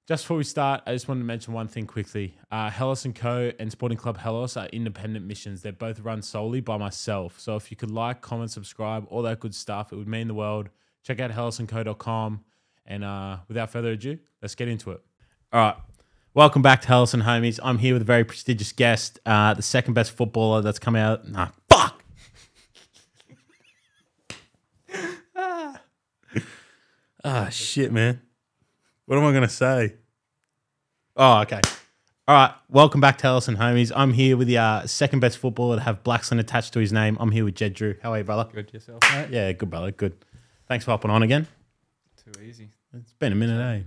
Just before we start, I just wanted to mention one thing quickly. Helos & Co. and Sporting Club Helos are independent missions. They're both run solely by myself. So if you could like, comment, subscribe, all that good stuff, it would mean the world. Check out helosandco.com. And without further ado, let's get into it. All right. Welcome back to Helos and Homies. I'm here with a very prestigious guest, the second best footballer that's come out. Nah, fuck! Shit, man. What am I going to say? Oh, okay. All right. Welcome back to Helos and Homies. I'm here with the second best footballer to have Blaxland attached to his name. I'm here with Jed Drew. How are you, brother? Good yourself, mate? Yeah, good, brother. Good. Thanks for hopping on again. Too easy. It's been a minute, eh?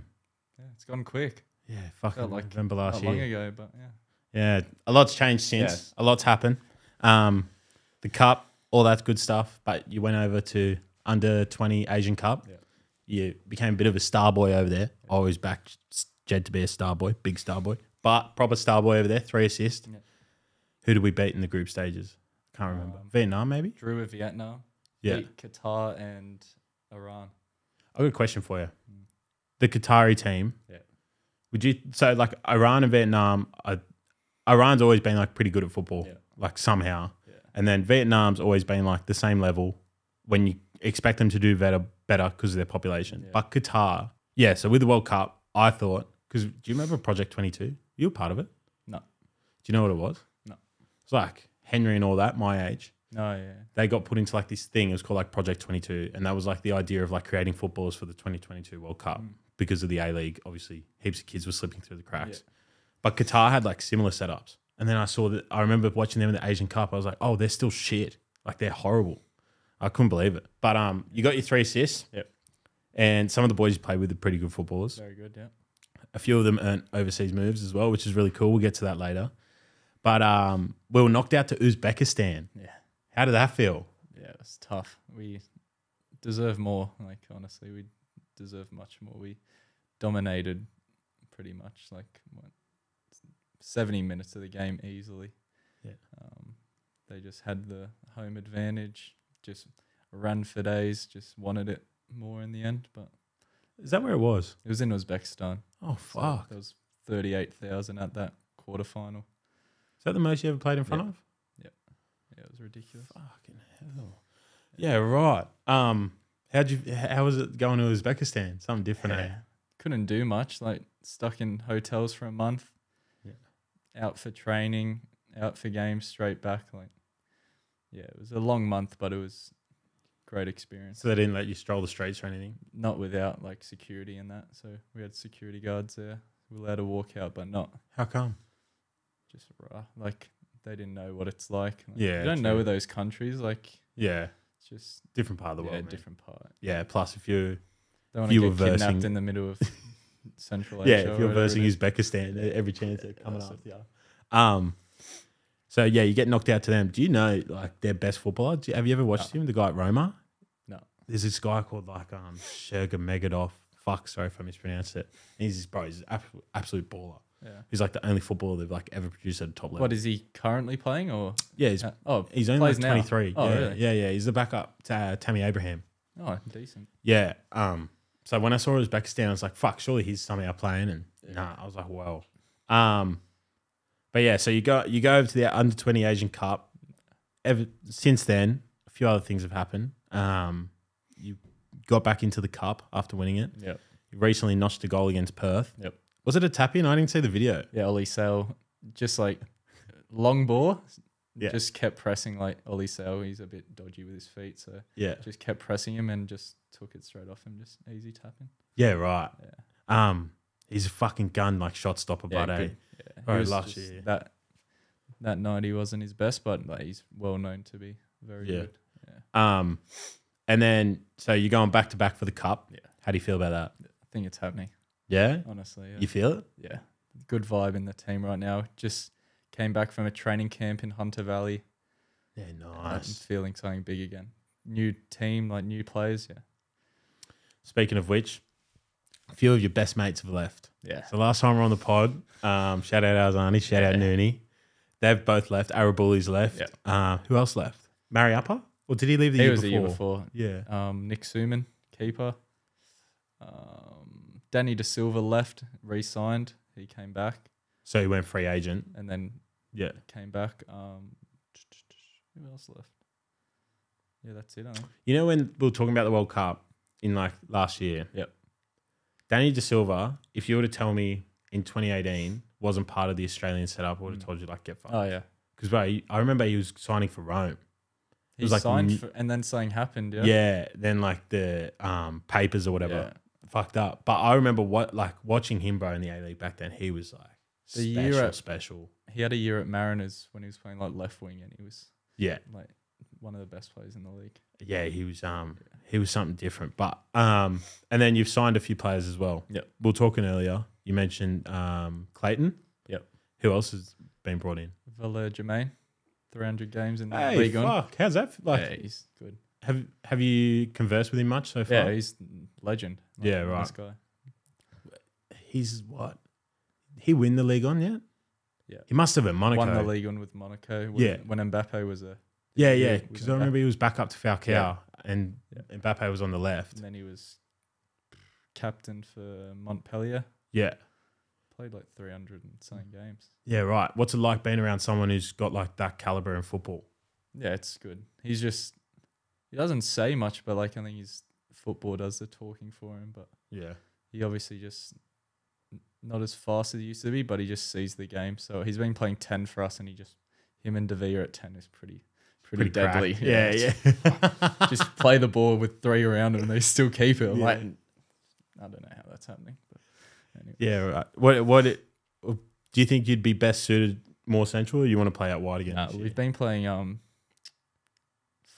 Yeah, it's gone quick. Yeah, fucking Felt like November last not long year. ago, but yeah. Yeah, a lot's changed since. Yes. A lot's happened. The Cup, all that good stuff. But you went over to under 20 Asian Cup. Yeah. You became a bit of a star boy over there. I always backed Jed to be a star boy, big star boy. But proper star boy over there, 3 assists. Yeah. Who did we beat in the group stages? Can't remember. Vietnam, maybe? Drew with Vietnam. Yeah. Beat Qatar and Iran. I've got a question for you. The Qatari team. Yeah. Would you so like Iran and Vietnam? Iran's always been like pretty good at football, Yeah. like somehow, Yeah. and then Vietnam's always been like the same level when you expect them to do better because of their population. Yeah. But Qatar, yeah. So with the World Cup, I thought because do you remember Project 22? You were part of it. No. Do you know what it was? No. It's like Henry and all that, my age. No, yeah. They got put into like this thing. It was called like Project 22, and that was like the idea of like creating footballers for the 2022 World Cup because of the A-League. Obviously, heaps of kids were slipping through the cracks. Yeah. But Qatar had like similar setups, and then I saw that. I remember watching them in the Asian Cup. I was like, oh, they're still shit. Like they're horrible. I couldn't believe it. But you got your 3 assists. Yep. And some of the boys you played with are pretty good footballers. Very good, yeah. A few of them earned overseas moves as well, which is really cool. We'll get to that later. But we were knocked out to Uzbekistan. Yeah. How did that feel? Yeah, it was tough. We deserve more. Like, honestly, we deserve much more. We dominated pretty much, like, 70 minutes of the game easily. Yeah. They just had the home advantage, just ran for days, just wanted it more in the end. But Is that where it was? it was in Uzbekistan. Oh, So fuck. there was 38,000 at that quarterfinal. Is that the most you ever played in front Yeah. of? Yeah, it was ridiculous. Fucking hell. Yeah, right. How was it going to Uzbekistan? Something different, eh? Couldn't do much, like stuck in hotels for a month. Yeah. Out for training, out for games, straight back. Like, yeah, it was a long month, but it was great experience. So they didn't let you stroll the streets or anything? Not without like security and that. So we had security guards there. We were allowed to walk out, but not How come? just like they didn't know what it's like. Yeah, you don't true. know those countries. Like, Yeah, it's just different part of the world, man. different part. Yeah, plus if you Don't want you to were get kidnapped versing- in the middle of Central yeah, Asia. if or you're whatever it versing is. Uzbekistan, every chance they're coming that's after you. So yeah, you get knocked out to them. Do you know like their best footballer? Have you ever watched him? The guy at Roma? No. There's this guy called like Sherga Megadov. Fuck, sorry if I mispronounced it. He's an absolute baller. Yeah. He's like the only footballer they've like ever produced at a top level. What is he currently playing or? Yeah, He's he's only like plays now. 23. Oh, yeah, really? yeah. He's the backup to Tammy Abraham. Oh, decent. Yeah. So when I saw Uzbekistan, I was like, fuck, surely he's somehow playing. And nah, I was like, well. But yeah, so you go over to the under 20 Asian Cup. Since then, a few other things have happened. You got back into the cup after winning it. Yep. You recently notched a goal against Perth. Yep. Was it a tap in? I didn't see the video. Yeah, Ollie Sale, just like long ball, Yeah. just kept pressing like Ollie Sale. He's a bit dodgy with his feet, so Yeah. just kept pressing him and just took it straight off him, just easy tapping. Yeah, right. Yeah. He's a fucking gun, like shot stopper, but good. Yeah. Very He was lush, just- yeah. That night he wasn't his best, but like, he's well known to be very Yeah. good. Yeah. And then so you're going back to back for the cup. Yeah. How do you feel about that? I think it's happening, Yeah, honestly. Yeah. you feel it? Yeah, good vibe in the team right now. Just came back from a training camp in Hunter Valley. Yeah, I'm nice. feeling something big again. New team, like new players. Yeah. Speaking of which, a few of your best mates have left. Yeah. So last time we were on the pod, shout out Arzani, shout out Nooney. They've both left. Arabuli's left. Who else left? Mariappa? Or did he leave the year before? He was the year before. Yeah. Nick Suman, keeper. Danny De Silva left, re-signed. He came back So he went free agent. and then Yeah. came back. Who else left? Yeah, that's it. I think. You know when we were talking about the World Cup in like last year? Yep. Danny De Silva, if you were to tell me in 2018 wasn't part of the Australian setup, I would have told you like get fucked. Oh yeah. Because bro, I remember he was signing for Rome. He was like signed and then something happened. Yeah. Yeah. Then like the papers or whatever fucked up. But I remember watching him, bro, in the A League back then. He was like special. He had a year at Mariners when he was playing like left wing, and he was like one of the best players in the league. Yeah, he was something different. But and then you've signed a few players as well. Yep. We were talking earlier. You mentioned Clayton. Yep. Who else has been brought in? Valer Jermaine, 300 games in the Hey, league. fuck! How's that? Like, Yeah, he's good. have you conversed with him much so far? Yeah, he's legend. Yeah, right. This guy. He's what? He win the league on yet? Yeah. He must have at Monaco. Won the league on with Monaco. When Mbappe was a. Yeah. Because I remember he was back up to Falcao and Yeah. Mbappe was on the left. And then he was captain for Montpellier. Yeah. Played like 300 and something games. Yeah, right. What's it like being around someone who's got like that caliber in football? Yeah, it's good. He doesn't say much, but like I think his football does the talking for him. But Yeah. he obviously just not as fast as he used to be, but he just sees the game. So he's been playing 10 for us, and him and De Vere at 10 is pretty deadly. Cracked. Yeah. Just play the ball with 3 around him, and they still keep it. I'm Yeah. like, I don't know how that's happening. But anyway. Yeah, right. Do you think you'd be best suited more central, or you want to play out wide again? this year? We've been playing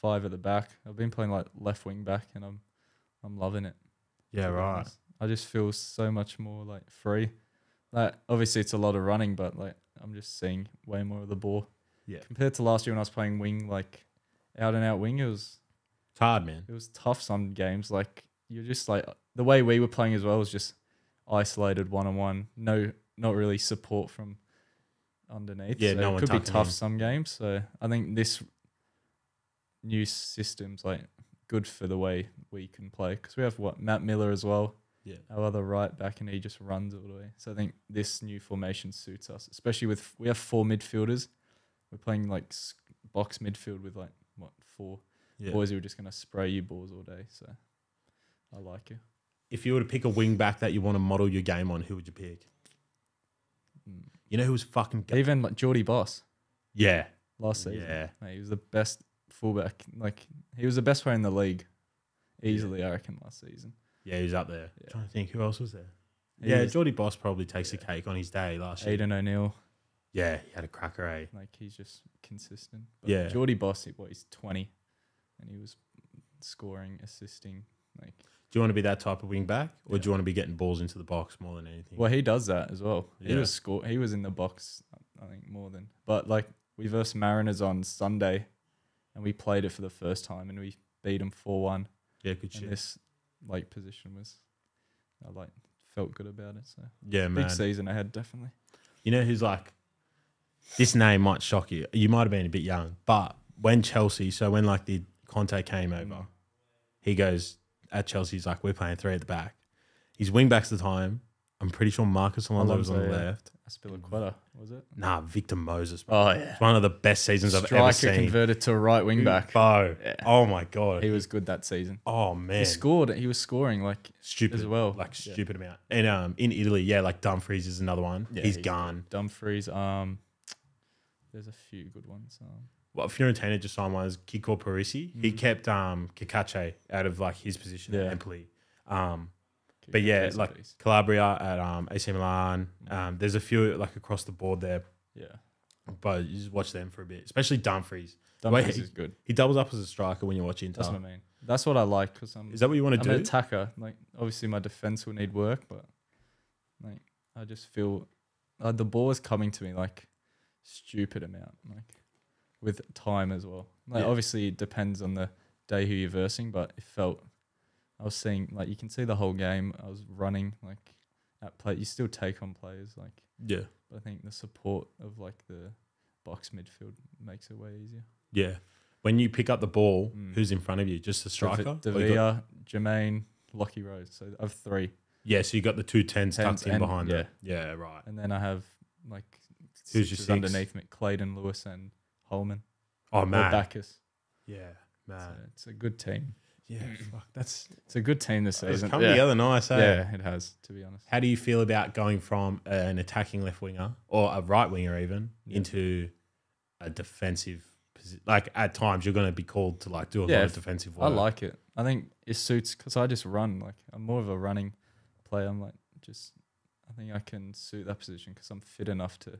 5 at the back. I've been playing like left wing back, and I'm loving it. Yeah, to be right. honest. I just feel so much more like free. Like obviously it's a lot of running, but like I'm just seeing way more of the ball. Yeah. Compared to last year when I was playing wing, like out and out wing, It's hard, man. it was tough some games. Like you're just like the way we were playing as well was just isolated 1-on-1. No, not really support from underneath. Yeah, so no it one could be tucking tough in. some games. So I think this new system's like good for the way we can play because we have Matt Miller as well. Yeah. Our other right back, and he just runs all the way. So I think this new formation suits us, especially we have 4 midfielders. We're playing like box midfield with like 4 boys who are just going to spray you balls all day. So I like it. If you were to pick a wing back that you want to model your game on, who would you pick? You know who was fucking Even like Geordie Boss Yeah. last season. Yeah. Mate, he was the best fullback. Like he was the best player in the league, easily. I reckon last season. Yeah, he's up there. Yeah. Trying to think who else was there. He was Geordie Boss probably takes the cake on his day last year. Aidan O'Neill. Yeah, he had a cracker, eh? Like he's just consistent. But Yeah. Geordie Boss, he's 20, and he was scoring, assisting. Like Do you want to be that type of wing back, or Yeah. do you want to be getting balls into the box more than anything? well, he does that as well. Yeah. He was in the box, I think, more than. But like we versed Mariners on Sunday, and we played it for the first time, and we beat them 4-1. Yeah, good shit. And this like position was, I like felt good about it. So Yeah, man. big season ahead, definitely. You know who's like, this name might shock you. You might have been a bit young, but when like the Conte came over, he goes at Chelsea, he's like, we're playing 3 at the back. His wing backs at the time, I'm pretty sure Marcus Alonso was on the left. Aspilicueta, was it? Nah, Victor Moses. Oh yeah, It's one of the best seasons I've ever striker seen. converted to a right wing back. Bro. Yeah. Oh my God. He was good that season. Oh man. He was scoring like Stupid as well. Like Yeah. stupid amount. And in Italy, yeah, like Dumfries is another one. Yeah, he's he's gone. Dumfries. There's a few good ones. Well, Fiorentina just signed one as Kiko Parisi. He kept Kakache out of like his position at Empoli. But yeah, like Calabria at AC Milan. There's a few like across the board there. Yeah, But you just watch them for a bit, especially Dumfries. Dumfries is good. He doubles up as a striker when you watch Inter. That's what I mean. That's what I like because Is that what you want to I'm do? an attacker. Like obviously my defense will need work, but like I just feel the ball is coming to me like stupid amount, like with time as well. Like Yeah. obviously it depends on the day who you're versing, but it felt I was seeing like you can see the whole game. I was running like at play. You still take on players like, Yeah. but I think the support of like the box midfield makes it way easier. Yeah. When you pick up the ball, who's in front of you? Just the striker? De Or you got- Vere, Jermaine, Lockie Rose. So I have 3. Yeah, so you got the 210s tucked in and- behind yeah. it. Yeah, right. And then I have like Who's your sixes six? underneath me: Clayton, Lewis, and Holman. Oh, Or man. Bacchus. Yeah, man. So it's a good team. Yeah, fuck. It's It's a good team this season. come together nice, eh? Yeah, it has, to be honest. How do you feel about going from an attacking left winger or a right winger even into a defensive position? Like at times you're going to be called to like do a lot of defensive work. I like it. I think it suits because I just run. Like I'm more of a running player. I'm like I think I can suit that position because I'm fit enough to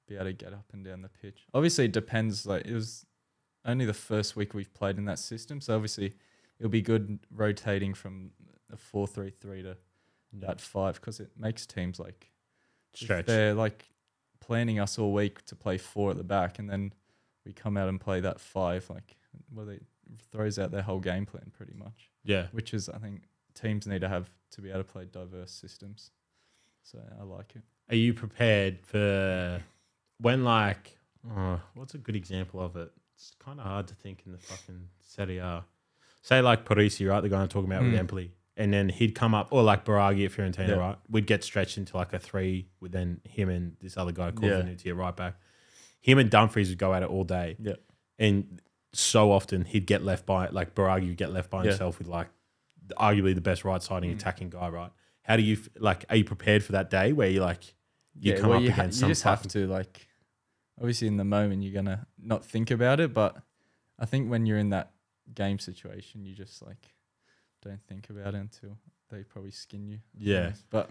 be able to get up and down the pitch. Obviously, it depends. Like it was only the first week we've played in that system, so obviously it'll be good rotating from a 4-3-3 to that 5 because it makes teams like Stretch. they're like planning us all week to play 4 at the back, and then we come out and play that 5. Like, well, it throws out their whole game plan pretty much. Yeah. Which is, I think, teams need to have to be able to play diverse systems. So I like it. Are you prepared for when like what's a good example of it? It's kind of hard to think in the fucking Serie A. Say like Parisi, right? The guy I'm talking about with Empoli. And then he'd come up, or like Baraghi at Fiorentina, right? We'd get stretched into like a 3 with then him and this other guy called Venuti right back. Him and Dumfries would go at it all day. Yeah. And so often he'd get left by, like Baraghi would get left by himself with like arguably the best right-siding attacking guy, right? How do you, like, are you prepared for that day where you like, you come up against some you just have to, like, obviously in the moment you're going to not think about it, but I think when you're in that game situation, you just like don't think about it until they probably skin you. Yeah. But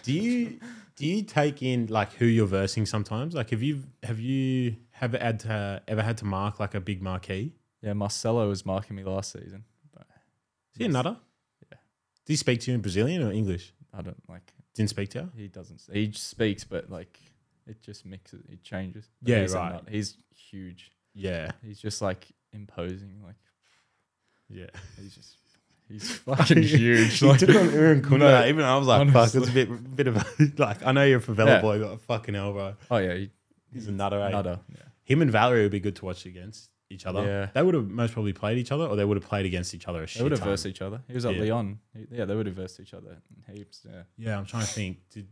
do you take in like who you're versing sometimes? Like have you ever had to mark like a big marquee? Yeah, Marcelo was marking me last season. But is he a nutter? Yeah. Did he speak to you in Brazilian or English? I don't like. Didn't speak to you? He doesn't. He speaks, but like it just mixes. It changes. But Yeah, he's right. He's huge. Yeah. He's just like imposing. Like Yeah. He's fucking huge. He Like, took on Uran Kunda. No, Even I was like, honestly. fuck, it's a bit of a like I know you're a favela boy, but fucking hell, bro. oh yeah, He's a nutter, eh? nutter. Yeah. Him and Valerie would be good to watch against each other. Yeah. They would have most probably played each other, or they would have played against each other a shit They would have ton. versed each other. He was at Yeah. Lyon. They would have versed each other heaps. Yeah. Yeah, I'm trying to think. Did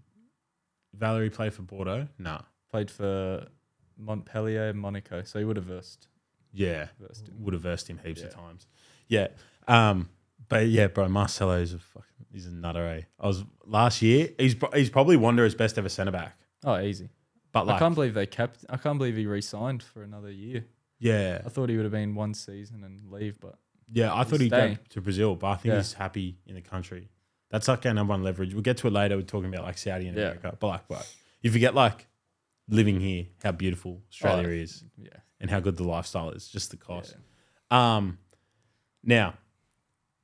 Valerie play for Bordeaux? Nah. Played for Montpellier, Monaco. So he would have versed Yeah. him. Would have versed him heaps of Yeah. times. Yeah. But yeah, bro, Marcelo's he's a nutter, eh? Last year, he's probably Wanderer's best ever centre back. Oh, easy. But like, I can't believe he re-signed for another year. yeah, I thought he would have been one season and leave, but yeah, I thought he'd go staying. to Brazil, but I think Yeah. he's happy in the country. That's like our number one leverage. We'll get to it later. We're talking about like Saudi and Yeah. America, but like, bro, you forget like living here, how beautiful Australia is, yeah. and how good the lifestyle is. Just the cost. Yeah. Now,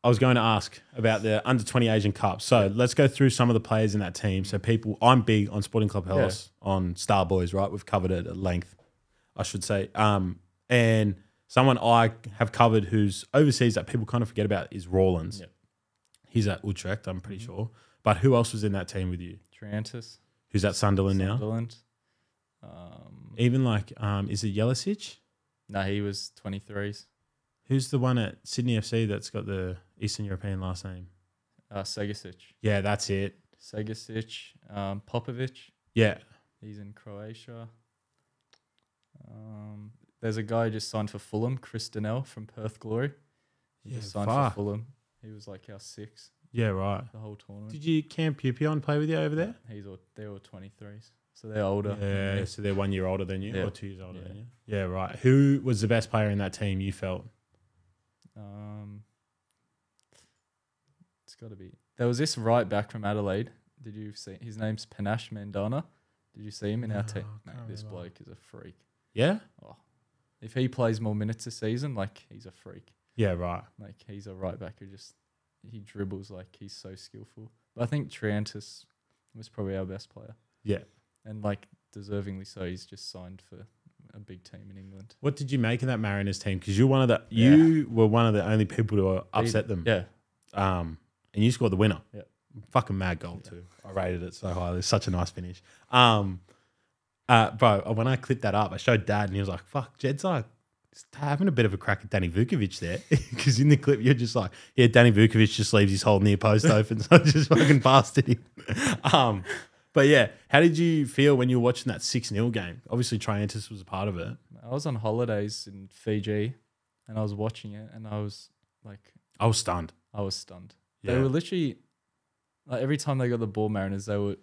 I was going to ask about the under-20 Asian Cup. So let's go through some of the players in that team. So I'm big on Sporting Club Helos, on Star Boys, right? We've covered it at length, I should say. And someone I have covered who's overseas that people kind of forget about is Rawlins. Yeah. He's at Utrecht, I'm pretty sure. But who else was in that team with you? Triantis. Who's at Sunderland now? Sunderland. Even like, is it Jelicic? No, he was 23s. Who's the one at Sydney FC that's got the Eastern European last name? Segasic. Yeah, that's it. Segasic. Popovic. Yeah. He's in Croatia. There's a guy who just signed for Fulham, Chris Donnell from Perth Glory. He just signed for Fulham. He was like our 6 Yeah, right. the whole tournament. Did you Camp Pupion play with you over there? They're all 23s, so they're older. Yeah, so they're 1 year older than you, Yeah. or 2 years older than you. Yeah, right. Who was the best player in that team you felt? It's got to be. There was this right back from Adelaide. Did you see? His name's Panache Mandana. Did you see him in our team? I Mate, can't this remember. bloke is a freak. Yeah? If he plays more minutes a season, like he's a freak. Yeah, right. Like he's a right back who he dribbles like he's so skillful. But I think Triantis was probably our best player. Yeah. And like deservingly so. He's just signed for a big team in England. What did you make of that Mariners team? Because you were one of the only people to upset them. Yeah. And you scored the winner. Yeah. Fucking mad goal too. I rated it so highly. It's such a nice finish. Bro, when I clipped that up, I showed Dad and he was like, fuck, Jed's like having a bit of a crack at Danny Vukovic there, because in the clip you're just like, yeah, Danny Vukovic just leaves his whole near post open, so I just fucking blasted him. But yeah, how did you feel when you were watching that 6-0 game? Obviously, Triantis was a part of it. I was on holidays in Fiji, and I was watching it, and I was stunned. I was stunned. Yeah. They were literally like every time they got the ball, Mariners, they were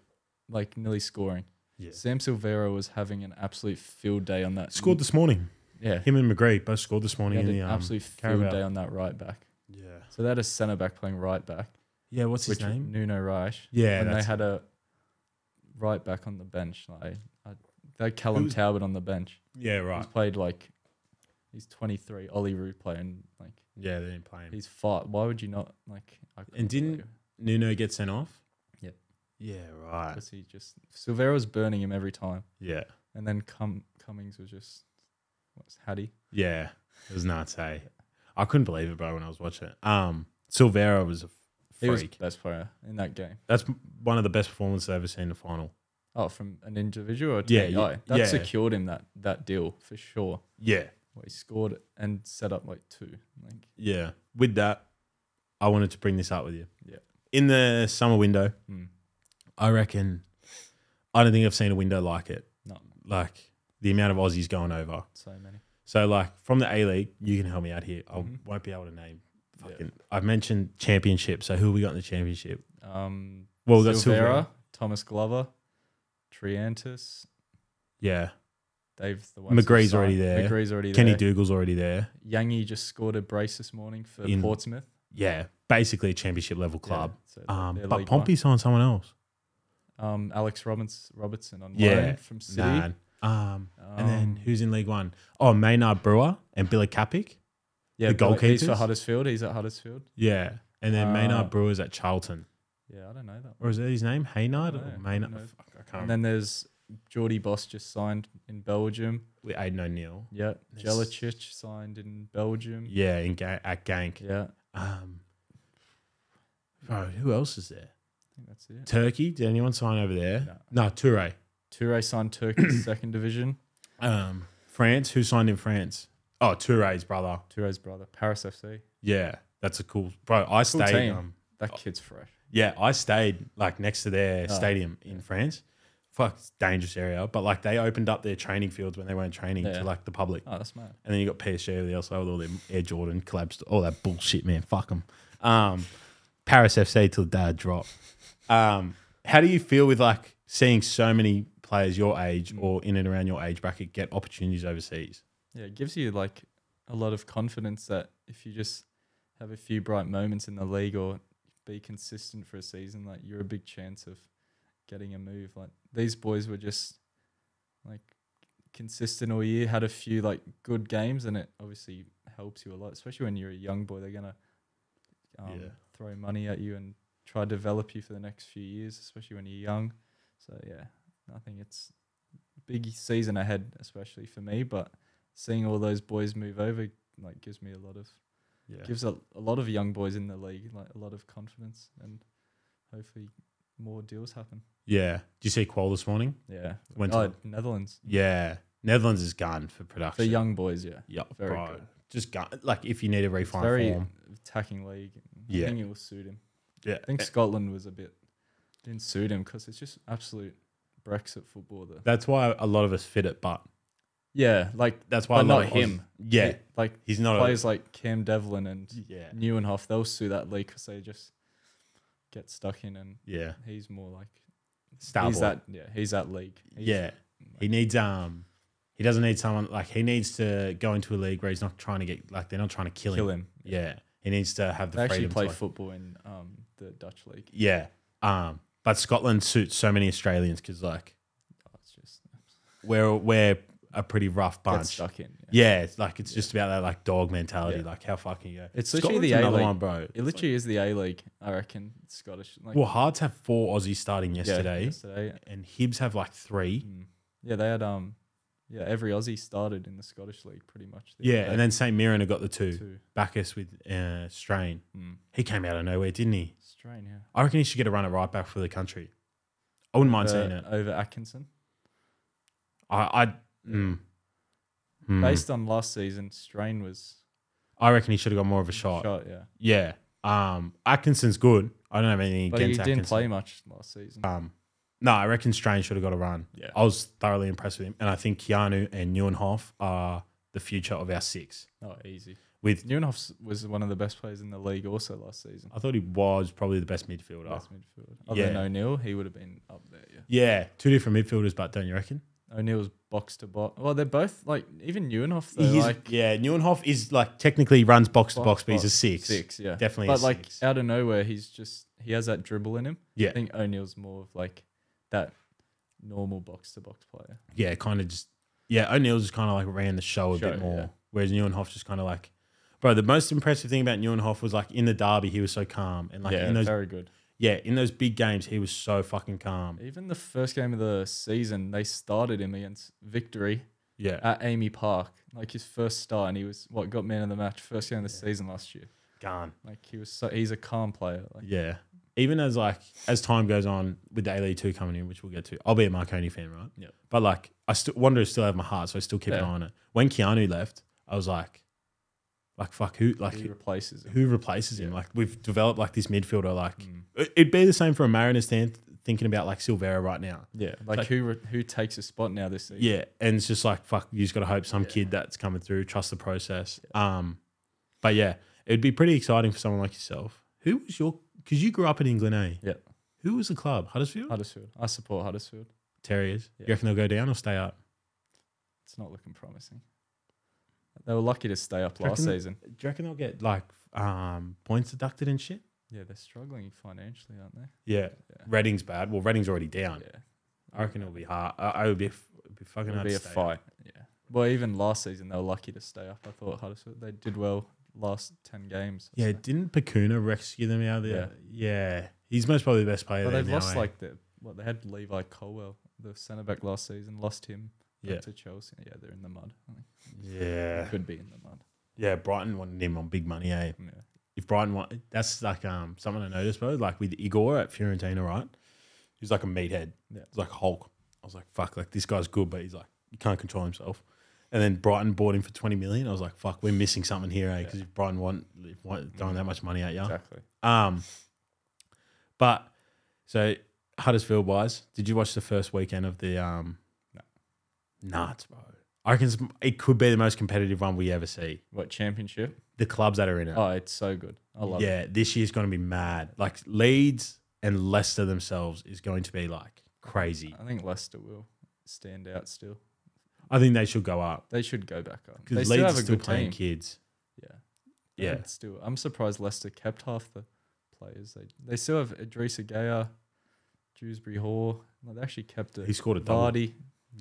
like nearly scoring. Yeah. Sam Silvera was having an absolute field day on that. Scored this morning. Yeah. Him and McGree both scored this morning He in had the an absolute field Carabao. day on that right back. Yeah. So they had a centre back playing right back. Yeah, what's his which name? Nuno Reich. Yeah, And they that's had a right back on the bench. They had Callum Talbot on the bench. Yeah, right. He's played he's 23, Ollie Root player, and Yeah, they didn't play him. he's fight. Why would you not And didn't Nuno get sent off? Yeah. Yeah, right. Because Silvera was burning him every time. Yeah. And then Cummings was just, Hattie? Yeah. It was nuts, hey. I couldn't believe it, bro, when I was watching it. Silvera was a He was freak. best player in that game. That's one of the best performances I've ever seen in the final. Oh, from an individual or Yeah, team? yeah, That yeah. secured him that deal for sure. Yeah. Where he scored and set up 2. Yeah. With that, I wanted to bring this up with you. Yeah. In the summer window, I reckon, I don't think I've seen a window like it. No. Like the amount of Aussies going over. So many. So like from the A-League, you can help me out here. I won't be able to name. I've mentioned championship. So who have we got in the championship? Well, we got Silvera. Thomas Glover, Triantis. Yeah. They've the ones McGree's already there. McGree's already Kenny there. Dougal's already there. Yangi just scored a brace this morning for Portsmouth. Yeah. Basically a championship level club. Yeah, so but League Pompey's on someone else. Alex Robertson on loan from City. And then who's in League One? Oh, Maynard Brewer and Billy Kapic. Yeah, the goalkeepers. He's for Huddersfield. He's at Huddersfield. Yeah. And then Maynard Brewer's at Charlton. Yeah, I don't know that. Or is that his name? Haynard? I Maynard? don't know. I can't And then there's Geordie Boss just signed in Belgium. with Aidan O'Neill. Yeah. Jelicic signed in Belgium. Yeah, at Gank. Yeah. Bro, who else is there? I think that's it. Turkey? Did anyone sign over there? No, Toure. Toure signed Turkey's second division. France? Who signed in France? Oh, Toure's brother. Toure's brother. Paris FC. Yeah, that's a cool... Bro, I stayed... team. That kid's fresh. Yeah, I stayed next to their stadium in France. Fuck, it's a dangerous area. But they opened up their training fields when they weren't training to the public. Oh, that's mad. And then you got PSG over the other side with all their Air Jordan collabs, all that bullshit, man. Fuck them. Paris FC till dad drop. How do you feel with seeing so many players your age or in and around your age bracket get opportunities overseas? Yeah, it gives you a lot of confidence that if you just have a few bright moments in the league or be consistent for a season, you're a big chance of getting a move. These boys were just consistent all year, had a few good games, and it obviously helps you a lot, especially when you're a young boy. They're gonna throw money at you and try to develop you for the next few years, especially when you're young. So yeah, I think it's a big season ahead, especially for me. But seeing all those boys move over gives me gives a lot of young boys in the league a lot of confidence, and hopefully more deals happen. Yeah. Did you see Qual this morning? Yeah. Went to Netherlands. Yeah. Netherlands is gone for production. For young boys, yeah. Yeah, very bro. good. Just gone. If you need to refine very form. attacking league. Yeah. I think it will suit him. Yeah. I think Scotland didn't suit him because it's just absolute Brexit football there. That's why a lot of us fit it, but yeah, that's why but a lot not of him. Yeah. He's not players like Cam Devlin and Yeah. Neuenhoff, they'll sue that league because they just get stuck in, and Yeah. he's more Star he's boy. that league. He needs he doesn't need someone he needs to go into a league where he's not trying to get they're not trying to kill him. Yeah. He needs to have the They freedom actually play to football in the Dutch league. Yeah. But Scotland suits so many Australians because It's just we're a pretty rough get bunch. stuck in. Yeah, it's just about that dog mentality. Yeah. How far can you go? It's literally Scotland's the another A-League. one, bro. It literally is the A-League, I reckon. It's Scottish. Well, Hearts have 4 Aussies starting yesterday, yesterday. and Hibs have 3. Yeah, they had every Aussie started in the Scottish league pretty much. Yeah, and then St Mirren have got the 2. Two. Bacchus with Strain. He came out of nowhere, didn't he? Strain, yeah. I reckon he should get a run at right back for the country. I wouldn't mind seeing it. Over Atkinson. based on last season, Strain was I reckon he should have got more of a shot. yeah. Yeah. Atkinson's good. I don't have anything But he against didn't Atkinson. play much last season. No, I reckon Strain should have got a run. Yeah. I was thoroughly impressed with him. And I think Keanu and Neuenhoff are the future of our six. Oh, easy. With Neuenhoff was one of the best players in the league also last season. I thought he was probably the best midfielder. Best midfielder. Other than O'Neill, he would have been up there, yeah. Yeah, two different midfielders, but don't you reckon? O'Neill's box to box. Well, they're both like even Neuenhoff. Neuenhoff is like technically runs box to box, but he's a six. Six, yeah, definitely. But a like six. out of nowhere, he has that dribble in him. Yeah, I think O'Neill's more of like that normal box to box player. Yeah, kind of just O'Neill's just kind of like ran the show a bit more, whereas Neuenhoff just kind of like, bro. The most impressive thing about Neuenhoff was like in the derby, he was so calm and like in those very good. Yeah, in those big games, he was so fucking calm. Even the first game of the season, they started him against Victory. Yeah, at Amy Park, like his first start, and he was got man of the match first game of the season last year. Gone. Like he's a calm player. Like, yeah. Even as time goes on with the A-League 2 coming in, which we'll get to, I'll be a Marconi fan, right? Yeah. But like, I Wanderers still have my heart, so I still keep an eye on it. When Keanu left, I was like fuck, who replaces him? Who replaces him? Like we've developed like this midfielder. Like it'd be the same for a Mariners fan thinking about like Silvera right now. Yeah, like who takes a spot now this season? Yeah, and it's just like fuck, you just got to hope some kid that's coming through, trust the process. Yeah. But yeah, it'd be pretty exciting for someone like yourself. Who was because you grew up in England, eh? Yeah. Who was the club? Huddersfield? Huddersfield. I support Huddersfield. Terriers. Yeah. You reckon they'll go down or stay up? It's not looking promising. They were lucky to stay up last season. Do you reckon they'll get like points deducted and shit? Yeah, they're struggling financially, aren't they? Yeah. Reading's bad. Well, Reading's already down. Yeah. I reckon it'll be hard. It would be fucking hard. It'll be a fight. Yeah. Well, even last season they were lucky to stay up. I thought Huddersfield they did well last 10 games. Yeah, didn't Pacuna rescue them out of there? Yeah. He's most probably the best player. But they've lost they had Levi Colwell, the centre back last season. Lost him. To Chelsea. Yeah, they're in the mud. Yeah. They could be in the mud. Yeah, Brighton wanted him on big money, eh? Yeah. If Brighton want, that's like something I noticed, bro. Like with Igor at Fiorentina, right? He's like a meathead. Yeah. He's like Hulk. I was like, fuck, like this guy's good, but he's like, he can't control himself. And then Brighton bought him for 20 million. I was like, fuck, we're missing something here, eh? Because if Brighton want throwing that much money at you. Exactly. But so Huddersfield wise, did you watch the first weekend of the Nuts, bro. I reckon it could be the most competitive one we ever see. What, championship? The clubs that are in it. Oh, it's so good. I love it. Yeah, this year's going to be mad. Like Leeds and Leicester themselves is going to be like crazy. I think Leicester will stand out still. I think they should go up. They should go back up. Because Leeds are still playing kids. Yeah. Still, I'm surprised Leicester kept half the players. They still have Idrissa Gueye, Dewsbury Hall. They actually kept it. He scored a double. Vardy.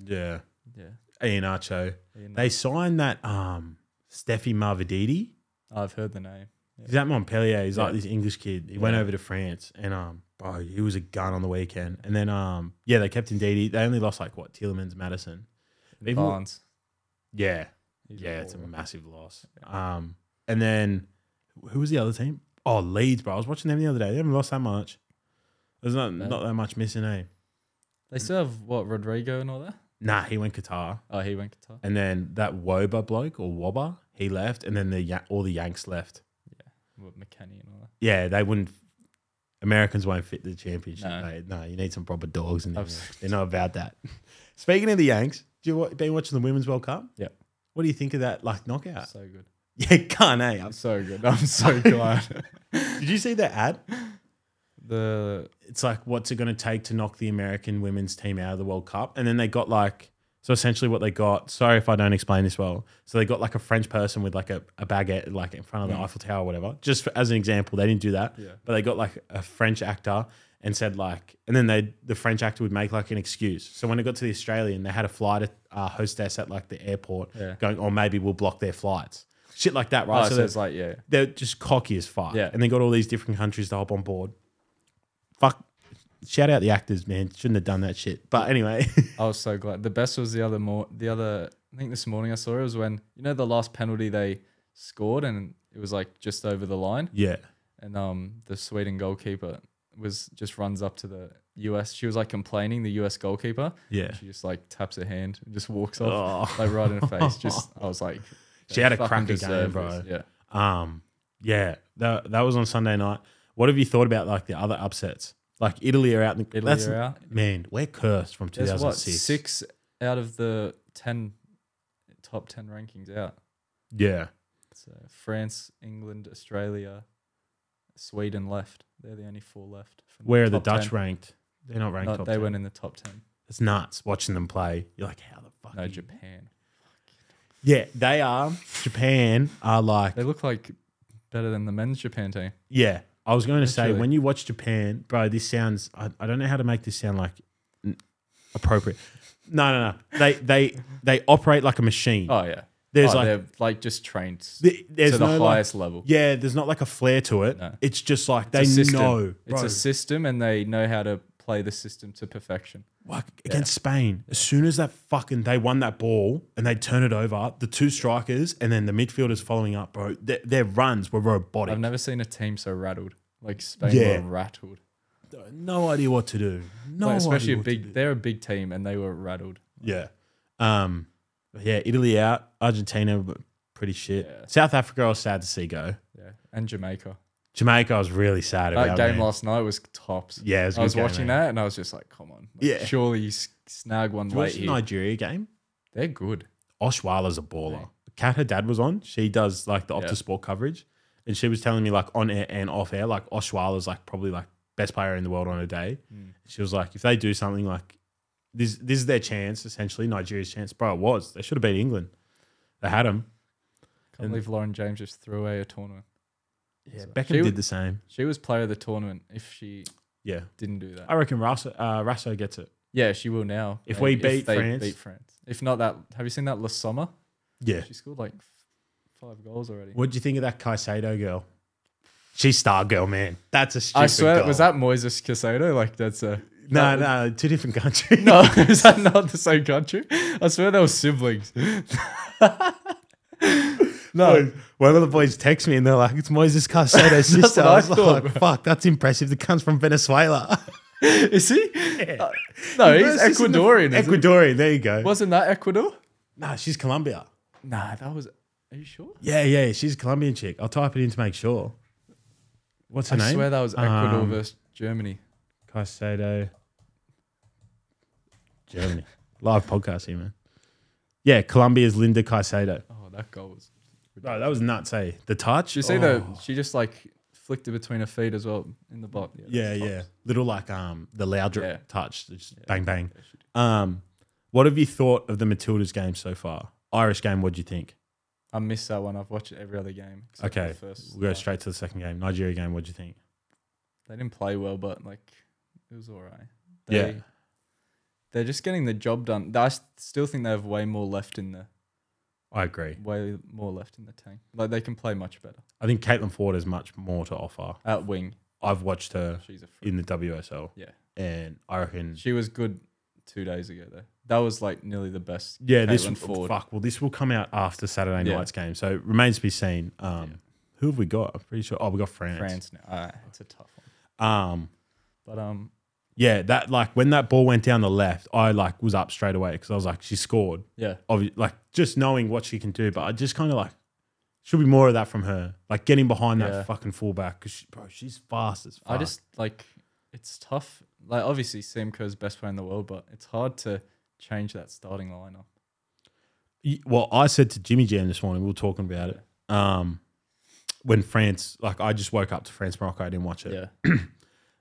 Yeah. Yeah. Ian Archo. They signed that Steffi Marvididi. I've heard the name. Yeah. He's at Montpellier. He's like this English kid. He went over to France and bro, he was a gun on the weekend. And then they kept Ndidi. They only lost like Tielemans, Madison. Barnes. Yeah. It's a massive loss. Yeah. And then who was the other team? Oh, Leeds, bro. I was watching them the other day. They haven't lost that much. There's not that much missing, eh? They still have Rodrigo and all that? Nah, he went Qatar. Oh, he went Qatar. And then that Woba bloke or Wobber, he left. And then all the Yanks left. Yeah, what, McKennie and all that. Yeah, they wouldn't. Americans won't fit the championship. No, no, you need some proper dogs in there. They're not about that. Speaking of the Yanks, been watching the Women's World Cup? Yeah. What do you think of that knockout? So good. Yeah, can't, eh? I'm so good. I'm so glad. Did you see the ad? It's like, what's it going to take to knock the American women's team out of the World Cup? And then they got so essentially what they got, sorry if I don't explain this well. So they got like a French person with like a baguette like in front of the Eiffel Tower or whatever. Just as an example, they didn't do that. Yeah. But they got like a French actor and said and then the French actor would make like an excuse. So when it got to the Australian, they had a flight hostess at like the airport going, oh, maybe we'll block their flights. Shit like that, right? So it's like, they're just cocky as fuck. Yeah. And they got all these different countries to hop on board. Fuck. Shout out the actors, man. Shouldn't have done that shit. But anyway. I was so glad. The best was the other, I think this morning I saw it was when, the last penalty they scored and it was like just over the line. Yeah. And the Sweden goalkeeper just runs up to the US. She was like complaining, the US goalkeeper. Yeah. She just like taps her hand and just walks off, Oh. like right in her face. Just I was like, She had a fucking cracker game, deserve bro. this. Yeah. Yeah, that was on Sunday night. What have you thought about like the other upsets? Like Italy are out. Italy are out. Man, we're cursed from There's 2006. what, 6 out of the top 10 rankings out. Yeah. So France, England, Australia, Sweden left. They're the only 4 left. from Where are the top Dutch 10. ranked? They're not ranked top They 10. went in the top 10. It's nuts watching them play. You're like, how the fuck? No, Japan. Yeah, they are. Japan are like, They look like better than the men's Japan team. yeah. I was going to say, Literally. when you watch Japan, bro, this sounds, I don't know how to make this sound like appropriate. No. They operate like a machine. Oh yeah. There's they're like just trained there's to the no highest level. Yeah, there's not like a flair to it. No. It's just like It's a they system. know. It's bro. a system, and they know how to play the system to perfection. Like against Spain, as soon as they won that ball and they turn it over, the 2 strikers and then the midfielders following up, bro, their runs were robotic. I've never seen a team so rattled. Like Spain Yeah. were rattled. No idea what to do. No, Like, especially idea what to do. they're a big team, and they were rattled. Yeah. Yeah, Italy out, Argentina were pretty shit. Yeah. South Africa I was sad to see go. Yeah, and Jamaica. Jamaica I was really sad about. That game man. last night was tops. Yeah, it was a I good was game, watching man. that, and I was just like, come on. Like, Yeah. surely you snag one Did you watch late the here. Nigeria game? They're good. Oshwala's a baller. Yeah. Kat, her dad was on. She does like the Yeah. Optus Sport coverage. And she was telling me like on air and off air, like Oshwala's like probably like best player in the world on a day. She was like, if they do something like this is their chance, essentially, Nigeria's chance. Bro, it was. They should have beat England. They had them. Can't believe Lauren James just threw away a tournament. Yeah, So Beckham did the same. She was player of the tournament if she Yeah. didn't do that. I reckon Rasso gets it. Yeah, she will now. If we beat they France. beat France. If not that, have you seen that La Sommer? Yeah. She scored like 5 goals already. What do you think of that Caicedo girl? She's star girl, man. That's a stupid I swear, goal. was that Moises Caicedo? Like that's a No, 2 different countries. no. Is that not the same country? I swear they were siblings. No, one of the boys text me and they're like, "It's Moises Caicedo's sister." what I I was thought, like, "Fuck, that's impressive." The cunt's from Venezuela. Is he? Yeah. No, he's Versus in the- Ecuadorian. isn't he? Ecuadorian. There you go. Wasn't that Ecuador? Nah, she's Colombia. Nah, that was. Are you sure? Yeah, she's a Colombian chick. I'll type it in to make sure. What's her I name? swear that was Ecuador versus Germany. Caicedo, Germany. Live podcast here, man. Yeah, Colombia's Linda Caicedo. Oh, that goal was. Bro, that was nuts, eh? The touch. Did you see that? She just like flicked it between her feet as well in the bot. Yeah. Little like the loud Yeah. touch. Just bang bang. What have you thought of the Matildas game so far? Irish game, what'd you think? I missed that one. I've watched it every other game. except for Okay, the first we'll go half. straight to the second game. Nigeria game, what'd you think? They didn't play well, but like it was all right. Yeah. They're just getting the job done. I still think they have way more left in the tank. Like they can play much better I think Caitlin Ford has much more to offer. at wing. I've watched her She's a freak. in the WSL. Yeah. And I reckon She was good 2 days ago though. That was like nearly the best. yeah, Caitlin Ford. this will come out after Saturday Yeah. night's game. So it remains to be seen. Who have we got? I'm pretty sure we got France. France now. It's a tough one. But Yeah, that like when that ball went down the left, I like was up straight away because I was like, she scored. yeah. Like just knowing what she can do, but I just kind of like should be more of that from her, like getting behind Yeah. that fucking fullback because she's fast as fuck. I just like it's tough. Like obviously Simcoe's best player in the world, but it's hard to change that starting lineup. Well, I said to Jimmy Jam this morning, we were talking about it. When France, like I just woke up to France Morocco, I didn't watch it. Yeah.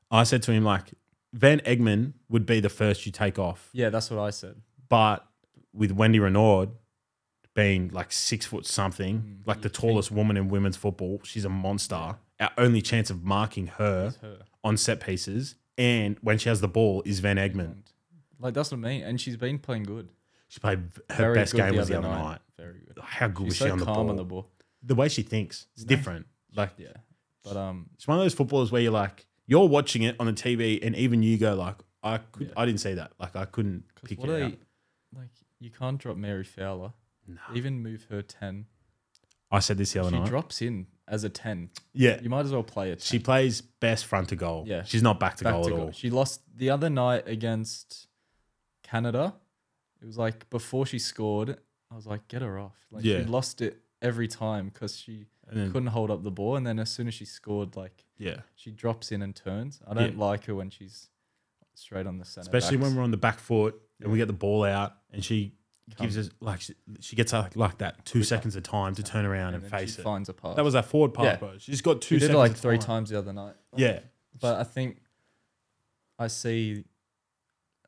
I said to him like Van Egmond would be the first you take off, Yeah, that's what I said. but with Wendy Renard being like 6 foot something, like the tallest woman in women's football, she's a monster. Our only chance of marking her It's her. on set pieces and when she has the ball is Van Egmond. Like that's what I mean. And she's been playing good. She played her Very best good game was the other night. Very good. How good was She's she so on the calm ball? on the ball. The way she thinks, it's different. Like Yeah. But it's one of those footballers where you're like, you're watching it on the TV and even you go like, I didn't see that. Like I couldn't pick it out. Like you can't drop Mary Fowler. No. Even move her 10. I said this the other She night. drops in as a 10. Yeah. You might as well play it. She plays best front to goal. Yeah. She's not back to goal at all. She lost the other night against Canada. It was like before she scored, I was like, get her off. Like Yeah. she lost it every time because she couldn't hold up the ball. And then as soon as she scored, like she drops in and turns. I don't like her when she's straight on the center. Especially when we're on the back foot and we get the ball out and she gives us like she gets like that 2 seconds of time to turn around and face it. Finds a pass. That was that forward pass, bro. She's got 2 She did seconds. it like of 3 time. times the other night. Yeah, But I think I see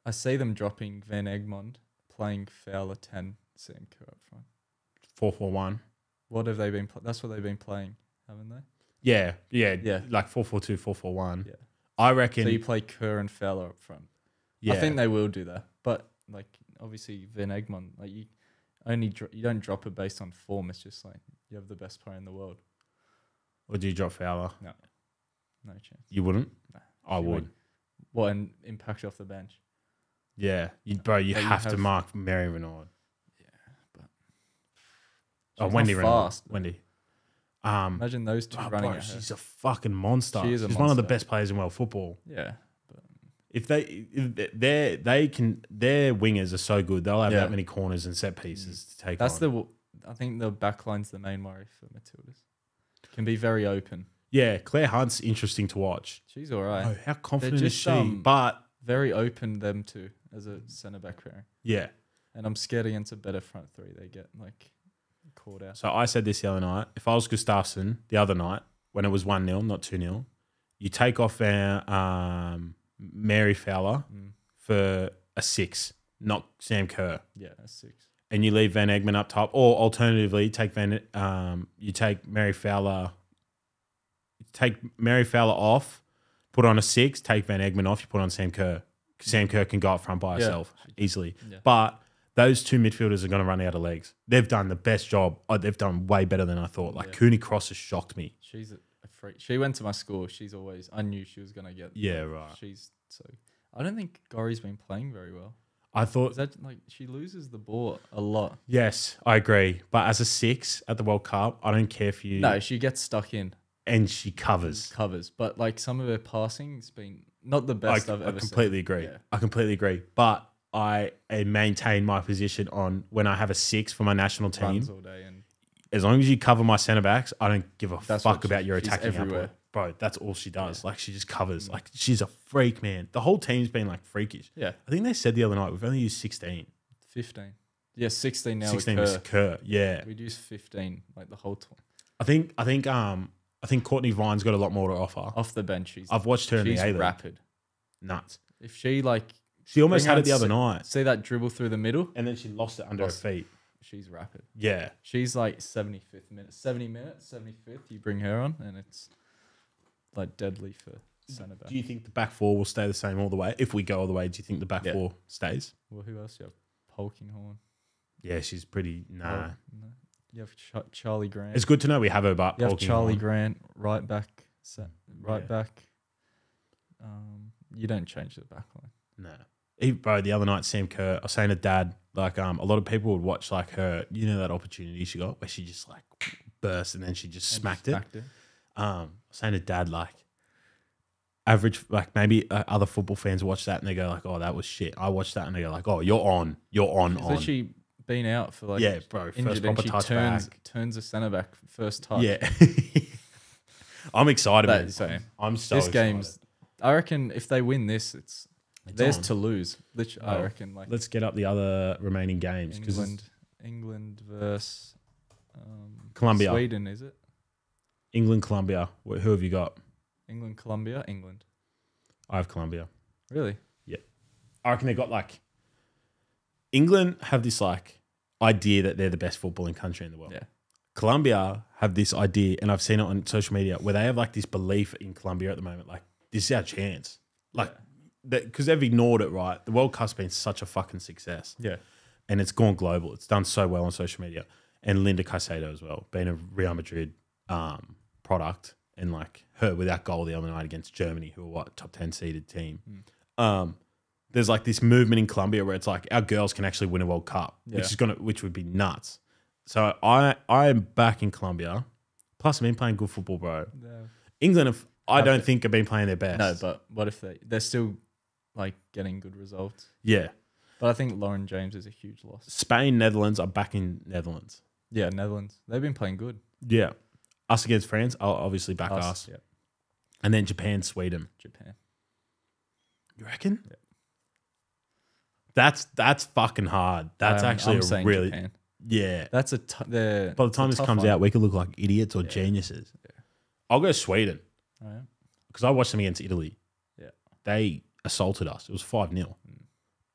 them dropping Van Egmond playing Fowler 10, Sam Kerr up front. 4-4-1. What have they been? That's what they've been playing, haven't they? Yeah. Yeah. Like 4-4-2, 4-4-1. Yeah. I reckon. So you play Kerr and Fowler up front. Yeah. I think they will do that. But like obviously Van Egmond, like you don't drop it based on form. It's just like you have the best player in the world. Or do you drop Fowler? No chance. You wouldn't. No. I would. What, and impact off the bench? Yeah, you have to mark Mary Renard. Yeah, but Wendy Renard. fast. Wendy. Imagine those two running at her. She's a fucking monster. She is a She's one of the monster. best players in world football. Yeah, If their wingers are so good, they'll have that many corners and set pieces to take on. I think the backline's the main worry for Matildas. Can be very open. Yeah, Claire Hunt's interesting to watch. She's all right. Oh, how confident They're is just, she? But very open, them two, as a centre back pairing. yeah. And I'm scared against a better front three. They get like caught out. So I said this the other night. If I was Gustafsson the other night, when it was 1-0, not 2-0, you take off Mary Fowler for a 6, not Sam Kerr. Yeah, a 6. And you leave Van Egmond up top, or alternatively, you take Mary Fowler off, put on a 6, take Van Egmond off, you put on Sam Kerr. Sam Kerr can go up front by herself easily. Yeah. But those two midfielders are going to run out of legs. They've done the best job. They've done way better than I thought. Like Cooney Cross has shocked me. She's a freak. She went to my school. I knew she was going to get. Yeah, right. I don't think Gori's been playing very well. I thought Is that like she loses the ball a lot. Yes, I agree. But as a 6 at the World Cup, I don't care if you. No, she gets stuck in. And she covers. But like some of her passing's been not the best I've ever seen. I completely agree. Yeah. I completely agree. But I maintain my position on when I have a 6 for my national team. Runs all day and as long as you cover my centre backs, I don't give a That's fuck what about your she's attacking everywhere. output. Bro, that's all she does. Like, she just covers. Like, she's a freak, man. The whole team's been, like, freakish. Yeah. I think they said the other night, we've only used 16. 15. Yeah, 16 now. 16 was Kerr. Yeah. We'd use 15 like the whole time. I think Courtney Vine's got a lot more to offer. Off the bench, I've watched her in the A-League. rapid. Nuts. If she like She almost had it the other night. See that dribble through the middle? And then she lost it under her feet. She's rapid. Yeah. She's like 75th minute. 70 minutes, 75th, you bring her on and it's like deadly for centre back. Do you think the back four will stay the same all the way? If we go all the way, do you think the back four stays? Well, who else you have? Polkinghorn. Yeah, she's pretty. Nah. Oh, no. You have Charlie Grant. It's good to know we have her, but you have Charlie Grant, right back. Back. You don't change the back line. No. Bro, the other night, Sam Kerr, I was saying to Dad, like, a lot of people would watch, like, her, you know, that opportunity she got where she just, like, burst and then she just smacked it. I was saying to Dad, like, average, like, maybe other football fans watch that and they go, like, oh, that was shit. I watched that and they go, like, oh, you're on. She's literally been out for, like, yeah, bro, injured, first proper and touch back. turns a centre back first touch. Yeah. I'm excited, man. I'm so this excited. game's, I reckon if they win this, it's theirs on. to lose. Literally, I reckon. Like, let's get up the other remaining games. England versus Colombia. Sweden, is it? England, Colombia. Who have you got? England, Colombia, England. I have Colombia. Really? Yeah. I reckon they got like England have this like idea that they're the best footballing country in the world. Yeah. Colombia have this idea, and I've seen it on social media, where they have like this belief in Colombia at the moment, like this is our chance. Like, because they've ignored it, right? The World Cup's been such a fucking success. Yeah. And it's gone global. It's done so well on social media. And Linda Caicedo as well, being a Real Madrid product, and like her with that goal the other night against Germany, who are what, top 10 seeded team. There's like this movement in Colombia where it's like our girls can actually win a World Cup, which would be nuts. So I am back in Colombia. Plus, I've been playing good football, bro. No. England, I don't think have been playing their best. No, but what if they're still like getting good results? Yeah. But I think Lauren James is a huge loss. Spain, Netherlands are back in Netherlands. Yeah, Netherlands. They've been playing good. Yeah. Us against France, I'll obviously back us. Yeah. And then Japan, Sweden. Japan. You reckon? Yeah. That's fucking hard. That's actually I'm saying really Japan. yeah. That's a By the time this comes out, we could look like idiots or geniuses. Yeah. I'll go Sweden Oh, yeah. because I watched them against Italy. Yeah. They assaulted us. It was 5-0.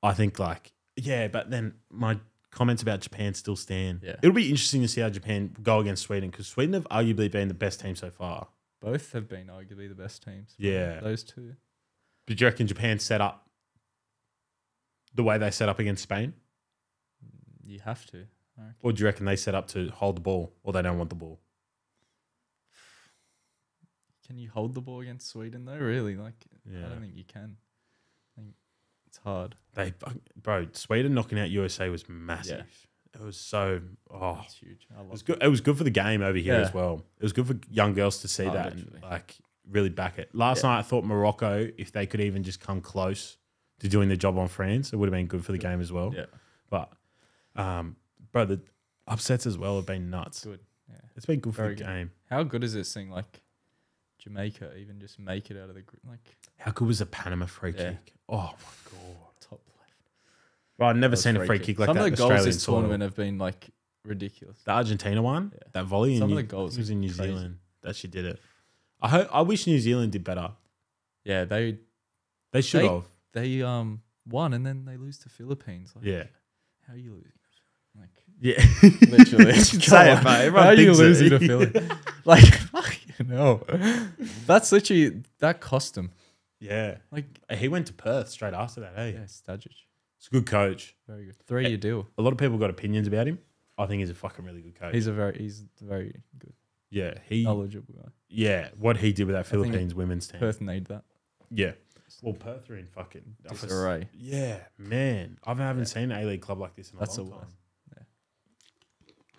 I think but then my comments about Japan still stand. Yeah. It'll be interesting to see how Japan go against Sweden because Sweden have arguably been the best team so far. Both have been arguably the best teams. Yeah. Those two. But do you reckon Japan set up the way they set up against Spain? You have to. I reckon. Or do you reckon they set up to hold the ball or they don't want the ball? Can you hold the ball against Sweden though? Really? I Yeah. don't think you can. I think it's hard. Bro, Sweden knocking out USA was massive. It was so It's huge. I love it was good. It was good for the game over here Yeah. as well. It was good for young girls to see that literally. and really back it. Last night I thought Morocco, if they could even just come close to doing the job on France, it would have been good for the game as well. Yeah. But bro, the upsets as well have been nuts. Good. Yeah. It's been good for Very the good. game. How good is it seeing like Jamaica even just make it out of the group? Like How good was the Panama free Yeah. kick? Oh my god. top left. Bro, I've never That seen was a free kick like Some that of in the goals Australian this soil. tournament have been like ridiculous. The Argentina one, Yeah. that volley, Some in of the New- goals I think it was in New crazy. Zealand that she did it. I wish New Zealand did better. Yeah, They should have. they won and then they lose to Philippines. Like, Yeah. How are you losing? Like Yeah. literally, You should say it, mate. Everyone How are you thinks it. losing to Philly? Like fucking hell. That's literally that cost him. Yeah. Like He went to Perth straight after that, hey? yeah, Stajic. It's a good coach. Very good. 3-year deal. A lot of people got opinions about him. I think he's a fucking really good coach. He's very good. yeah. Knowledgeable guy. Yeah. What he did with that think Philippines women's team. Perth need that. Yeah. Well, Perth are in fucking Disarray. Yeah, man. I haven't seen an A-League club like this in a That's long the time. worst.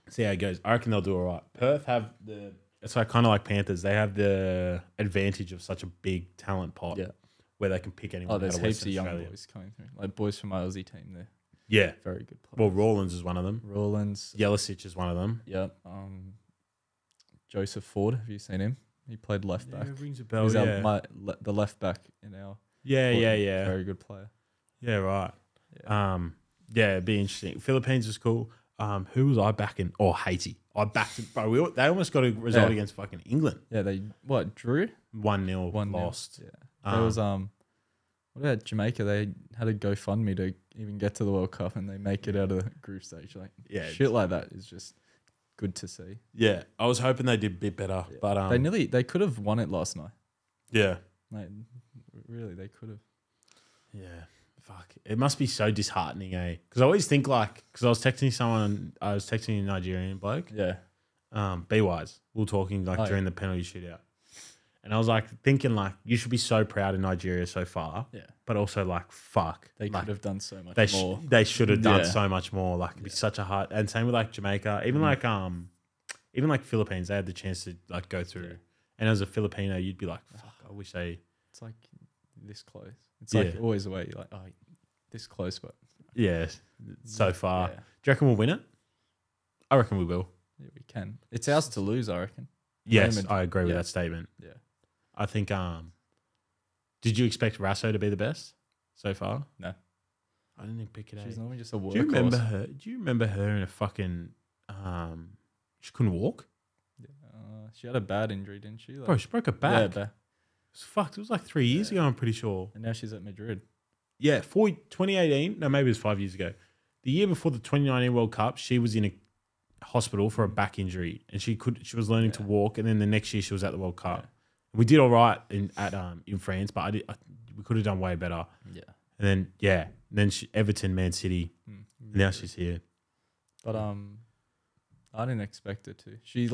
See how it goes. I reckon they'll do all right. Perth have it's like kind of like Panthers. They have the advantage of such a big talent pot Yeah. where they can pick anyone Oh, out there's of heaps Western of young Australia. boys coming through. Like boys from my Aussie team. They're Yeah. very good players. Well, Rawlins is one of them. Rollins. Yelisic is one of them. Yep. Joseph Ford. Have you seen him? He played left back. Yeah, rings a He bell. was Yeah. the left back in our. Yeah. Very good player. Yeah, right. Yeah. Yeah, it'd be interesting. Philippines is cool. Who was I backing? Oh, Haiti. I backed it, bro. They almost got a result Yeah. against fucking England. Yeah, they drew 1-0 1-0. lost. Yeah, there was what about Jamaica? They had a GoFundMe to even get to the World Cup, and they make it out of the group stage. Like Yeah, shit like that is just good to see. Yeah, I was hoping they did a bit better, but They could have won it last night. yeah, Like really, they could have. yeah. Fuck, it must be so disheartening, eh? Because I always think because I was texting a Nigerian bloke. Yeah, Be wise. We were talking during the penalty shootout. And I was thinking you should be so proud of Nigeria so far. Yeah. But also fuck. they could have done so much They more. they should have done Yeah. so much more. It'd be such a hard, and same with Jamaica, even even Philippines, they had the chance to go through. Yeah. And as a Filipino, you'd be like, fuck, I wish they. It's like this close. It's like Yeah. always the way you're like, oh, this close, but Yeah, so far. Yeah. Do you reckon we'll win it? I reckon we will. Yeah, we can. It's ours to lose, I reckon. Yes, Raymond- I agree with yeah. that statement. Yeah. I think. Did you expect Rasso to be the best so far? No. I didn't pick it out. She's normally just a workhorse. Do you remember her? Do you remember her in a fucking? She couldn't walk. She had a bad injury, didn't she? Bro, she broke her Yeah, back. It was fucked. It was 3 years ago. I'm pretty sure. and now she's at Madrid. Yeah, 2018. No, maybe it was 5 years ago. The year before the 2019 World Cup, she was in a hospital for a back injury, and she was learning to walk. And then the next year, she was at the World Cup. Yeah. We did all right in France, but we could have done way better. Yeah. And then Everton, Man City. Now she's here. But I didn't expect her to. She's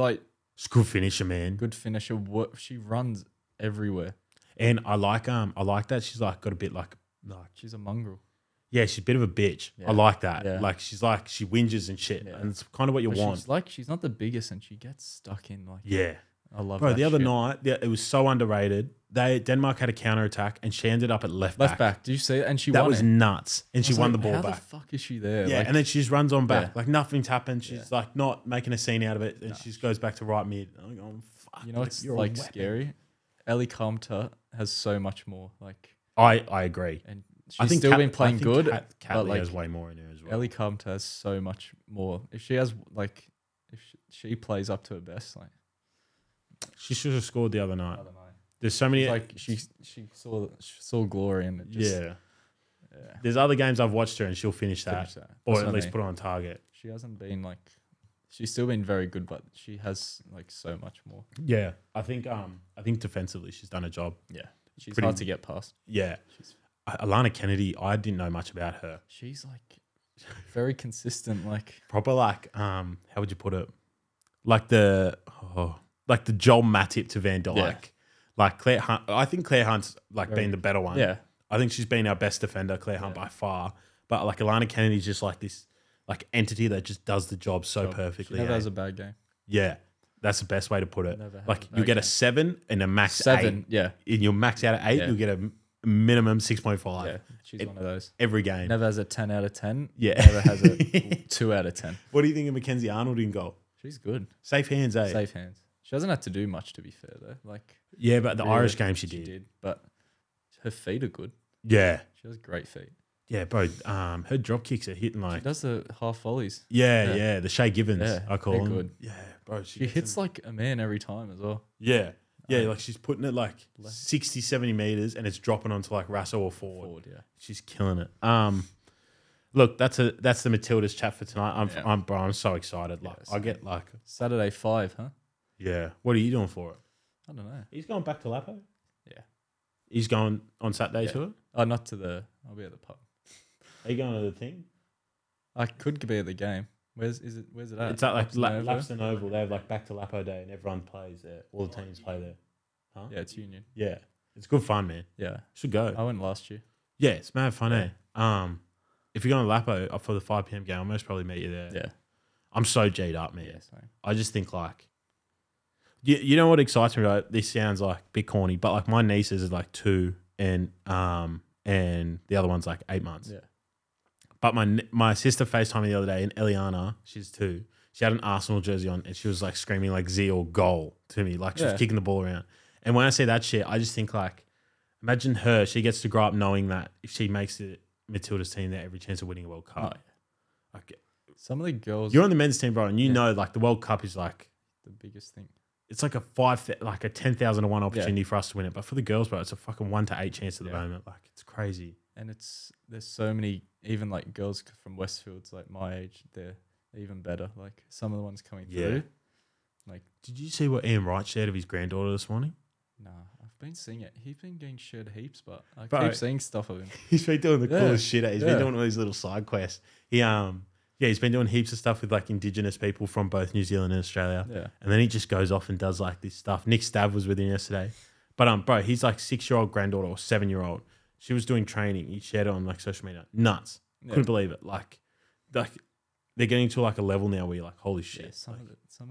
She's a good finisher, man. good finisher. She runs everywhere. And I like that she's got a bit like She's a mongrel. Yeah, she's a bit of a bitch. Yeah. I like that. Yeah. Like she whinges and shit, Yeah. and it's kind of what you But want. she's not the biggest, and she gets stuck in like. Yeah. I love Bro, that the other shit. night, it was so underrated. Denmark had a counter attack, and she ended up at left back. Did you see it? And she That won was it. nuts, and she I was won like, the ball how back. the fuck is she there? Yeah, Like, and then she just runs on back. Yeah. Like nothing's happened. She's Yeah. like not making a scene out of it, and she just goes back to right mid. I'm going, fuck. you know what's you're a like weapon. scary? Ellie Comter has so much more. Like, I agree. and she's I think still Cat- been playing I think good. Catley but like has way more in her as well. Ellie Comter has so much more. If she has like, if she plays up to her best, like She should have scored the other night. I don't know. There's so many. Like she saw glory in it. Just, yeah. yeah. There's other games I've watched her, and she'll finish that, Finish that. or That's at what I least mean. put it on target. She hasn't been like, she's still been very good, but she has like so much more. Yeah, I think defensively she's done a job. Yeah, she's Pretty- hard to get past. Yeah, She's Alana Kennedy, I didn't know much about her. she's like very consistent. Like Proper like how would you put it? Like the Joel Matip to Van Dyke. Yeah. Like Claire Hunt. I think Claire Hunt's like Very- been the better one. yeah, I think she's been our best defender, Claire Hunt Yeah. by far. But like Alana Kennedy's just like this like entity that just does the job so She perfectly. never eh? has a bad game. Yeah, that's the best way to put it. Never has Like a bad you get a game. 7 and a max 7, 8. yeah, And you'll max out at 8, Yeah. you'll get a minimum 6.5 yeah. She's It- one of those. every game. Never has a 10 out of 10. Yeah. Never has a 2 out of 10. What do you think of Mackenzie Arnold in goal? She's good. Safe hands, eh? Safe hands. She doesn't have to do much, to be fair, though. Like Yeah, but the really, Irish game she did. But her feet are good. Yeah. She has great feet. Yeah, bro. Her drop kicks are hitting She like does the half volleys. yeah, Yeah. the Shay Givens, Yeah, I call they're them. good. Yeah, bro. She gets hits them. like a man every time as well. Yeah. Like she's putting it like Left. 60, 70 meters and it's dropping onto like Russell or forward. Yeah. She's killing it. Look, that's the Matildas chat for tonight. Yeah. I'm so excited. Like Yeah, I get like Saturday 5, huh? yeah. What are you doing for it? I don't know. He's going back to Lapo. Yeah. He's going on Saturday Yeah. to it. Oh, not to the. I'll be at the pub. Are you going to the thing? I could be at the game. Where's it at? It's at like Lapston Oval? Lapston Oval. They have like back to Lapo Day and everyone plays there. All the teams play there. Huh? Yeah, it's Union. Yeah. It's good fun, man. Yeah, Should go. I went last year. Yeah, it's mad fun, eh? If you're going to Lapo for the 5 p.m. game, I'll most probably meet you there. Yeah, I'm so G'd up, man. yeah. Same. I just think like, you know what excites me? Right? This sounds like a bit corny, but like my nieces is like 2 and the other one's like 8 months. Yeah, But my sister FaceTimed me the other day, and Eliana, she's 2. She had an Arsenal jersey on, and she was like screaming like Z or goal to me, like she was Yeah. kicking the ball around. And when I see that shit, I just think like, imagine her. She gets to grow up knowing that if she makes the Matildas team, they have every chance of winning a World Oh, Cup. yeah. Like, Some of the girls. you're on the men's team, bro, and you Yeah. know like the World Cup is like the biggest thing. it's like a 10,000 to 1 opportunity for us to win it. But for the girls, bro, it's a fucking 1 to 8 chance at the Yeah. moment. Like it's crazy. And there's so many, even like girls from Westfields like my age, they're even better. Like some of the ones coming Yeah. through. Like, Did you see what Ian Wright shared of his granddaughter this morning? nah, I've been seeing it. He's been getting shared heaps, but I Bro. keep seeing stuff of him. He's been doing the Yeah. coolest shit. He's been Yeah. doing all these little side quests. He's been doing heaps of stuff with like Indigenous people from both New Zealand and Australia. Yeah, And then he just goes off and does like this stuff. Nick Stav was with him yesterday. But bro, he's like 6-year-old granddaughter or 7-year-old. She was doing training. He shared it on like social media. Nuts. Yeah. Couldn't believe it. Like they're getting to like a level now where you're like, holy yeah. shit. Some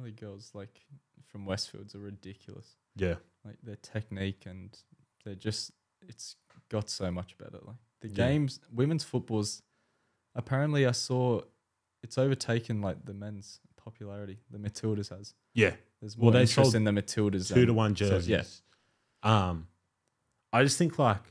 of the girls like from Westfields are ridiculous. Yeah. Like their technique and they're just it's got so much better. Like the Yeah. games, women's football's apparently I saw it's overtaken like the men's popularity. The Matildas has. Yeah. There's Well, more they interest sold in the Matildas. 2 to 1 so, jerseys. yeah. I just think like,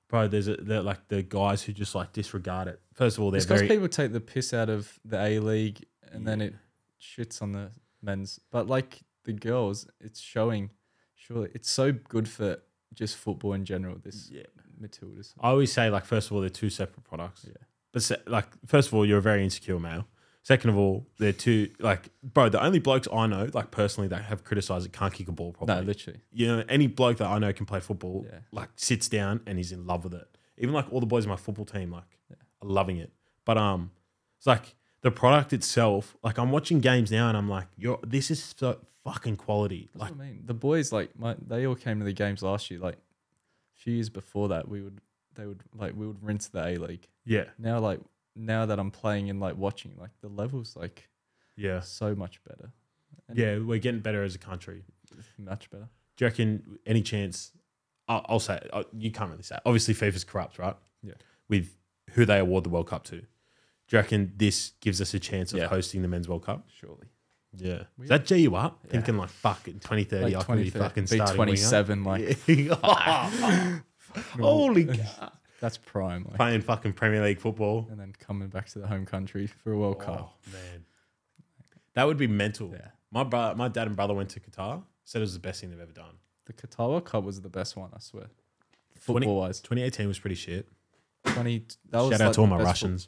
bro, they're like the guys who just like disregard it. First of all, they're It's because very people take the piss out of the A League and then it shits on the men's. But like the girls, it's showing. Surely it's so good for just football in general. This yeah. Matildas. I always say like, first of all, they're 2 separate products. Yeah. But like, first of all, you're a very insecure male. Second of all, they're 2 like, bro. The only blokes I know, like personally, that have criticized it can't kick a ball properly. No, literally. You know, any bloke that I know can play football, Yeah. like sits down and he's in love with it. Even like all the boys in my football team, like Yeah. are loving it. But it's like the product itself. Like I'm watching games now and I'm like, this is so fucking quality. That's Like what I mean. The boys like they all came to the games last year. Like a few years before that, we would rinse the A League. Yeah. Now that I'm playing and like watching, like the levels like Yeah. so much better. And Yeah, we're getting better as a country. much better. Do you reckon any chance? I'll say it, you can't really say it. Obviously, FIFA's corrupt, right? Yeah. With who they award the World Cup to. Do you reckon this gives us a chance of Yeah. hosting the Men's World Cup? Surely. Yeah. Does that G you up? Yeah. Thinking like, fuck, in 2030, I can be fucking be starting 27. Like winger? Holy cow. that's prime. Like, Playing fucking Premier League football. and then coming back to the home country for a World Cup. Oh, man. That would be mental. Yeah. My dad and brother went to Qatar. Said it was the best thing they've ever done. The Qatar World Cup was the best one, I swear. 20 Football wise, 2018 was pretty shit. 20. That was Shout out like to all the my best Russians.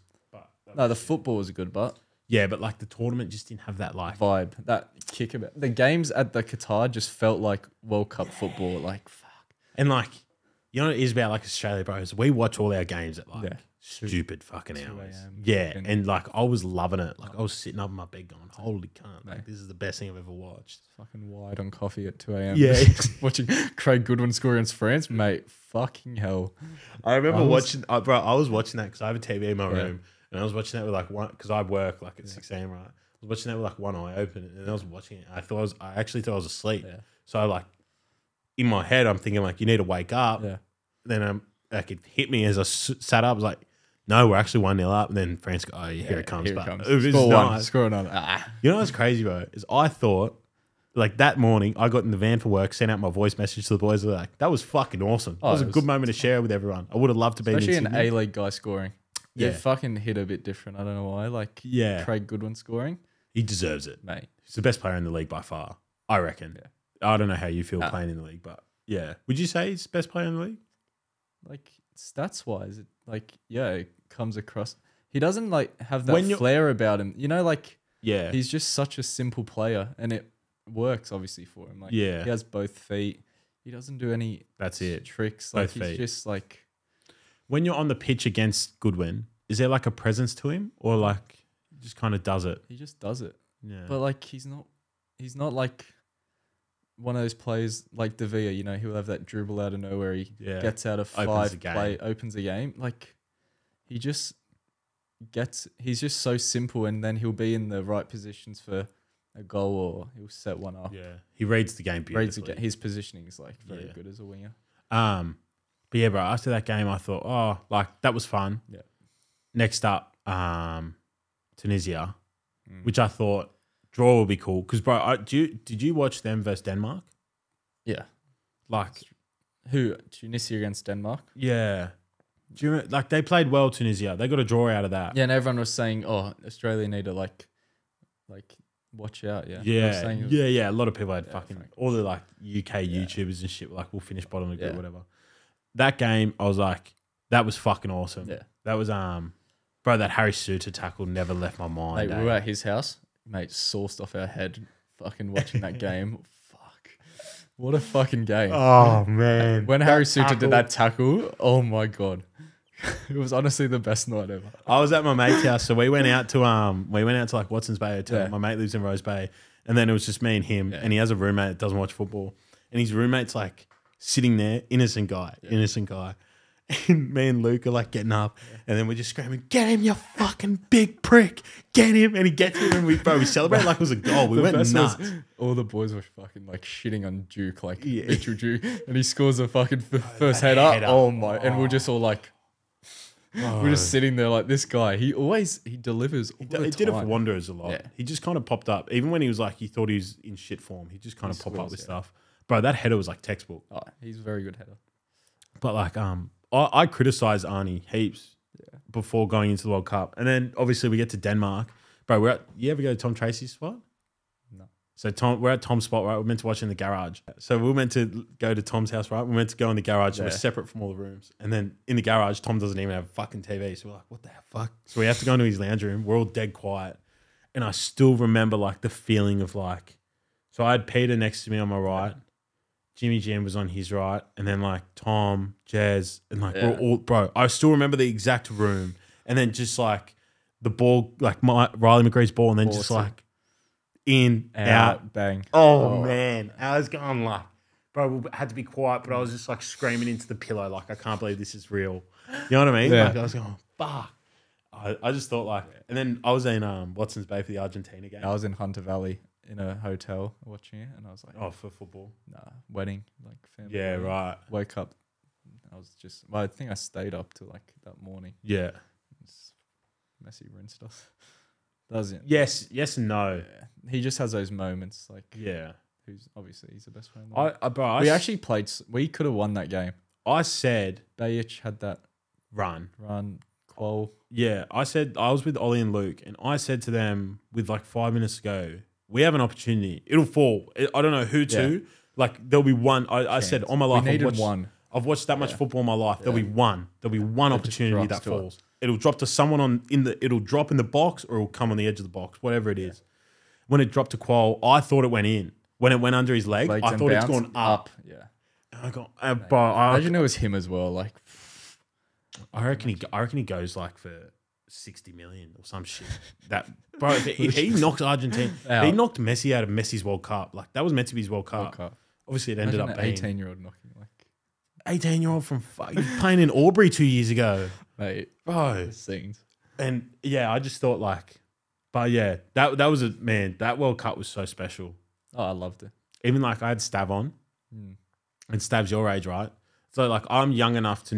No, the football was good, but Yeah, but like the tournament just didn't have that like. vibe, that kick about the games at the Qatar just felt like World Cup football. Like fuck. And like, you know what it is about like Australia, bro? Is we watch all our games at like Yeah. stupid fucking 2 hours. a.m. Yeah, fucking- and like I was loving it. Like I was sitting up in my bed going, "Holy cunt! Mate. Like this is the best thing I've ever watched." Fucking wide on coffee at 2 a.m. Yeah. watching Craig Goodwin score against France, mate. Fucking hell. I remember I was- watching, bro. I was watching that because I have a TV in my Yeah. room, and I was watching that with like one because I work like at 6 a.m. Right, I was watching that with like one eye open, and I was watching it. I actually thought I was asleep. Yeah. So I like in my head, I'm thinking like, you need to wake up. Yeah. Then like it hit me as I sat up. I was like, no, we're actually 1-0 up. And then France go, oh, yeah, here it comes. Here it But comes. it was Score one. nice. Score another. Ah. You know what's crazy, bro? Is I thought like that morning I got in the van for work, sent out my voice message to the boys. They're like, that was fucking awesome. That Oh, was a it was good moment to share with everyone. I would have loved to be Especially in an Sydney. A-League guy scoring. Yeah. It fucking hit a bit different. I don't know why. Like Yeah. Craig Goodwin scoring, He deserves it. mate. He's the best player in the league by far, I reckon. Yeah. I don't know how you feel Nah. playing in the league, but yeah. Would you say he's the best player in the league? Like stats wise, it comes across. He doesn't like have that When you're- flair about him. You know, like Yeah. he's just such a simple player, and it works obviously for him. Like Yeah. he has both feet. He doesn't do any That's it. tricks. Like Both he's feet. just like When you're on the pitch against Goodwin, is there like a presence to him or like he just kind of does it? he just does it. Yeah. But like he's not like one of those players like De Villa, you know, he'll have that dribble out of nowhere. He yeah. gets out of Opens the five play, game. opens a game. Like he's just so simple, and then he'll be in the right positions for a goal, or he'll set one up. Yeah. He reads the game Reads beautifully. his positioning is like very Yeah. good as a winger. But yeah, bro, after that game, I thought, oh, like that was fun. Yeah. Next up, Tunisia, Mm. which I thought draw would be cool. Because, bro, did you watch them versus Denmark? Yeah. Like, Who? Tunisia against Denmark? yeah. Do you remember, like they played well, Tunisia. They got a draw out of that. Yeah, and everyone was saying, oh, Australia need to like watch out. Yeah. They were Yeah, saying- yeah. A lot of people had Yeah, fucking thank all the like UK Yeah. YouTubers and shit were like, we'll finish bottom of the group, Yeah. whatever. That game, I was like, that was fucking awesome. Yeah. That was bro, that Harry Suter tackle never left my mind. Mate, we were at his house, mate, sauced off our head fucking watching that game. Fuck. What a fucking game. Oh man. When Harry Suter tackle. did that tackle, oh my God. It was honestly the best night ever. I was at my mate's house, so we went out to like Watson's Bay Hotel. Yeah. My mate lives in Rose Bay, and then it was just me and him. Yeah. And he has a roommate that doesn't watch football, and his roommate's like sitting there, innocent guy. And me and Luke are like getting up, and then we're just screaming, "Get him, you fucking big prick! Get him!" And he gets him, and we celebrate like it was a goal. We The went best nuts. was all the boys were fucking like shitting on Duke, like Yeah. Mitchell Duke, and he scores a fucking first that header. header. Oh my! And we're just all like, Oh. we're just sitting there like, this guy, he delivers. All the He did it for time. Wanderers a lot. Yeah. He just kind of popped up, even when he was like, you thought he was in shit form. He just kind of He popped up scores, with yeah. stuff. Bro, that header was like textbook. Oh, he's a very good header. But like, I criticized Arnie heaps before going into the World Cup, and then obviously we get to Denmark, bro. You ever go to Tom Tracy's spot? No. So we're at Tom's spot, right? We're meant to watch in the garage. So we were meant to go to Tom's house, right? We're meant to go in the garage. So we're Yeah. separate from all the rooms. And then in the garage, Tom doesn't even have a fucking TV. So we're like, what the fuck? So we have to go into his lounge room. We're all dead quiet. And I still remember like the feeling of like, so I had Peter next to me on my right. Jimmy Jam was on his right. And then like Tom, Jazz, and like we're all, bro, I still remember the exact room. And then just like the ball, like Riley McGree's ball, and then just Awesome. like in, out. bang. Oh, man. I was going like, bro, we had to be quiet, but I was just like screaming into the pillow, like, I can't believe this is real. You know what I mean? Yeah. Like I was going, fuck. I just thought like, and then I was in Watson's Bay for the Argentina game. I was in Hunter Valley in a hotel watching it, and I was like, Oh, for football. nah, wedding, like family. Yeah, wedding. right. Woke up, I was just. Well, I think I stayed up till like that morning. Yeah. It's Messi rinsed us. Doesn't. Yes and no. Yeah. He just has those moments. Like, Yeah. who's obviously he's the best player in the world. Bro, We actually played. We could have won that game. I said Bajic had that run. Qual. Yeah, I said I was with Ollie and Luke, and I said to them with like 5 minutes to go, we have an opportunity. It'll fall. I don't know who to. Yeah. Like there'll be one. I said all my life. We needed one. I've watched that much Yeah. football in my life. There'll be one. There'll be one It just opportunity drops that to it. falls. It'll drop to someone it'll drop in the box or it'll come on the edge of the box, whatever it is. When it dropped to Qual, I thought it went in. When it went under his leg, Legs I and thought it's bounce gone up. Yeah. And I got, bro, Imagine it was him as well. Like, I reckon he goes like for 60 million or some shit. That bro, if he knocked Argentina, Out. he knocked Messi out of Messi's World Cup. Like that was meant to be his World Cup. World Cup. Obviously, it ended Imagine up an being 18-year-old knocking like, 18-year-old from playing in Albury 2 years ago, mate, bro. the scenes. And yeah, I just thought like, but yeah, that was that World Cup was so special. Oh, I loved it. Even like I had Stav on, Mm. and Stav's your age, right? So like I'm young enough.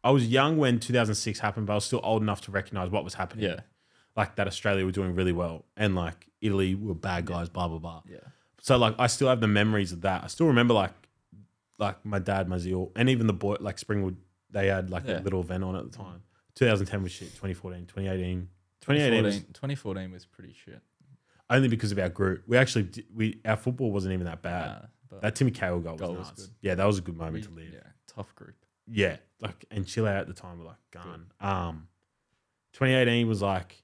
I was young when 2006 happened, but I was still old enough to recognize what was happening. Yeah. Like that Australia were doing really well, and like Italy were bad guys, blah blah blah. Yeah. So like I still have the memories of that. I still remember like my dad, my Zeal, and even the boy like Springwood. They had like a little event on at the time. 2010 was shit. 2014, 2018. 2014 was pretty shit. Only because of our group. Our football wasn't even that bad. Nah, but That Timmy Cahill goal was nuts. good. Yeah, that was a good moment to live. Yeah, tough group. Yeah, like and Chile at the time were like gone. 2018 was like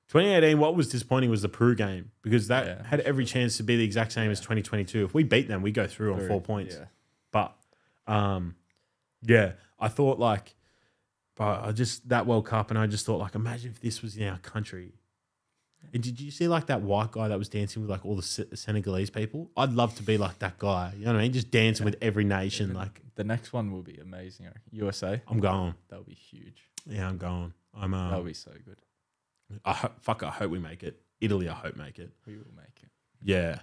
2018. What was disappointing was the Peru game because that had every chance to be the exact same as 2022. If we beat them, we go through on 4 points. Yeah. But yeah, I thought like, but I just that World Cup, and I just thought like, imagine if this was in our country. And did you see like that white guy that was dancing with like all the Senegalese people? I'd love to be like that guy. You know what I mean? Just dancing with every nation. Like The next one will be amazing. USA. I'm going. That'll be huge. Yeah, I'm going. That'll be so good. I hope we make it. Italy, I hope make it. We will make it. Yeah.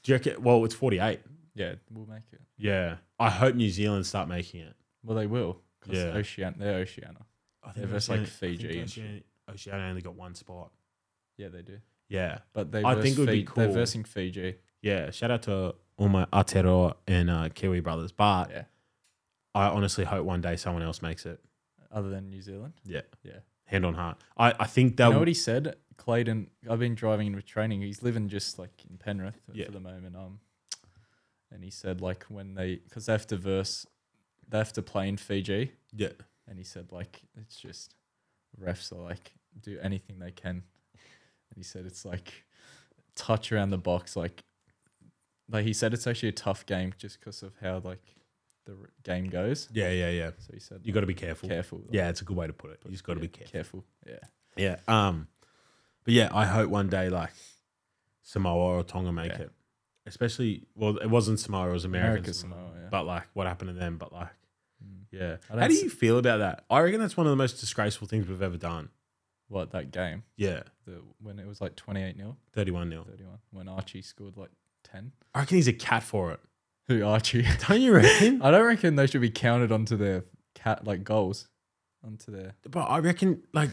Do you reckon? Well, it's 48. Yeah, we'll make it. Yeah. I hope New Zealand start making it. Well, they will. Yeah. They're Oceania. I They're just like Fiji and Oceania only got one spot. Yeah, they do. Yeah. But I think it would be cool. They're versing Fiji. Yeah. Shout out to all my Aotearoa and Kiwi brothers. But Yeah. I honestly hope one day someone else makes it. Other than New Zealand. Yeah. Yeah. Hand on heart. I think they'll. You know what he said? Clayton, I've been driving in with training. He's living just like in Penrith for the moment. And he said like because they have to play in Fiji. Yeah. And he said like it's just refs are like do anything they can. And he said it's like touch around the box. Like he said it's actually a tough game just because of how like the game goes. Yeah. So he said You got to be careful. Careful. Yeah, it's a good way to put it. You just got to be careful. Yeah. Yeah. But yeah, I hope one day like Samoa or Tonga make it. Especially, well, it wasn't Samoa, it was American Samoa. Yeah. But like, what happened to them? But like, yeah. I How do you feel about that? I reckon that's one of the most disgraceful things we've ever done. What, that game? Yeah. When it was like 28-0? 31-0. 31. When Archie scored like 10. I reckon he's a cat for it. Who, Archie? Don't you reckon? I don't reckon they should be counted onto their goals. Onto their... But I reckon like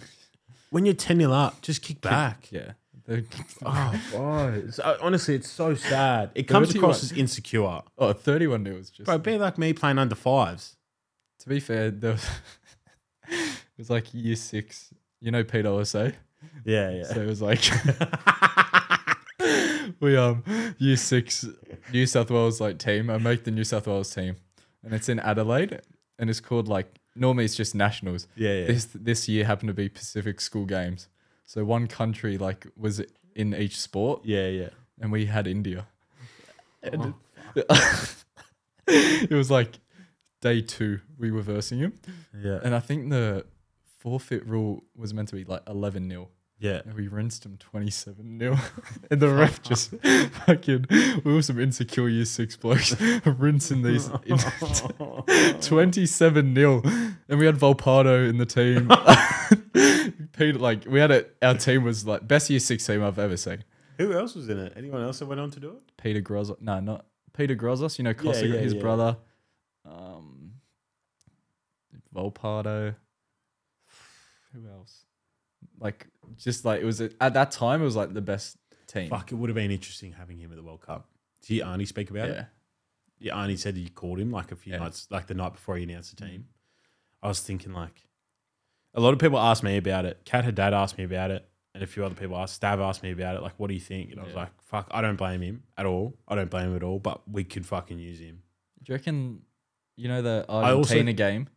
when you're 10-0 up, just kick back. Yeah. Oh, boy. Honestly, it's so sad. It comes across as insecure. Oh, 31-0 was just... Bro, be like me playing under fives. To be fair, there was... it was like year 6. You know Peter Osa? Yeah. So it was like... we year 6 New South Wales like team. I make the New South Wales team. And it's in Adelaide. And it's called like... Normally it's just nationals. Yeah. This year happened to be Pacific School Games. So one country like was in each sport. Yeah. And we had India. And it was like day 2 we were versing him. Yeah. And I think the forfeit rule was meant to be like 11-0. Yeah. And we rinsed them 27-0. And the ref just fucking, we were some insecure year 6 blokes rinsing these 27-0. And we had Volpardo in the team. Peter, like, our team was like best year 6 team I've ever seen. Who else was in it? Anyone else that went on to do it? Peter Grozos. No, not Peter Grozos. You know, Costa, his brother. Volpardo. Who else? Like, just like, it was at that time, it was like the best team. Fuck, it would have been interesting having him at the World Cup. Did you Arnie speak about it? Yeah, Arnie said you called him like a few nights, like the night before he announced the team. I was thinking, like, a lot of people asked me about it. Kat, her dad, asked me about it, and a few other people asked. Stav asked me about it. Like, what do you think? And I was like, fuck, I don't blame him at all. I don't blame him at all. But we could fucking use him. Do you reckon? You know the Argentina game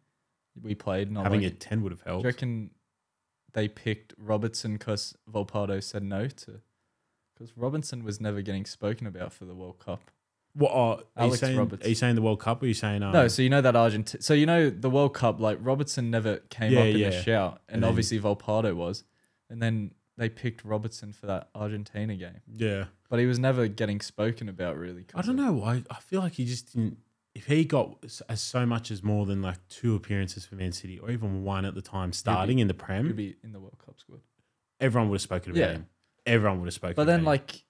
we played. Having a 10 would have helped. Do you reckon they picked Robertson because Volpardo said no to? Because Robinson was never getting spoken about for the World Cup. What are you Alex saying? Robertson. Are you saying the World Cup? Or are you saying no? So you know that Argentina. So you know the World Cup. Like Robertson never came up in the shout, and obviously Volpardo was, and then they picked Robertson for that Argentina game. Yeah, but he was never getting spoken about really. I don't know why. I feel like he just didn't. If he got as so much as more than like 2 appearances for Man City, or even 1 at the time, starting in the Prem, he'd be in the World Cup squad. Everyone would have spoken about him. Everyone would have spoken. But then, about him. like,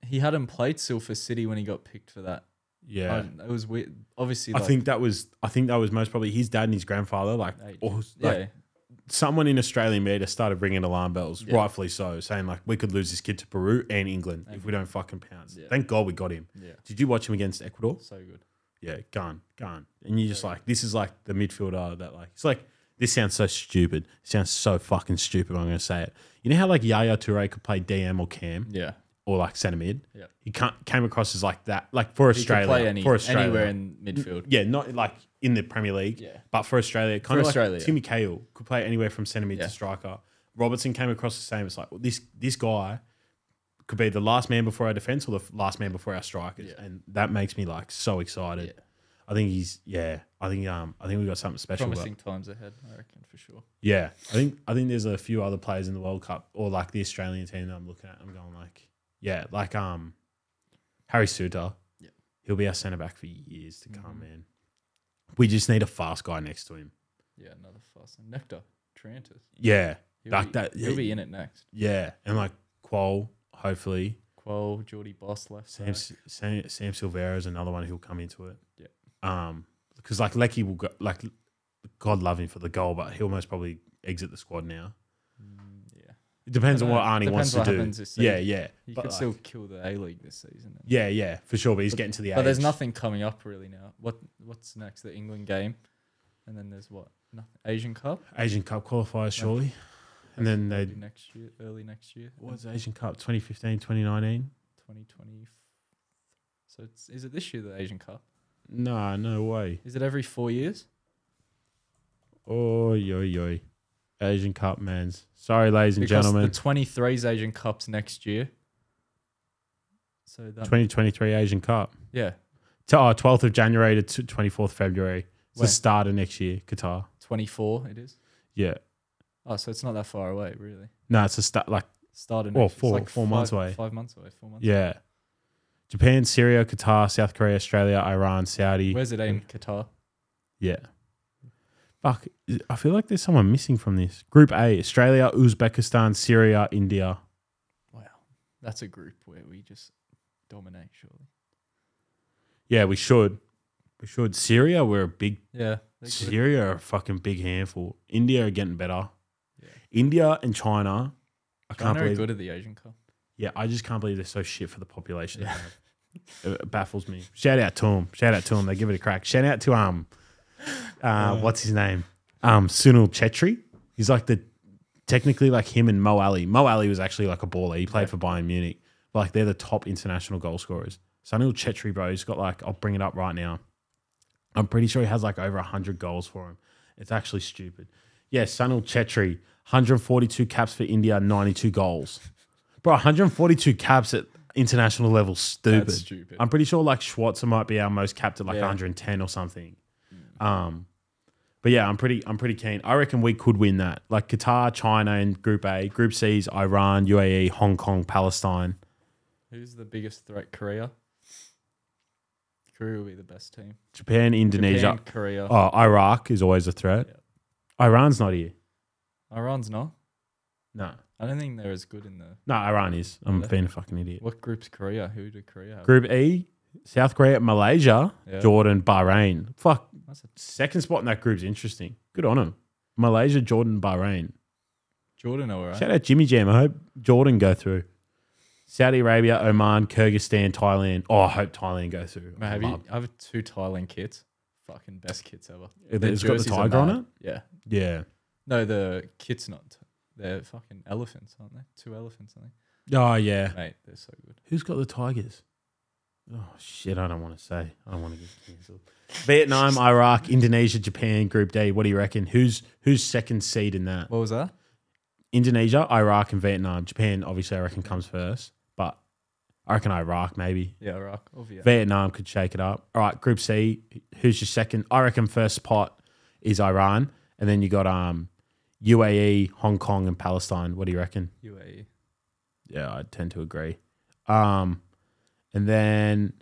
he hadn't played still for City when he got picked for that. Yeah, it was weird. Obviously, I think that was most probably his dad and his grandfather. Like, someone in Australian media started ringing alarm bells, rightfully so, saying like we could lose this kid to Peru and England if we don't fucking pounce. Yeah. Thank God we got him. Yeah. Did you watch him against Ecuador? So good. Yeah, gone. And you're just like, this is like the midfielder that like, it's like, this sounds so stupid. It sounds so fucking stupid. I'm going to say it. You know how like Yaya Toure could play DM or Cam? Yeah. Or like centre mid? Yeah. He came across as like that, like for Australia. He could play anywhere in midfield. Yeah, not like in the Premier League. Yeah. But for Australia, kind of like Timmy Cahill could play anywhere from centre mid to striker. Robertson came across the same. It's like, well, this guy could be the last man before our defence or the last man before our strikers. Yeah. And that makes me like so excited. Yeah. I think I think we got something special. Promising times ahead, I reckon, for sure. Yeah. I think there's a few other players in the World Cup or like the Australian team that I'm looking at. I'm going like, like Harry Suter. Yeah. He'll be our centre back for years to come, man. We just need a fast guy next to him. Yeah, another fast one. Nectar, Triantis. Yeah. He'll be in it next. Yeah. And like Qual, hopefully. Qual, Geordie Boss left. Sam Silvera is another one who'll come into it. Yeah. Because like Lecky will go, like, God love him for the goal, but he'll most probably exit the squad now. Yeah. It depends on what Arnie wants to do. Yeah. He could still kill the A-League this season. Yeah, for sure. But he's getting to the age. But there's nothing coming up really now. What's next? The England game, and then there's what? Nothing. Asian Cup. Asian Cup qualifiers, surely. And then they early next year. What's Asian Cup? 2015, 2019, 2020. So is it this year the Asian Cup? No way. Is it every 4 years? Oi. Asian Cup, mans. Sorry, ladies and gentlemen. The 23's Asian Cup's next year. So that 2023 Asian Cup. Yeah. 12th of January to 24th February. It's the start of next year, Qatar. 24 it is? Yeah. Oh, so it's not that far away, really. No, it's a start of next year. 4 months away. 5 months away. 4 months away. Japan, Syria, Qatar, South Korea, Australia, Iran, Saudi. Where's it in Qatar? Yeah. Fuck, I feel like there's someone missing from this. Group A, Australia, Uzbekistan, Syria, India. Wow. That's a group where we just dominate, surely. Yeah, we should. Syria, we're a big... Yeah. Syria are a fucking big handful. India are getting better. Yeah. India and China... China are good at the Asian Cup. Yeah, I just can't believe they're so shit for the population. Yeah. It baffles me. Shout out to them. They give it a crack. Shout out to what's his name? Sunil Chetri. He's like technically like him and Mo Ali. Mo Ali was actually like a baller. He played for Bayern Munich. But like they're the top international goal scorers. Sunil Chetri, bro, he's got like, I'll bring it up right now. I'm pretty sure he has like over 100 goals for him. It's actually stupid. Yeah, Sunil Chetri, 142 caps for India, 92 goals. Bro, 142 caps at international level, stupid. That's stupid. I'm pretty sure like Schwarzer might be our most capped at like 110 or something. But yeah, I'm pretty keen. I reckon we could win that. Like Qatar, China in Group A. Group C's Iran, UAE, Hong Kong, Palestine. Who's the biggest threat? Korea. Korea will be the best team. Japan, Indonesia. Japan, Korea. Oh, Iraq is always a threat. Yeah. Iran's not here. Iran's not. No. I don't think they're as good in the. No, Iran is. I'm being a fucking idiot. What group's Korea? Who did Korea have? Group E, South Korea, Malaysia, Yeah. Jordan, Bahrain. Fuck. That's a Second spot in that group's interesting. Good on them. Malaysia, Jordan, Bahrain. Jordan, all right. Shout out Jimmy Jam. I hope Jordan go through. Saudi Arabia, Oman, Kyrgyzstan, Thailand. Oh, I hope Thailand go through. Mate, I have 2 Thailand kits. Fucking best kits ever. It's got the jerseys are tiger on mad. it? Yeah. Yeah. No, the kit's not. They're fucking elephants, aren't they? 2 elephants, aren't they? Oh, yeah. Mate, they're so good. Who's got the tigers? Oh, shit. I don't want to say. I don't want to get cancelled. Vietnam, Iraq, Indonesia, Japan, Group D. What do you reckon? Who's second seed in that? What was that? Indonesia, Iraq, and Vietnam. Japan, obviously, I reckon comes first. But I reckon Iraq, maybe. Yeah, Iraq. Obviously. Vietnam could shake it up. All right, Group C. Who's your second? I reckon first spot is Iran. And then you got UAE, Hong Kong, and Palestine. What do you reckon? UAE. Yeah, I tend to agree. And then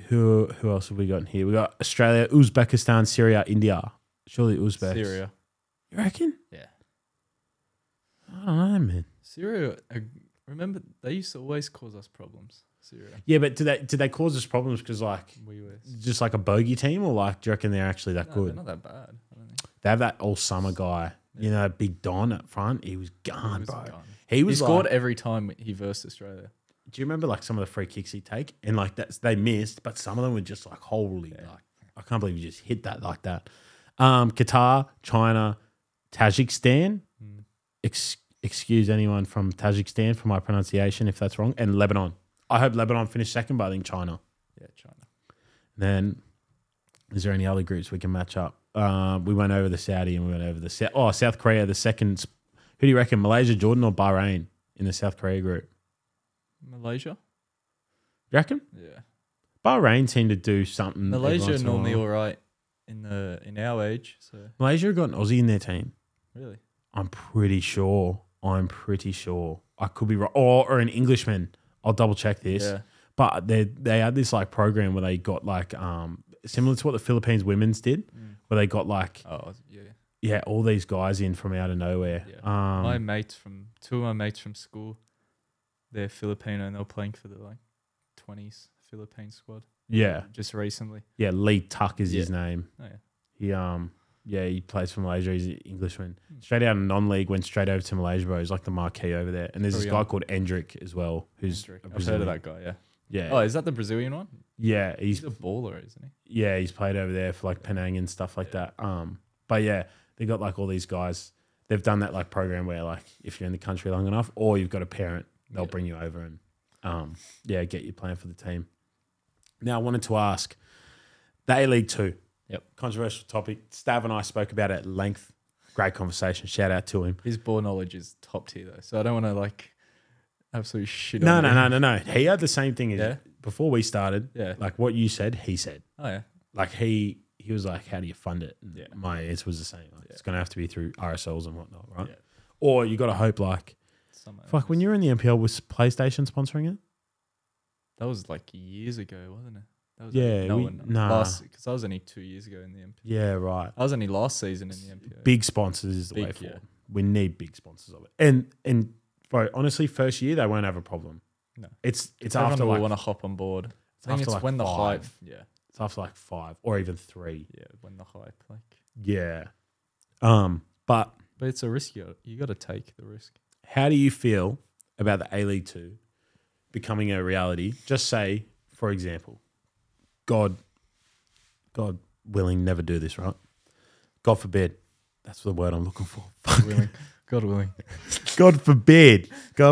who else have we got in here? We got Australia, Uzbekistan, Syria, India. Surely Uzbeks. Syria. You reckon? Yeah. I don't know, man. Syria. Remember, they used to always cause us problems. Syria. Yeah, but did they cause us problems because like We were. just like a bogey team, or like do you reckon they're actually that No, good? they're not that bad. I don't think. They have that all summer guy. Yeah. You know, Big Don up front. He was gone, He was bro. gone. He He was scored like, every time he versed Australia. do you remember like some of the free kicks he'd take? And like they missed, but some of them were just like, holy, Yeah. like, I can't believe you just hit that like that. Qatar, China, Tajikistan. Mm. Excuse anyone from Tajikistan for my pronunciation if that's wrong. And Lebanon. I hope Lebanon finished second, but I think China. Yeah, China. Then, is there any other groups we can match up? We went over the Saudi and we went over the South Korea. The second. Who do you reckon? Malaysia, Jordan, or Bahrain in the South Korea group? Malaysia. You reckon? Yeah. Bahrain seemed to do something. every Malaysia once in a normally while. all right in our age. So Malaysia got an Aussie in their team. really, I'm pretty sure. I could be wrong. Or an Englishman. I'll double check this. yeah. But they had this like program where they got like similar to what the Philippines women's did, where they got like Oh yeah. all these guys in from out of nowhere. Yeah. Um, Two of my mates from school, they're Filipino and they're playing for the like 20s Philippine squad. yeah, Just recently. yeah. Lee Tuck is his Yeah. name. Oh yeah. He plays for Malaysia. He's an Englishman. Straight out of non-league, went straight over to Malaysia, bro. He's like the marquee over there. And there's this Very guy young. called Endrick as well, who's Hendrick. a I've heard Brazilian. of that guy. Yeah. Yeah, Oh, is that the Brazilian one? yeah. He's a baller, isn't he? Yeah, he's played over there for like Penang and stuff like that. But yeah, they got like all these guys. They've done that like program where like if you're in the country long enough, or you've got a parent, they'll bring you over and get you playing for the team. Now I wanted to ask the A-League 2. Yep. Controversial topic. Stav and I spoke about it at length. Great conversation. Shout out to him. His ball knowledge is top tier though, so I don't want to like absolutely shit. No. on him. He had the same thing as Yeah? before we started. Yeah. Like what you said, he said. Oh yeah. Like he was like, how do you fund it? And Yeah. my answer was the same. Like, it's going to have to be through RSLs and whatnot, right? Yeah. Or you got to hope like, fuck, when you were in the NPL, was PlayStation sponsoring it? That was like years ago, wasn't it? That was Yeah, because I was only 2 years ago in the MP. Yeah, right. I was only last season in the MPO. Big sponsors is the way Big, forward. yeah. We need big sponsors of it. And bro, honestly, first year they won't have a problem. No. It's Everyone after will like want to hop on board. I think after it's like when the 5. hype. Yeah. It's after like 5 or even 3. Yeah. When the hype, like. Yeah. But But it's a risk you got to take the risk. how do you feel about the A-League 2 becoming a reality? Just say, for example, God willing, never do this, right? God forbid. That's the word I'm looking for. God willing. God willing. God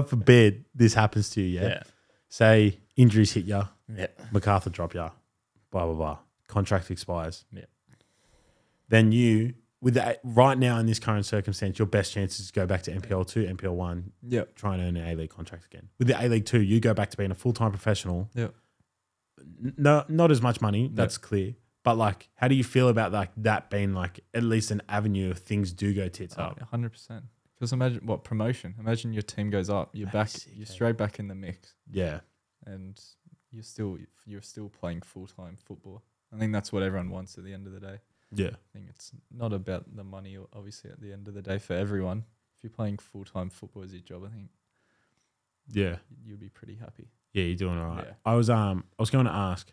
forbid this happens to you, yeah? Say injuries hit you, Yeah. MacArthur drop you, blah, blah, blah. Contract expires. Yeah. Then you, right now in this current circumstance, your best chance is to go back to NPL 2, NPL 1, Yeah. try and earn an A-League contract again. With the A-League 2, you go back to being a full-time professional. Yeah. No, not as much money, that's clear. But like, how do you feel about like that being like at least an avenue if things do go tits up? 100%. Because imagine what promotion. Imagine your team goes up, you're back, you're straight back in the mix, Yeah. and you're still playing full-time football. I think that's what everyone wants at the end of the day. Yeah. I think it's not about the money, obviously, at the end of the day for everyone. If you're playing full-time football as your job, I think you'd be pretty happy. Yeah, you're doing all right. Yeah. I was going to ask,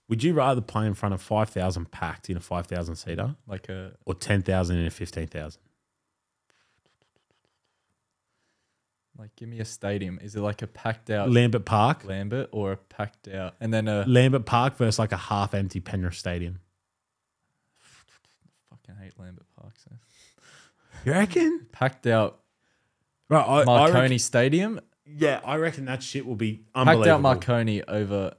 would you rather play in front of 5,000 packed in a 5,000 seater, or 10,000 in a 15,000? Like, give me a stadium. Is it like a packed out Lambert Park, Lambert, or a packed out and then a Lambert Park versus like a half empty Penrith Stadium? fucking hate Lambert Park. So You reckon? packed out Right, Marconi Stadium. Yeah, I reckon that shit will be Packed unbelievable. out Marconi over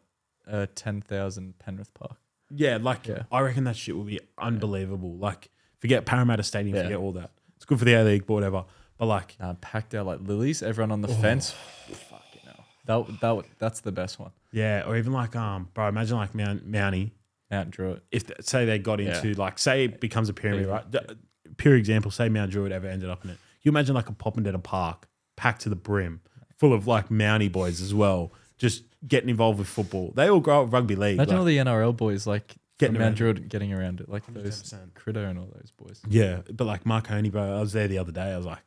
10,000 Penrith Park. Yeah, like Yeah. I reckon that shit will be unbelievable. Like, forget Parramatta Stadium, Yeah. forget all that. It's good for the A-League, but whatever. But like, Packed out like lilies. Everyone on the fence. Fucking hell. That's the best one. yeah, or even like bro, imagine like Mountie. Mount Druitt. If say they got Yeah. into like, say it becomes a pyramid, Yeah. right? Pure example, say Mount Druitt ever ended up in it. You imagine like a Poppendetta Park packed to the brim, full of like Mountie boys as well, just getting involved with football. They all grow up rugby league. Imagine like, all the NRL boys like Getting from Mount around Druitt getting around it, like 100%. those Critter and all those boys. yeah, but like Marconi, bro, I was there the other day. I was like,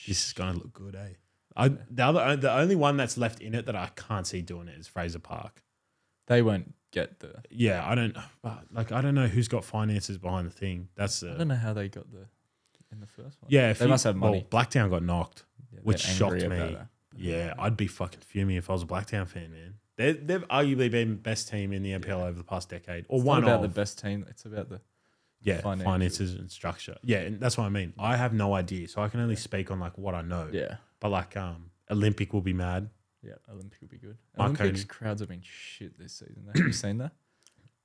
this is going to look good, eh? The only one that's left in it that I can't see doing it is Fraser Park. They won't get the. Yeah, I don't know who's got finances behind the thing. That's I don't know how they got in the first one. yeah. They must have money. Well, Blacktown got knocked, Yeah, which they're shocked angry me. about that. Yeah, I'd be fucking fuming if I was a Blacktown fan, man. They've arguably been best team in the NPL over the past decade, or It's one not about of the best team. It's about the finances and structure. Yeah, and that's what I mean. I have no idea, so I can only speak on like what I know. yeah. But like Olympic will be mad. Yeah, Olympic will be good. Marconi. Olympics crowds have been shit this season. Have you seen that?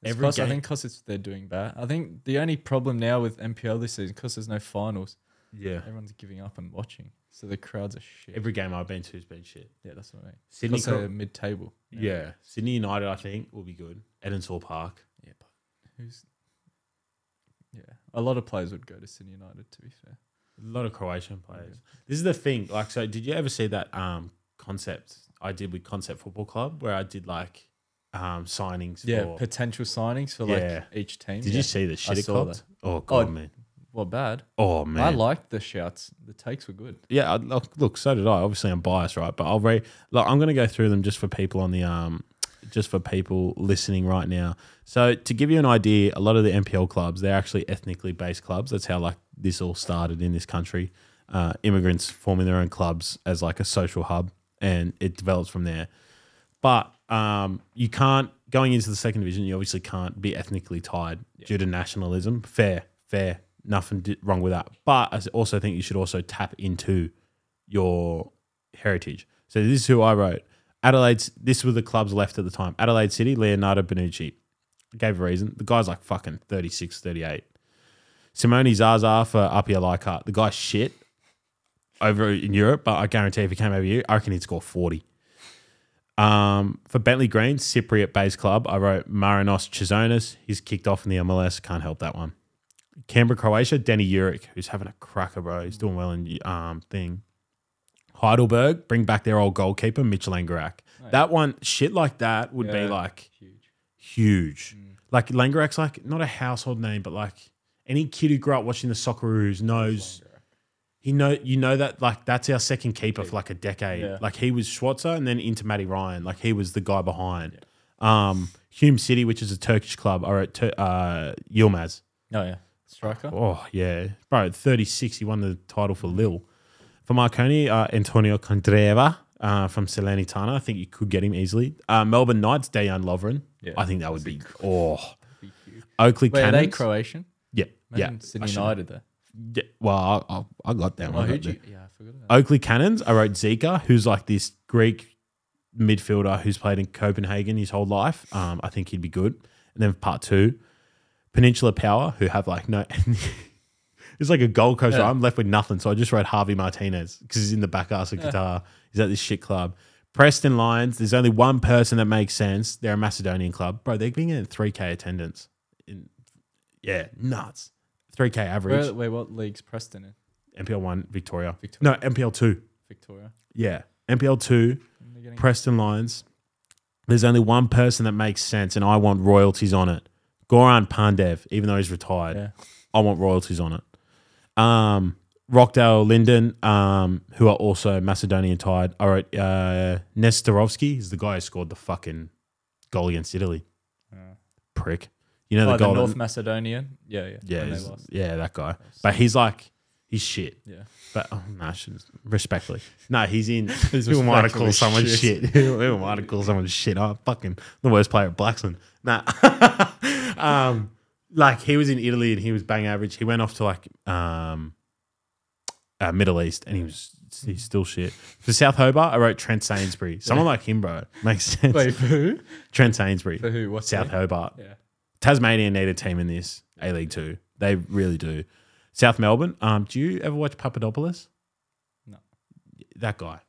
Every I game- think because they're doing bad. I think the only problem now with NPL this season, because there's no finals, Yeah, everyone's giving up and watching. So the crowds are shit. every game I've been to has been shit. Yeah, that's what I mean. Sydney, Because they're mid-table. yeah, Sydney United I think will be good. Edensaw Park. Yeah, but who's... Yeah, a lot of players would go to Sydney United, to be fair. A lot of Croatian players. This is the thing. Like, so did you ever see that concept I did with Concept Football Club where I did like signings? Yeah, for, potential signings for Yeah. like each team. Did yeah. you see the shit I it saw copped? Oh god, Oh, man. Well, bad. Oh man. I liked the shouts. The takes were good. Yeah, look, so did I. Obviously, I'm biased, right? But I'm going to go through them just for people on the just for people listening right now. So to give you an idea, a lot of the NPL clubs, they're actually ethnically based clubs. That's how like this all started in this country. Immigrants forming their own clubs as like a social hub, and it develops from there. But you can't, going into the second division, you obviously can't be ethnically tied due to nationalism. Fair. Nothing wrong with that. But I also think you should also tap into your heritage. So this is who I wrote. This were the clubs left at the time. Adelaide City, Leonardo Bonucci. I gave a reason. The guy's like fucking 36, 38. Simone Zaza for Apia Leichhardt. The guy's shit over in Europe, but I guarantee if he came over here, I reckon he'd score 40. For Bentley Green, Cypriot-based club, I wrote Marinos Chizonis. He's kicked off in the MLS. Can't help that one. Canberra, Croatia, Denny Uric, who's having a cracker, bro. He's doing well in thing. Heidelberg, bring back their old goalkeeper, Mitchell Angarak. Oh, yeah. That one, shit like that would be Yeah. like Huge. huge. Like Langerak's like not a household name, but like any kid who grew up watching the Socceroos knows. You know that like that's our second keeper for like a decade. Yeah. Like he was Schwarzer and then into Matty Ryan. Like he was the guy behind. Hume City, which is a Turkish club. I wrote Yilmaz. Oh, yeah. Striker. Oh yeah, bro. 36, he won the title for Lille. For Marconi, Antonio Condreva from Salernitana. I think you could get him easily. Melbourne Knights, Dejan Lovren. Yeah. I think that would be That'd be huge. Oakley Wait, are Cannons. they Croatian? Yeah, Imagine yeah. Sydney United there. Yeah, well, I got that Oh, one. who'd you? Yeah, I forgot about Oakley Cannons. I wrote Zika, who's like this Greek midfielder who's played in Copenhagen his whole life. I think he'd be good. And then part two, Peninsula Power, who have like no. It's like a Gold Coast. Yeah. I'm left with nothing, so I just wrote Harvey Martinez because he's in the back arse of Qatar. He's at this shit club. Preston Lions. There's only one person that makes sense. They're a Macedonian club, bro. They're being at 3K attendance Nuts. 3K average. Wait, what league's Preston in? MPL 1, Victoria. Victoria. No, MPL 2. Victoria. Yeah. MPL 2, Preston Lions. There's only one person that makes sense, and I want royalties on it. Goran Pandev, even though he's retired. Yeah. I want royalties on it. Rockdale Linden, who are also Macedonian tied. I wrote Nestorovsky is the guy who scored the fucking goal against Italy. Prick. You know the goal. North Macedonian? Yeah. Yeah, that guy. But he's shit. Yeah. But respectfully. No, he's in. Who am I to call someone shit? Who am I to call someone shit? I'm fucking the worst player at Blaxland. Nah. Like he was in Italy and he was bang average. He went off to like Middle East and he's still shit. For South Hobart, I wrote Trent Sainsbury. Someone like him, bro. Makes sense. Wait, for who? Trent Sainsbury. For who? What's South Hobart. Yeah. Tasmania need a team in this A-League 2. They really do. South Melbourne. Do you ever watch Papadopoulos? No. That guy.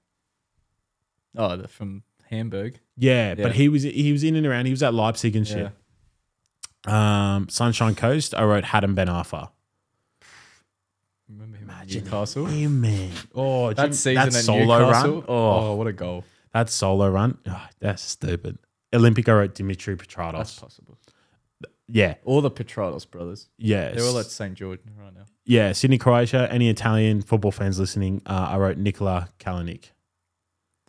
Oh, from Hamburg. Yeah, but he was in and around. He was at Leipzig and shit. Sunshine Coast. I wrote Haddam Ben Arfa. Remember him at Newcastle? Him, man. Oh, that season that at solo Newcastle. run. Oh, what a goal! That solo run. Oh, that's stupid. Olympic. I wrote Dimitri Petratos. That's possible. Yeah. All the Petratos brothers. Yeah. They're all at St. George right now. Yeah. Sydney, Croatia. Any Italian football fans listening? I wrote Nikola Kalinic.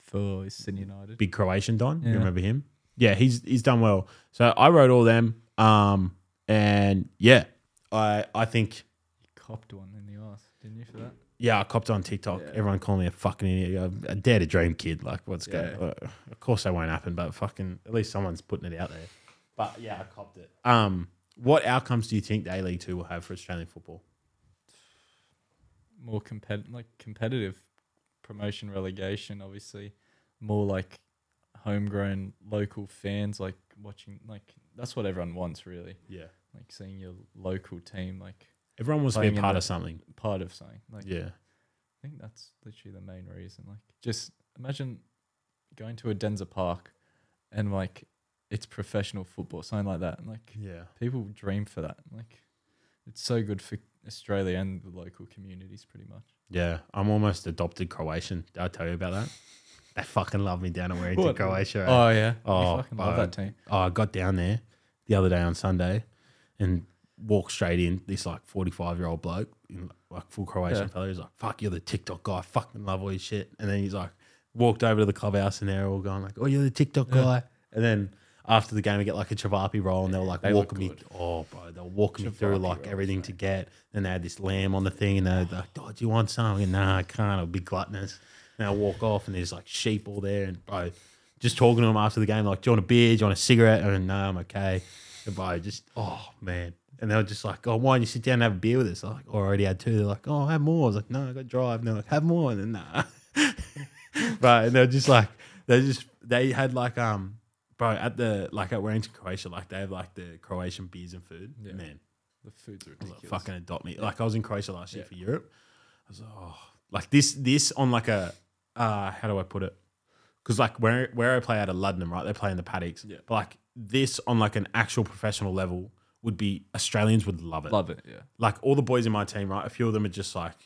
For Sydney United. Big Croatian Don. Yeah. You remember him? Yeah, he's done well. So I wrote all them. And yeah, I think You copped one in the arse, didn't you, for that? yeah, I copped on TikTok. Yeah. Everyone calling me a fucking idiot. I dare to dream kid. Like what's going? Of course that won't happen, but fucking at least someone's putting it out there. But yeah, I copped it. What outcomes do you think the A-League 2 will have for Australian football? More competitive promotion relegation, obviously. More like homegrown local fans, like watching, like that's what everyone wants, really. Yeah, like seeing your local team, like everyone wants to be a part of something. Part of something. Like yeah, I think that's literally the main reason. Like, just imagine going to a Denzer Park and like it's professional football, something like that. And like, yeah, people dream for that. Like, it's so good for Australia and the local communities, pretty much. Yeah, I'm almost adopted Croatian. Did I tell you about that? They fucking love me down at Warrington, Croatia. Right? Oh yeah, Oh, you fucking love that team. Oh, I got down there the other day on Sunday and walked straight in. This like 45-year-old bloke, in like full Croatian fella. He's like, "Fuck, you're the TikTok guy. I fucking love all your shit." And then he's like, walked over to the clubhouse and they're all going like, "Oh, you're the TikTok guy." And then after the game, we get like a Chavapi roll and they were like walking me. Oh, bro, they were walking me through like everything to get. And they had this lamb on the thing and they're like, "Oh, do you want some?" And nah, I can't. I'll be gluttonous. And I walk off and there's like sheep all there. And bro, just talking to them after the game, like, "Do you want a beer? Do you want a cigarette?" And no, I'm okay. And bro, just, oh man. And they were just like, "Oh, why don't you sit down and have a beer with us?" I'm like, "Oh, I already had 2. They're like, "Oh, have more." I was like, "No, I got to drive." And they're like, "Have more." And then nah. Right. And they're just like, they had like, bro, at Warrington, Croatia, like they have like the Croatian beers and food. Yeah. Man, the food's ridiculous. Like, fucking adopt me. Like I was in Croatia last year for Europe. I was like, oh, like this on like a, how do I put it? Because like where I play out of Luddenham, right? They play in the paddocks. Yeah. But like this on like an actual professional level would be, Australians would love it. Love it, yeah. Like all the boys in my team, right? A few of them are just like,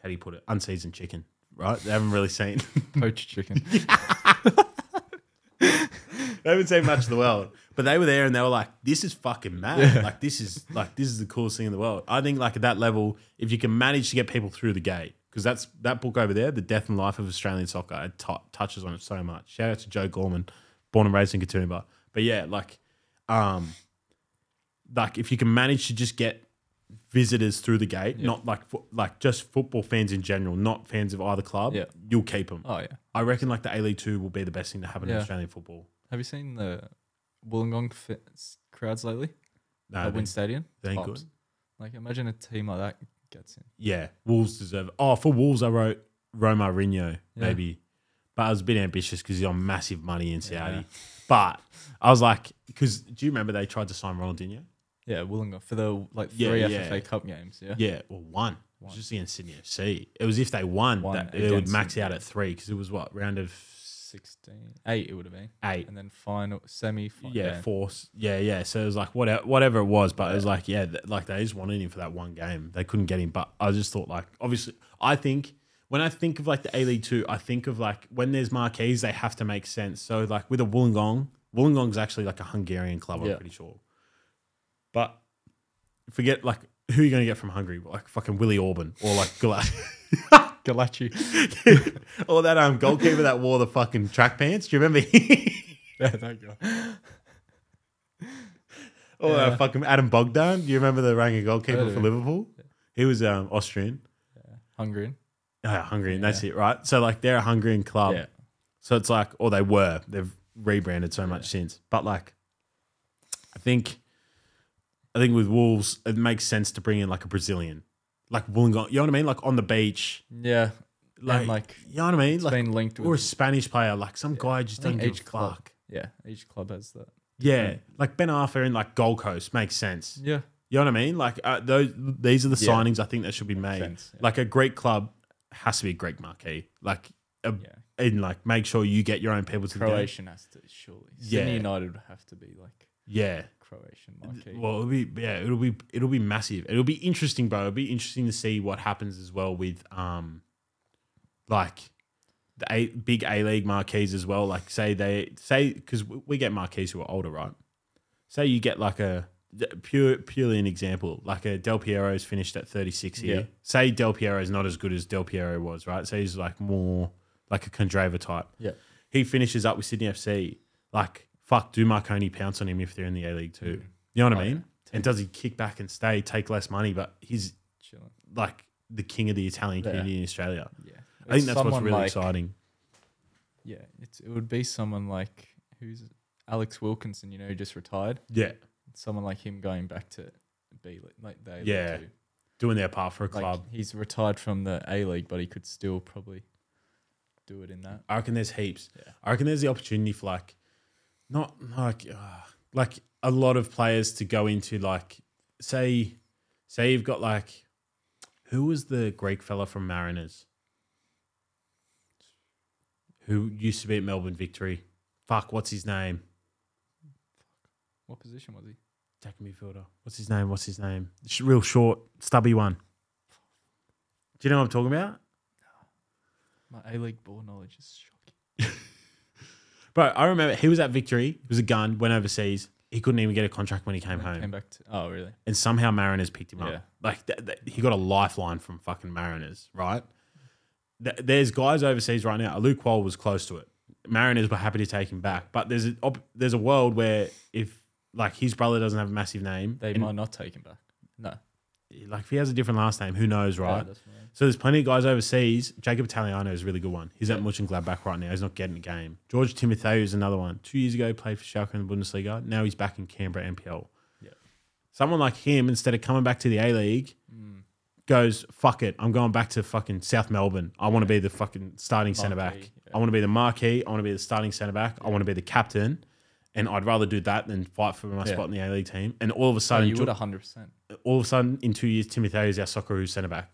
how do you put it? Unseasoned chicken, right? They haven't really seen poached chicken. They haven't seen much of the world, but they were there and they were like, "This is fucking mad! Yeah. Like this is the coolest thing in the world." I think like at that level, if you can manage to get people through the gate, because that's that book over there, "The Death and Life of Australian Soccer," it touches on it so much. Shout out to Joe Gorman, born and raised in Katoomba. But yeah, like if you can manage to just get visitors through the gate, not like just football fans in general, not fans of either club, you'll keep them. Oh yeah, I reckon like the A-League 2 will be the best thing to happen in Australian football. Have you seen the Wollongong crowds lately? No, at Wynn Stadium? They ain't good. Like, imagine a team like that gets in. Yeah, Wolves deserve it. Oh, for Wolves, I wrote Romarinho, maybe. But I was a bit ambitious because he's on massive money in Saudi. Yeah. But I was like, because do you remember they tried to sign Ronaldinho? Yeah, Wollongong for the 3 FFA Cup games. Yeah, yeah, well, one. It was just against Sydney FC. It was if they won that it would max out at 3 because it was what, round of 16, 8 it would have been. 8. And then final, semi-final. Yeah, force. Yeah. So it was like whatever it was, but it was like, like they just wanted him for that one game. They couldn't get him. But I just thought like, obviously, I think when I think of like the A-League 2, I think of like when there's marquees, they have to make sense. So like with a Wollongong's actually like a Hungarian club, I'm pretty sure. But forget like who you're going to get from Hungary, like fucking Willie Orban or like Galachi. or that goalkeeper that wore the fucking track pants. Do you remember? Yeah, that guy. Or fucking Adam Bogdan. Do you remember the ranking goalkeeper for Liverpool? Yeah. He was Austrian. Yeah. Hungarian. Yeah, Hungarian. That's it, right? So like they're a Hungarian club. Yeah. So it's like, or they were. They've rebranded so much since. But like, I think with Wolves, it makes sense to bring in like a Brazilian, like Wollongong. You know what I mean? Like on the beach. Yeah. Like you know what I mean? It's like been linked with, or a Spanish player, like some guy just doesn't give a fuck. Yeah, each club has that. Yeah, like Ben Arthur in like Gold Coast makes sense. Yeah. You know what I mean? Like these are the signings I think that should be made. Sense, yeah. Like a Greek club has to be a Greek marquee. Like and like make sure you get your own people to Croatian the game. has to surely. Sydney United would have to be like Croatian marquee. Well, it'll be massive. It'll be interesting, bro. It'll be interesting to see what happens as well with like the big A-League marquees as well. Like say because we get marquees who are older, right? Say you get like a purely an example, like a Del Piero's finished at 36 here. Yeah. Say Del Piero is not as good as Del Piero was, right? So he's like more like a Kondrava type. Yeah. He finishes up with Sydney FC. Like, fuck, do Marconi pounce on him if they're in the A-League too? You know what I mean? Yeah. And does he kick back and stay, take less money, but he's chilling, like the king of the Italian community in Australia. Yeah. I think that's what's really exciting. Yeah. It would be someone like who's Alex Wilkinson, who just retired. Yeah. Someone like him going back to B League, like the A-League too. Doing their part for a club. He's retired from the A-League, but he could still probably do it in that. I reckon there's heaps. Yeah. I reckon there's the opportunity for like, not like a lot of players to go into like, say you've got like, who was the Greek fella from Mariners? Who used to be at Melbourne Victory? Fuck, what's his name? What position was he? Attacking midfielder. What's his name? Real short, stubby one. Do you know what I'm talking about? My A-League ball knowledge is shocking. Bro, I remember he was at Victory. He was a gun, went overseas. He couldn't even get a contract when he came home. Came back to, oh, really? And somehow Mariners picked him up. Like, he got a lifeline from fucking Mariners, right? There's guys overseas right now. Luke Wall was close to it. Mariners were happy to take him back. But there's a world where if like his brother doesn't have a massive name, they might not take him back. No. Like if he has a different last name, who knows, right? Yeah, so there's plenty of guys overseas. Jacob Italiano is a really good one. He's at Mönchengladbach right now. He's not getting a game. George Timotheu is another one. 2 years ago, played for Schalke in the Bundesliga. Now he's back in Canberra NPL. Yeah. Someone like him, instead of coming back to the A-League, goes, fuck it, I'm going back to fucking South Melbourne. I want to be the fucking starting centre-back. Yeah. I want to be the marquee. I want to be the starting centre-back. I want to be the captain. And I'd rather do that than fight for my spot in the A-League team. And all of a sudden... you would 100%. All of a sudden, in 2 years, Timotheo is our Socceroos centre-back.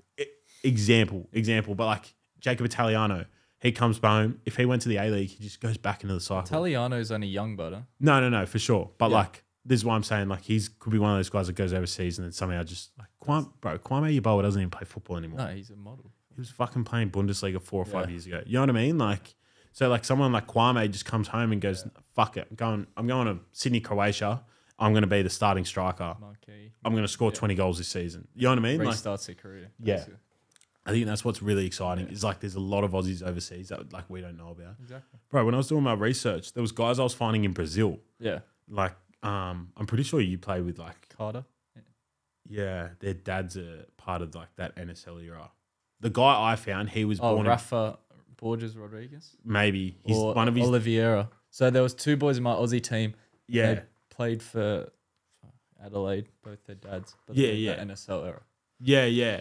Example. But like Jacob Italiano, he comes home. If he went to the A-League, he just goes back into the cycle. Italiano's only young, butter. No, for sure. But like, this is why I'm saying, like, could be one of those guys that goes overseas and then somehow just like, Kwame Yeboah doesn't even play football anymore. No, he's a model. He was fucking playing Bundesliga 4 or 5 years ago. You know what I mean? Like, so like someone like Kwame just comes home and goes, fuck it, I'm going to Sydney, Croatia. I'm going to be the starting striker. Marquee. I'm going to score 20 goals this season. You know what I mean? Restarts their career. Yeah. Basically. I think that's what's really exciting. Is like there's a lot of Aussies overseas that like we don't know about. Exactly. Bro, when I was doing my research, there was guys I was finding in Brazil. Yeah. Like, I'm pretty sure you play with like Carter. Yeah, their dads are part of like that NSL era. The guy I found, he was born Rafa Borges Rodriguez. Maybe he's one of his Oliveira. So there was 2 boys in my Aussie team. Yeah, they played for Adelaide, both their dads. But the NSL era. Yeah.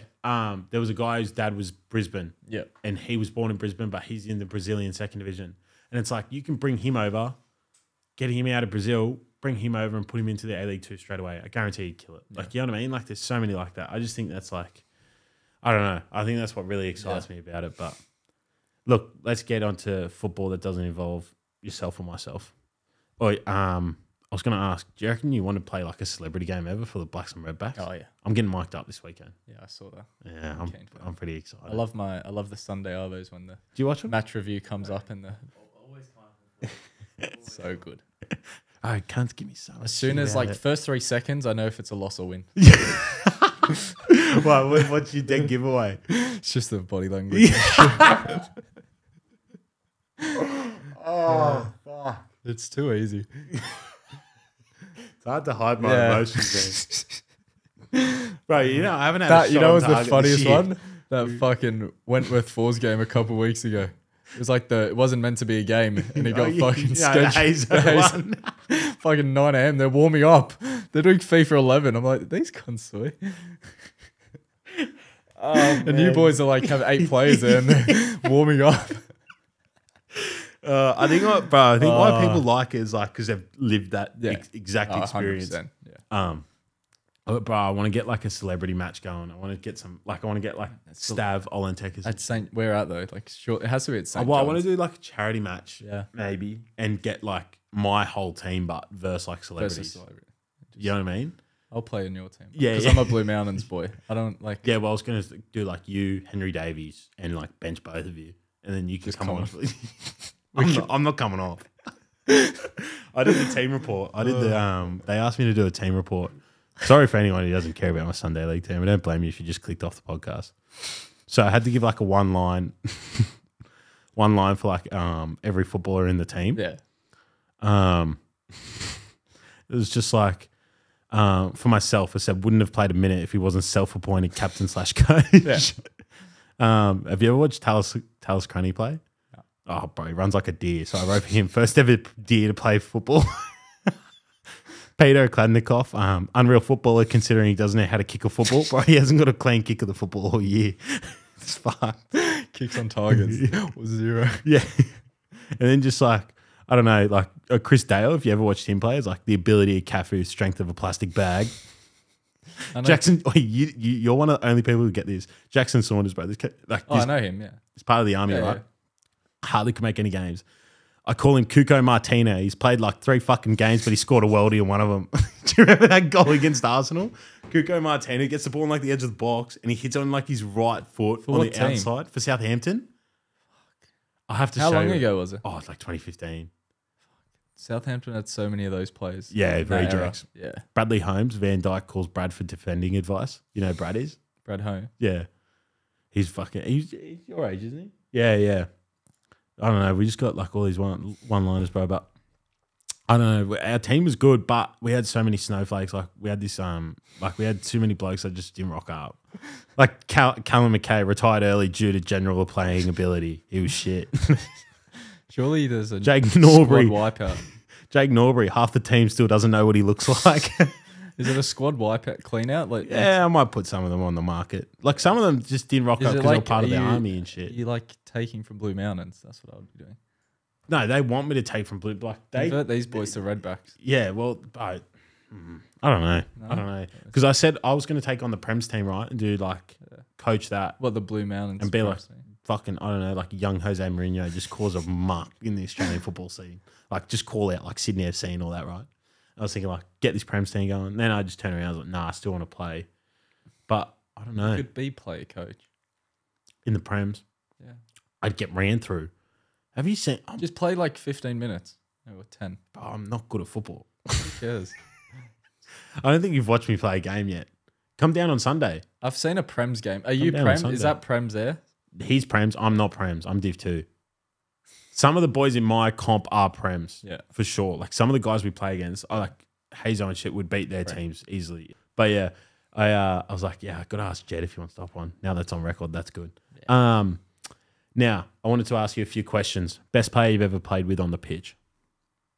There was a guy whose dad was Brisbane. Yeah, and he was born in Brisbane, but he's in the Brazilian second division. And it's like you can bring him over, get him out of Brazil, bring him over and put him into the A-League 2 straight away. I guarantee he'd kill it. Like, you know what I mean? Like, there's so many like that. I just think that's like, I don't know. I think that's what really excites me about it. But Look, let's get onto football that doesn't involve yourself or myself. Oh, I was going to ask, do you reckon you want to play like a celebrity game ever for the Blaxland Redbacks? Oh yeah, I'm getting mic'd up this weekend. yeah, I saw that. Yeah, I'm pretty excited. I love the Sunday Arvos when the Do you watch them? match review comes up and it's so good. Oh, can't give me so much As soon shit as about like it. first 3 seconds, I know if it's a loss or win. What's your dead giveaway? It's just the body language. Oh, fuck. It's too easy. It's hard to hide my emotions, man. Bro, you know, I haven't had a That shot you know on was the target this funniest year. one? That fucking Wentworth Falls game a couple weeks ago. It was like it wasn't meant to be a game, and it got fucking the sketched. Hazo one. Fucking 9 a.m. They're warming up. They're doing FIFA 11. I'm like, these cunts sweet. And you boys are like have 8 players there and they're warming up. I think why people like it is like because they've lived that exact experience. 100%, yeah. Bro, I want to get like a celebrity match going. I want to get some I want to get like Stav Olentekers. At St. Where at though? Like, sure, it has to be at St. Well, I John's. want to do like a charity match, Yeah. maybe, and get like my whole team, but versus like celebrities. Versus celebrity. You know what I mean? I'll play in your team. Yeah, because yeah. I'm a Blue Mountains boy. I don't like. Yeah, well, I was gonna do like you, Henry Davies, and like bench both of you, and then you can Just come come on. I'm not coming off. I did the team report. I did the They asked me to do a team report. Sorry for anyone who doesn't care about my Sunday league team. I don't blame you if you just clicked off the podcast. So I had to give like a one line for like every footballer in the team. Yeah. It was just like for myself, I said wouldn't have played a minute if he wasn't self-appointed captain / coach. Yeah. Have you ever watched Talis Crunny play? No. Oh, bro, he runs like a deer. So I wrote for him, first ever deer to play football. Peter Kladnikov, unreal footballer considering he doesn't know how to kick a football. Bro, he hasn't got a clean kick of the football all year. It's fucked. Kicks on targets. 0. Yeah. And then just like, I don't know, like Chris Dale, if you ever watched him play, is like the ability of Cafu, strength of a plastic bag. Jackson, you're one of the only people who get this. Jackson Saunders, bro. I know him, yeah. He's part of the army, Yeah, right? yeah. Hardly can make any games. I call him Cuco Martina. He's played like 3 fucking games, but he scored a worldie in one of them. Do you remember that goal against Arsenal? Cuco Martina gets the ball on like the edge of the box and he hits on like his right foot on the team? outside for Southampton. I have to How show long you. ago was it? Oh, it's like 2015. Southampton had so many of those players. Yeah, in very that era. jacks. Yeah. Bradley Holmes, Van Dijk calls Bradford defending advice. You know who Brad is? Brad Home. Yeah. He's your age, isn't he? Yeah, yeah. I don't know. We just got like all these one-liners, bro. But I don't know. Our team was good, but we had so many snowflakes. Like we had this, we had too many blokes that just didn't rock up. Like Callum McKay retired early due to general playing ability. He was shit. Surely there's a Jake squad Norbury. wipeout. Jake Norbury, half the team still doesn't know what he looks like. Is it a squad wipeout clean out? Like, Yeah, I might put some of them on the market. Like some of them just didn't rock Is up it because they were like- part of are the you- army and shit. you like taking from Blue Mountains? That's what I would be doing. No, they want me to take from Blue Black. Convert these boys to Redbacks. Yeah, well, I don't know. No? I don't know. Because I said I was going to take on the Prems team, right? And do like, coach that. What, the Blue Mountains? And be like- Prems team? Fucking, I don't know, like young Jose Mourinho just cause a muck in the Australian football scene. Like, just call out like Sydney FC and all that, right? I was thinking, like, get this Prems team going. Then I just turned around and was like, nah, I still want to play. But I don't know. Could be player coach. In the Prems, Yeah. I'd get ran through. Have you seen? Just play like 15 minutes. Or 10. I'm not good at football. Who cares? I don't think you've watched me play a game yet. Come down on Sunday. I've seen a Prems game. Are you down on Prem? Sunday. Is that Prems there? He's Prems. I'm not Prems. I'm Div 2. Some of the boys in my comp are Prems. Yeah. For sure. Like some of the guys we play against, like Hazo and shit, would beat their teams easily. But yeah, I was like, yeah, I got to ask Jed if he wants to hop on. Now that's on record. That's good. Yeah. Now, I wanted to ask you a few questions. Best player you've ever played with on the pitch?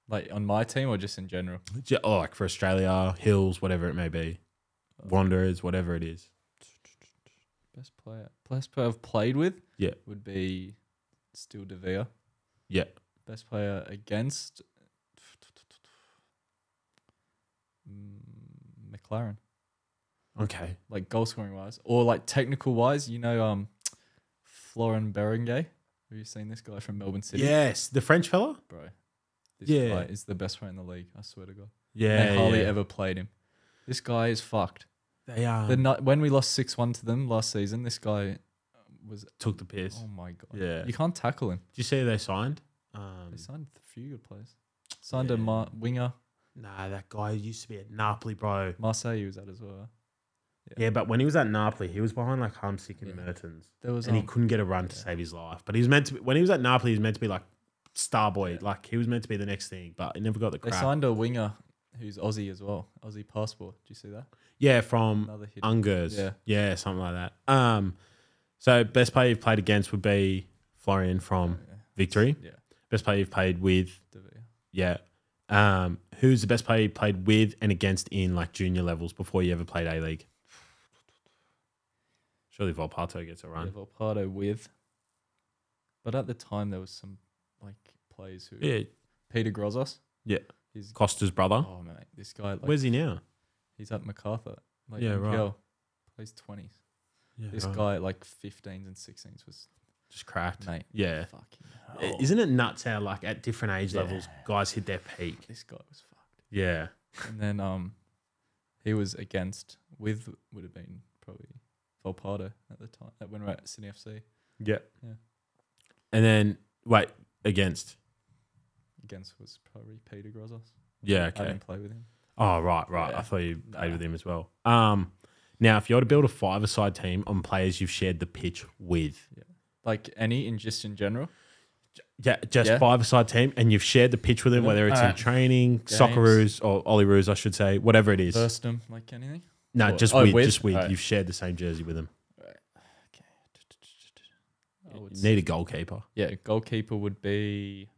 Like on my team or just in general? Oh, like for Australia, Hills, whatever it may be. Wanderers, whatever it is. Best player I've played with? Yeah. Would be still De Vea. Yeah. Best player against McLaren. Okay. Like goal scoring wise. Or like technical wise, you know, Florin Berenguer. Have you seen this guy from Melbourne City? Yes, the French fella. Bro. This Yeah. guy is the best player in the league. I swear to God. Yeah, They hardly yeah. ever played him. This guy is fucked. They When we lost 6-1 to them last season, this guy was... took the piss. Oh, my God. Yeah. You can't tackle him. Did you see who they signed? They signed a few good players. Signed Yeah. a winger. Nah, that guy used to be at Napoli, bro. Marseille was at as well. Yeah, but when he was at Napoli, he was behind like Humsick and Yeah. Mertens, There was and he couldn't get a run to save his life. But he was meant to. When he was at Napoli, he was meant to be like star boy. Like he was meant to be the next thing, but he never got the They crap. signed a winger who's Aussie as well. Aussie passport. Do you see that? Yeah, from Another hit. Angers. Yeah. Yeah, something like that. So best player you've played against would be Florian from Yeah. Victory. Yeah. Best player you've played with, De Vea. yeah. Who's the best player you played with and against in like junior levels before you ever played A League? Surely Volpato gets a run. Yeah, Volpato with. But at the time, there was some like players who... Yeah, Peter Grozos. Yeah. He's... Costa's brother. Oh, mate. This guy... Like, Where's he now? He's at MacArthur. Like, Yeah, NPL. right. Plays 20s. Yeah, This right. guy at like 15s and 16s was... Just cracked. Mate. Yeah. Fucking hell. Isn't it nuts how like at different age Yeah. levels guys hit their peak? This guy was fucked. Yeah. And then he was against... With... Would have been probably... Volpato at the time. When we were at Sydney FC. Yeah. Yeah. And then wait, against. Against was probably Peter Grozos. Yeah, I okay. didn't play with him. Oh, right. Yeah. I thought you played Nah. with him as well. Now if you were to build a five-a-side team on players you've shared the pitch with. Like any just in general. Yeah, just Yeah. five-a-side team and you've shared the pitch with them, Yeah. whether it's in training, Games. Socceroos or Olyroos, I should say, whatever it is. Burst them, like anything. No, Or- just oh, with. with? Just with. Right. You've shared the same jersey with them. Right. Okay. I would You need a goalkeeper. Yeah, goalkeeper would be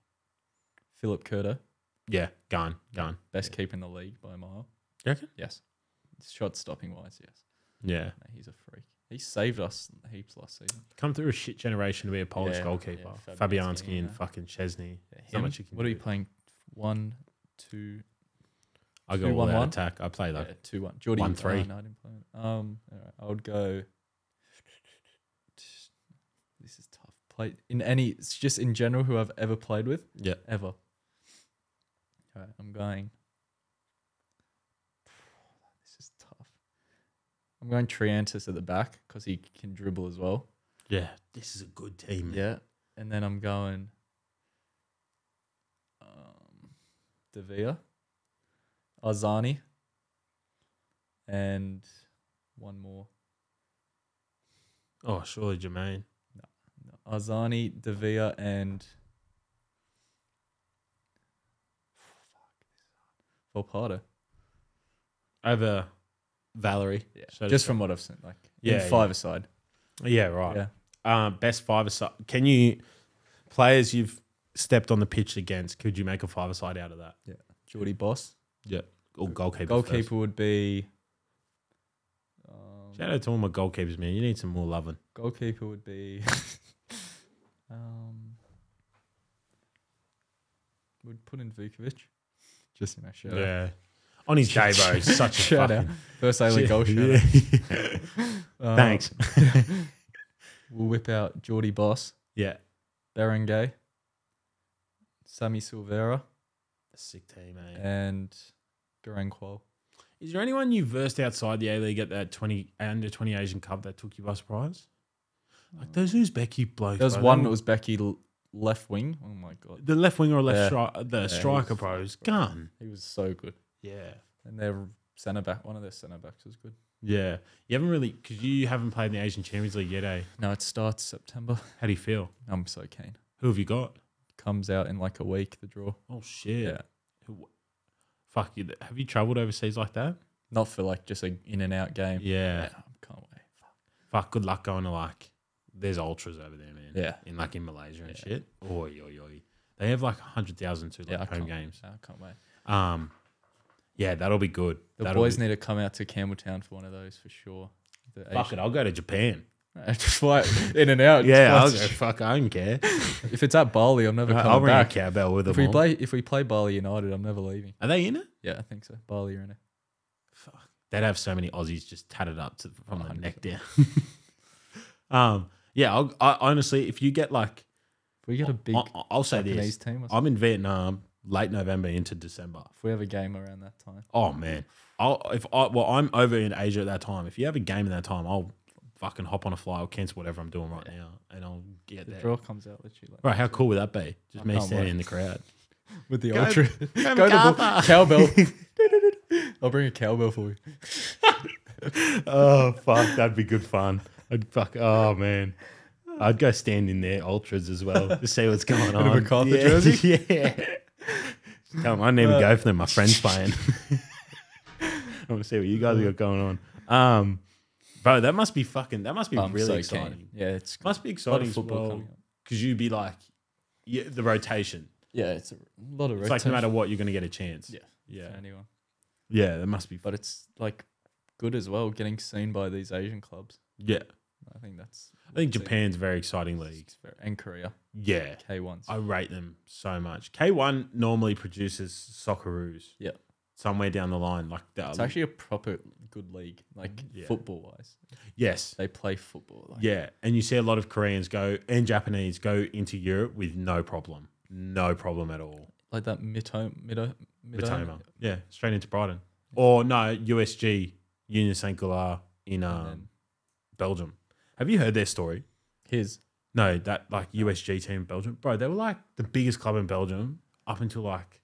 Philip Curto, Yeah, gone. best keeper in the league by a mile. You reckon? Yes. Shot stopping wise, yes. Yeah. No, he's a freak. He saved us heaps last season. Come through a shit generation to be a Polish Yeah, goalkeeper. yeah, Fabianski Fabianski, and yeah. fucking Chesney. Yeah, Not much you can what are do. you playing? 1, 2, I go all 2-1-1? out attack. I play like 2-1. Geordie 1-3. No, I didn't play it. All right, I would go. This is tough. Play in any. It's just in general who I've ever played with. yeah. Ever. All right, I'm going. This is tough. I'm going Triantis at the back because he can dribble as well. Yeah. This is a good team. Yeah, and then I'm going. De Vea, Arzani, and one more. Oh, surely Jermaine. No, Arzani, De Vea, and Volpato. Over Valerie. Yeah, So just from what I've seen, like Yeah, in five-a-side. Yeah, right. Yeah, Best five-a-side. Can you, players you've stepped on the pitch against, could you make a five-a-side out of that? Geordie Boss. Yeah. Or goalkeeper. Goalkeeper First. would be. Shout out to all my goalkeepers, man. You need some more loving. Goalkeeper would be. Would put in Vukovic. Just shout out. Yeah. On his day, bro. He's such a Shout out. fucking... First A-League goal shout Yeah. out. Thanks. We'll whip out Geordie Boss, Yeah. Berenguer, Sammy Silvera, Sick team, mate. and Garanqual. Is there anyone you versed outside the A-League at that under 20 Asian Cup that took you by surprise? Like those Uzbeki blokes. There was bro, one they that were- was Becky left wing. Oh my god, the left winger or left Yeah. the he striker, was bro. Is fucked, bro. gun. he was so good. Yeah. And their centre back, one of their centre backs was good. Yeah. You haven't really, because you haven't played in the Asian Champions League yet, eh? No, it starts September. How do you feel? I'm so keen. Who have you got? Comes out in like a week. The draw. Oh, shit. Yeah. Fuck you. Have you travelled overseas like that? Not for like just a in and out game. Yeah. Can't wait. Fuck, good luck going to like, there's ultras over there, man. Yeah. In Malaysia and Yeah. shit. Oi, oi, oi. They have like 100,000 to like Yeah, I home can't- games. I can't wait. Yeah, that'll be good. The That'll boys be- need to come out to Campbelltown for one of those for sure. The Fuck Asian- it, I'll go to Japan. Just fly in and out. Yeah, I'll Just go. Fuck, I don't care. If it's at Bali, I'm never I'll coming bring back. a cowbell with them. If we play Bali United, I'm never leaving. Are they in it? Yeah, I think so. Bali are in it. Fuck. They'd have so many Aussies just tatted up from the 100%. neck down. Yeah, I honestly, if you get like we get a big I'll say Japanese this. team, or I'm in Vietnam late November into December. if we have a game around that time, Oh man, I'm over in Asia at that time. If you have a game in that time, I'll fucking hop on a flight or cancel whatever I'm doing right now, and I'll get the there. draw comes out literally. Like Right, how cool would that be? Just I me can't standing wait. in the crowd. with the Go- ultra. go Go to MacArthur. cowbell. I'll bring a cowbell for you. Oh fuck, that'd be good fun. Oh man, I'd go stand in there ultras as well to see what's going on. MacArthur yeah. jersey? Yeah. Tell them I didn't even go for them. My friend's playing. I want to see what you guys got going on. Bro, that must be I'm really so exciting. keen. Yeah, it's Must be a lot exciting of as football well coming up. because you'd be like, the rotation. Yeah, it's a lot of It's like no matter what, you're going to get a chance. Yeah. Yeah. for anyone. Yeah, that must be. But it's like good as well, getting seen by these Asian clubs. Yeah. I think that's. I think Japan's a very exciting league. And Korea, Yeah. K1s. I rate them so much. K1 normally produces Socceroos. Yeah. Somewhere down the line. It's actually a proper good league, like Yeah. football wise. Yes. They play football. Like, Yeah. And you see a lot of Koreans and Japanese go into Europe with no problem. No problem at all. like that Mitoma. Matoma. Yeah. Straight into Brighton. Or no, USG, Union St. Galard in then- Belgium. Have you heard their story? His. No, that like USG team in Belgium. Bro, they were like the biggest club in Belgium up until like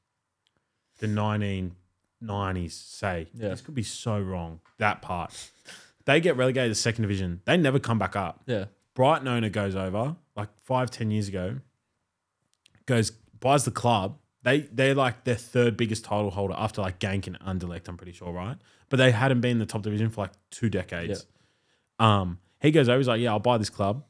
the 1990s, say. Yeah. This could be so wrong. That part. They get relegated to second division. They never come back up. Yeah. Brighton owner goes over like 5-10 years ago, buys the club. They're like their third biggest title holder after like Genk and Anderlecht, I'm pretty sure, right? But they hadn't been in the top division for like 2 decades. He goes over, he's like, yeah, I'll buy this club.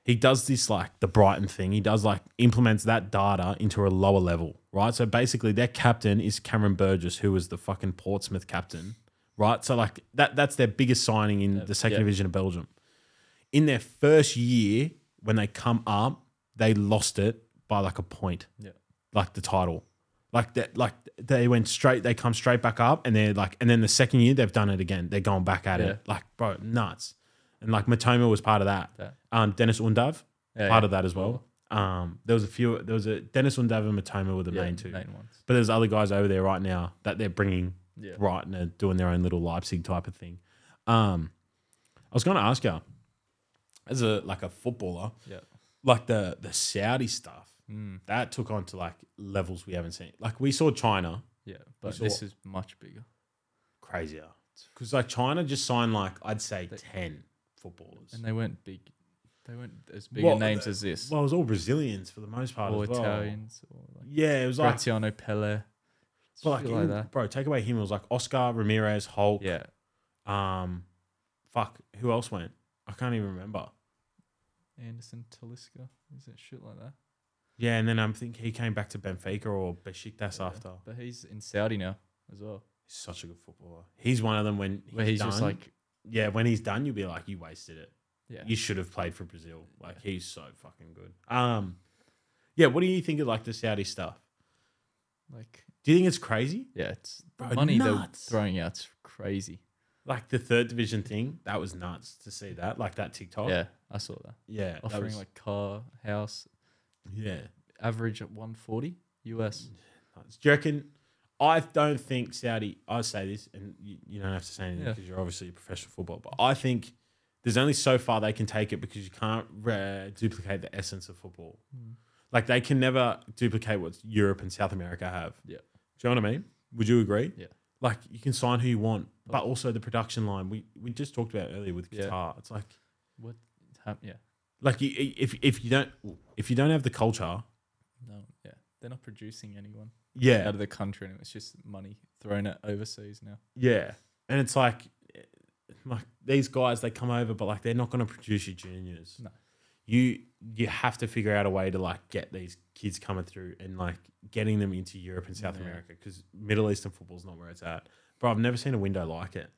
He does this like the Brighton thing. He does like implements that data into a lower level, right? So basically their captain is Cameron Burgess, who was the fucking Portsmouth captain, right? So like that's their biggest signing in the second division of Belgium. In their first year, when they come up, they lost it by like a point. Yeah. Like the title. They come straight back up and they're like, and then the second year they've done it again. They're going back at it. Like, bro, nuts. And like Matoma was part of that. Dennis Undav, part of that as well. There was a Dennis Undav and Matoma were the main two. Main ones. But there's other guys over there right now that they're bringing Yeah. right and they're doing their own little Leipzig type of thing. I was going to ask you, as a footballer, like the Saudi stuff, that took on to like levels we haven't seen. Like we saw China. Yeah, but this is much bigger. Crazier. Because like China just signed like, I'd say 10 footballers. And they weren't big. They weren't as big a names as this. Well, it was all Brazilians for the most part Or as well. Italians. Or like Yeah, it was like, Graziano Pelle. but like, shit like that. bro, take away him. It was like Oscar, Ramirez, Hulk. Yeah. Fuck, who else went? I can't even remember. Anderson Talisca. Is it shit like that? Yeah, and then I think he came back to Benfica or Besiktas after. But he's in Saudi now as well. He's such a good footballer. He's one of them when Where he's done, just like, yeah, when he's done, you'll be like, you wasted it. yeah. You should have played for Brazil. Like he's so fucking good. Yeah, what do you think of like the Saudi stuff? Like, Do you think it's crazy? yeah, it's Bro, the money they're nuts. throwing out's crazy. Like the third division thing, that was nuts to see that. Like that TikTok. Yeah, I saw that. Yeah. That Offering was, like car, house, yeah. average at 140 US. Nuts. Do you reckon? I don't think Saudi, I say this, and you don't have to say anything Yeah. because you're obviously a professional footballer, but I think there's only so far they can take it because you can't duplicate the essence of football. Like they can never duplicate what Europe and South America have. Yeah. Do you know what I mean? Would you agree? Yeah. Like you can sign who you want, but also the production line. We just talked about earlier with Yeah. Qatar. It's like What? Yeah. like if you don't have the culture, No. Yeah. They're not producing anyone yeah, out of the country, and it's just money thrown at overseas now. yeah, and it's like these guys they come over, but like they're not going to produce your juniors. No. You have to figure out a way to like get these kids coming through and like getting them into Europe and South Yeah. America because Middle Eastern football is not where it's at. Bro, I've never seen a window like it.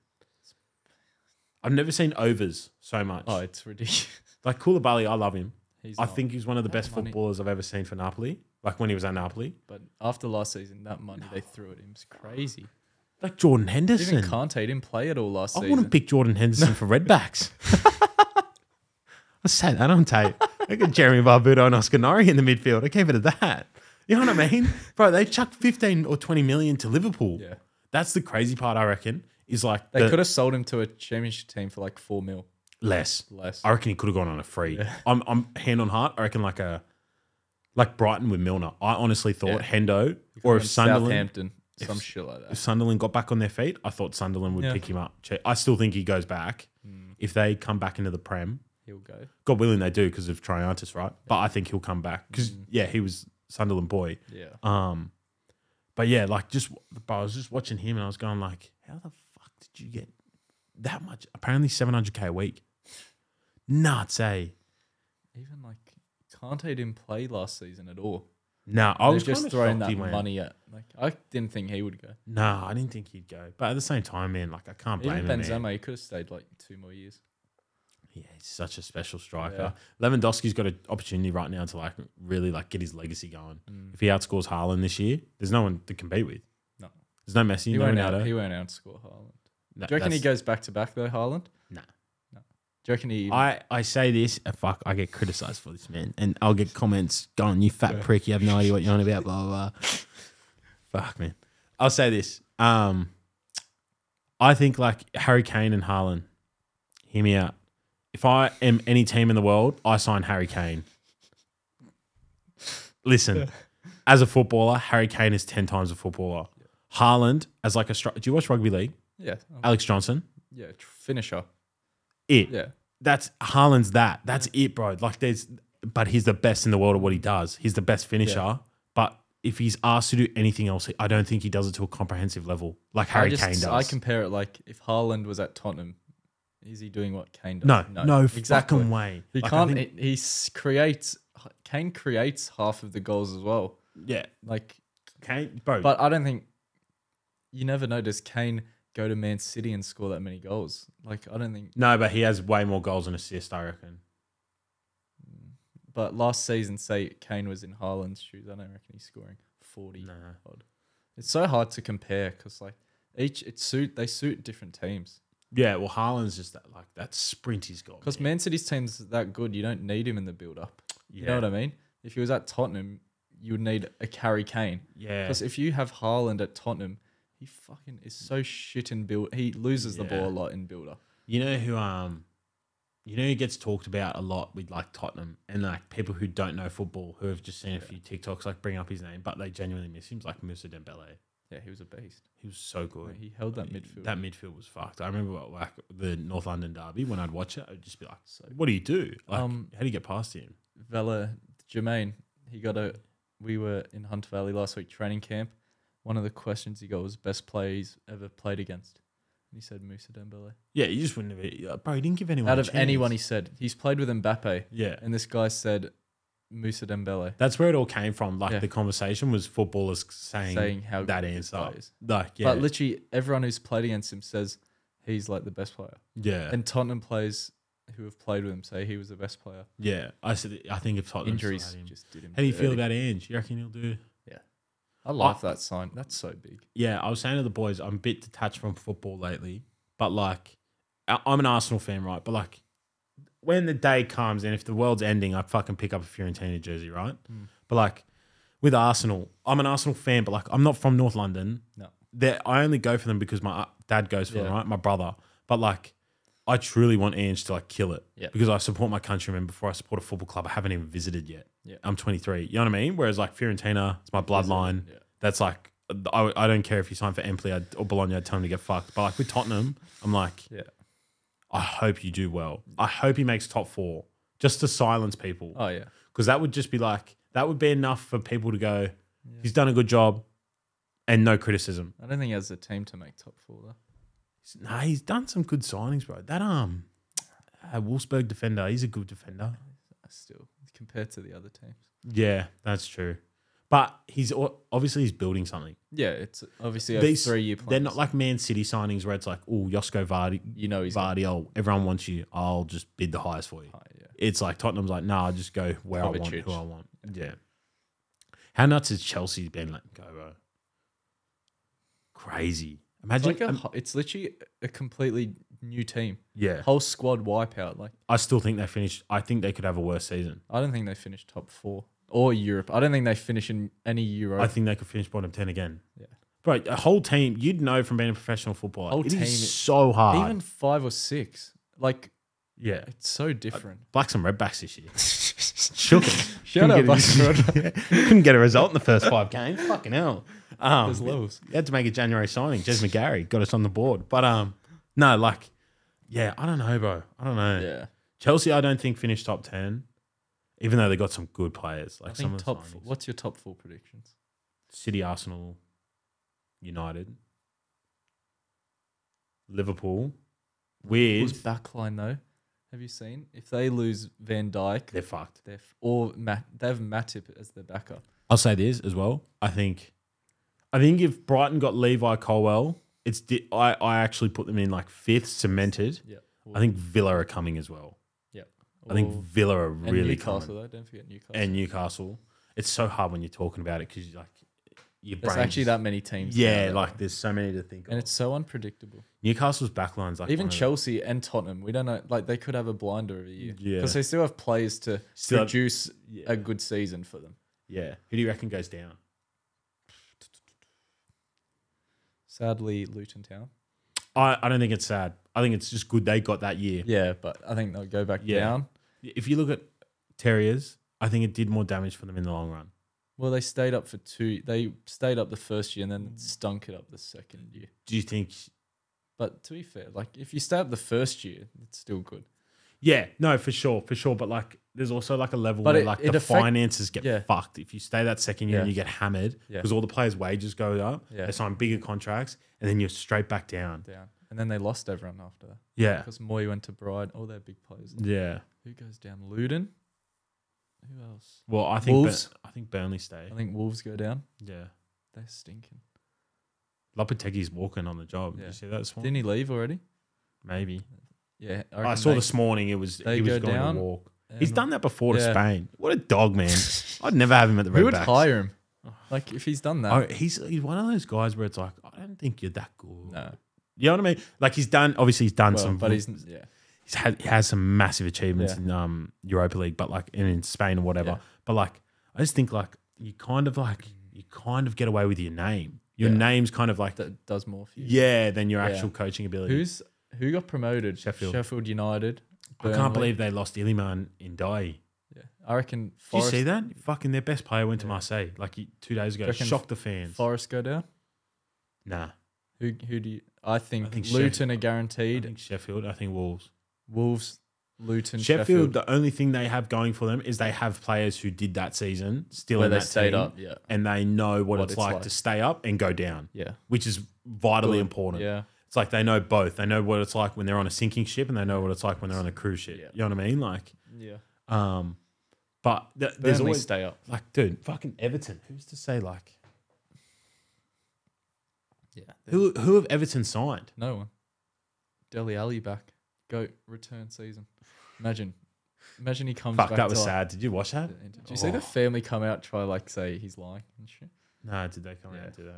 I've never seen overs so much. Oh, it's ridiculous. Like Koulibaly, I love him. He's I not- think he's one of the that best money- footballers I've ever seen for Napoli. Like when he was at Napoli. But after last season, that money they threw at him is crazy. Like Jordan Henderson. Even Kante didn't play at all last I season. want to pick Jordan Henderson for Redbacks. Let's say that on tape. I got Jeremy Barbudo and Oscar Norrie in the midfield. I gave it to that. You know what I mean? Bro, they chucked 15 or 20 million to Liverpool. Yeah. That's the crazy part, I reckon, is like They could have sold him to a championship team for like 4 mil. less. I reckon he could have gone on a free. Yeah. I'm hand on heart. I reckon like Brighton with Milner. I honestly thought Hendo or if Sunderland, Southampton, some shit like if that. Sunderland got back on their feet, I thought Sunderland would pick him up. I still think he goes back. If they come back into the Prem, He'll go. God willing they do because of Triantis, right? But I think he'll come back because he was Sunderland boy. Yeah. But yeah, like I was just watching him and I was going like, how the fuck did you get that much? Apparently 700k a week. Nuts, eh? Even like Kante didn't play last season at all. No, I was just kinda throwing shocked that he went. money at. Like I didn't think he would go. No, I didn't think he'd go. But at the same time, man, like I can't blame Even him. Man. Benzema, he could have stayed like 2 more years. Yeah, he's such a special striker. Lewandowski's got an opportunity right now to like really like get his legacy going. If he outscores Haaland this year, there's no one to compete with. No. There's no Messi, He no won't Ronaldo. he won't outscore Haaland. No, Do you reckon he that's- goes back to back though, Haaland? Nah. No. Do you reckon he? I say this, fuck, I get criticised for this, man. And I'll get comments going, you fat prick, you have no idea what you're on about, blah, blah, blah. Fuck, man. I'll say this. I think like Harry Kane and Haaland, hear me out. If I am any team in the world, I sign Harry Kane. Listen, as a footballer, Harry Kane is 10 times a footballer. Haaland, as like a do you watch rugby league? Yeah. Alex Johnson? Yeah. Finisher. It. Yeah. That's Haaland's that. That's it, bro. Like but he's the best in the world at what he does. He's the best finisher. Yeah. But if he's asked to do anything else, I don't think he does it to a comprehensive level like Harry Kane does. I compare it like if Haaland was at Tottenham, is he doing what Kane does? No exactly. fucking way. He Like, can't. I think- Kane creates half of the goals as well. Yeah. Like, Kane, bro. but I don't think you never know. Does Kane go to Man City and score that many goals? Like, I don't think. No, but he has way more goals and assists, I reckon. But last season, say Kane was in Haaland's shoes, I don't reckon he's scoring 40 odd. It's so hard to compare because like they suit different teams. Yeah, well, Haaland's just that sprint he's got. Because Man City's team's that good, you don't need him in the build up. You know what I mean? If he was at Tottenham, you would need a Harry Kane. Yeah. Because if you have Haaland at Tottenham, he fucking is so shit in build. He loses the ball a lot in build up. You know who gets talked about a lot with like Tottenham and like people who don't know football who have just seen a few TikToks like bring up his name, but they genuinely miss him. Like Moussa Dembele. Yeah, he was a beast. He was so good. He held that midfield. That midfield was fucked. I remember like the North London derby when I'd watch it, I'd just be like, "What do you do? Like, how do you get past him?" Jermaine, we were in Hunter Valley last week training camp. One of the questions he got was best player he's ever played against. And he said Moussa Dembele. Yeah, you just wouldn't have. Bro, he didn't give anyone Out a of chance. anyone, he said he's played with Mbappe. Yeah, And this guy said Moussa Dembele. that's where it all came from. Like the conversation was footballers saying how that good this answer. guy is. Like, yeah, But literally everyone who's played against him says he's like the best player. yeah, And Tottenham players who have played with him say he was the best player. yeah. I think if Tottenham Injuries still had him. just did him. How do you feel dirty. about Ange? You reckon he'll do? I love that sign. That's so big. Yeah, I was saying to the boys, I'm a bit detached from football lately, but like, I'm an Arsenal fan, right? But like, when the day comes and if the world's ending, I'd fucking pick up a Fiorentina jersey, right? But like, with Arsenal, I'm an Arsenal fan, but like, I'm not from North London. No. I only go for them because my dad goes for them, right? My brother. But like, I truly want Ange to like kill it because I support my countrymen before I support a football club I haven't even visited yet. Yeah. I'm 23. You know what I mean? Whereas like Fiorentina, it's my bloodline. Yeah. That's like, I don't care if you sign for Empoli or Bologna, I'd tell him to get fucked. But like with Tottenham, I'm like, I hope you do well. I hope he makes top 4 just to silence people. Oh, yeah. Because that would just be like, that would be enough for people to go, he's done a good job and no criticism. I don't think he has a team to make top 4 though. Nah, he's done some good signings, bro. That Wolfsburg defender, he's a good defender. Still, compared to the other teams. Yeah, that's true. But he's building something. Yeah, it's obviously a These 3-year plan. They're not like Man City signings where it's like, oh, Josko Vardy, You know he's everyone wants you. I'll just bid the highest for you. yeah. It's like Tottenham's like, nah, I'll just go where I want, Kovacic. who I want. Yeah. How nuts has Chelsea been letting go, bro? Crazy. Imagine, It's literally a completely new team. yeah. Whole squad wipeout. Like I still think they finished. I think they could have a worse season. I don't think they finished top 4 or Europe. I don't think they finish in any Euro. I think they could finish bottom 10 again. Yeah. Bro, a whole team, you'd know from being a professional footballer. Whole It team, is so hard. even 5 or 6. Like yeah. it's so different. Blacks and Redbacks this year. Shook it. Shout out Couldn't Blacks and get couldn't get a result in the first 5 games. Fucking hell. There's levels. You had to make a January signing. Jez McGarry got us on the board. But no, like, yeah, I don't know, bro. I don't know. Yeah. Chelsea, I don't think finished top 10, even though they got some good players. Like I think some of the top. signings. What's your top 4 predictions? City, Arsenal, United, Liverpool. Weird. Who's backline though? Have you seen? If they lose Van Dijk, They're fucked. they have Matip as their backup. I'll say this as well. I think if Brighton got Levi Colwell, I actually put them in like 5th, cemented. Yeah. I think Villa are coming as well. Yeah. I think Villa are and really Newcastle coming. though. Don't forget Newcastle. And Newcastle. It's so hard when you're talking about it because like your There's brain actually just- that many teams. Yeah, now, like there's so many to think and of. it's so unpredictable. Newcastle's backline's like Even one of the- Chelsea and Tottenham, we don't know. Like they could have a blinder of a year. Yeah. Because they still have players to Still have- produce yeah. a good season for them. Yeah. Who do you reckon goes down? Sadly, Luton Town. I don't think it's sad. I think it's just good they got that year. Yeah, but I think they'll go back Yeah. down. If you look at Terriers, I think it did more damage for them in the long run. Well, they stayed up for 2. They stayed up the first year and then stunk it up the second year. Do you think? But to be fair, like if you stay up the first year, it's still good. Yeah, no, for sure. But like, there's also like a level But where it- like it the affect- finances get Yeah. fucked if you stay that second year and Yeah. you get hammered Yeah. because all the players' wages go up. Yeah. They sign bigger contracts and then you're straight back down. Down. And then they lost everyone after that. Yeah, Because Moy went to Brighton, all their big players. yeah. Who goes down? Luton? Who else? Well, I think Wolves? I think Burnley stay. I think Wolves go down. Yeah, They're stinking. Lopetegui's walking on the job. Did Yeah. you see that this Didn't morning? he leave already? Maybe. Yeah. I reckon saw they- this morning. It was they he was go going down to walk. He's and done that before to yeah. Spain. What a dog, man! I'd never have him at the Who would Redbacks. hire him? Like if he's done that. Oh, he's one of those guys where it's like, I don't think you're that good. No. You know what I mean? Like he's done Well, some, but he's yeah. he has some massive achievements Yeah. in Europa League, but like and in Spain or whatever. Yeah. But like I just think like you kind of get away with your name. Your Yeah. name's kind of like That does more for you. yeah than your Yeah. actual coaching ability. Who got promoted? Sheffield. United. I can't Burnley. believe they lost Iliman in Dai. Yeah. I reckon Did you Forest, see that? Fucking their best player went to Yeah. Marseille like 2 days ago. Do you reckon Shocked the fans. Forest go down. Nah, Who do you I think think Luton are I guaranteed. think Sheffield. I think Wolves. Wolves, Luton, Sheffield, the only thing they have going for them is they have players who did that season still where in they that stayed team, up. Yeah. and they know what it's like to stay up and go down, Yeah. which is vitally Good. important. Yeah. It's like they know both. They know what it's like when they're on a sinking ship, and they know what it's like when they're on a cruise ship. Yeah. You know what I mean? Like, Yeah. but there's Burnley always stay up. like, dude, fucking Everton. Who's to say like Yeah. who have Everton signed? No one. Dele Alli back. Go return season. Imagine he comes Fuck, back. that was to sad. Did you watch that? Did you see the family come out try like say he's lying and shit? No, did they come out Yeah. and do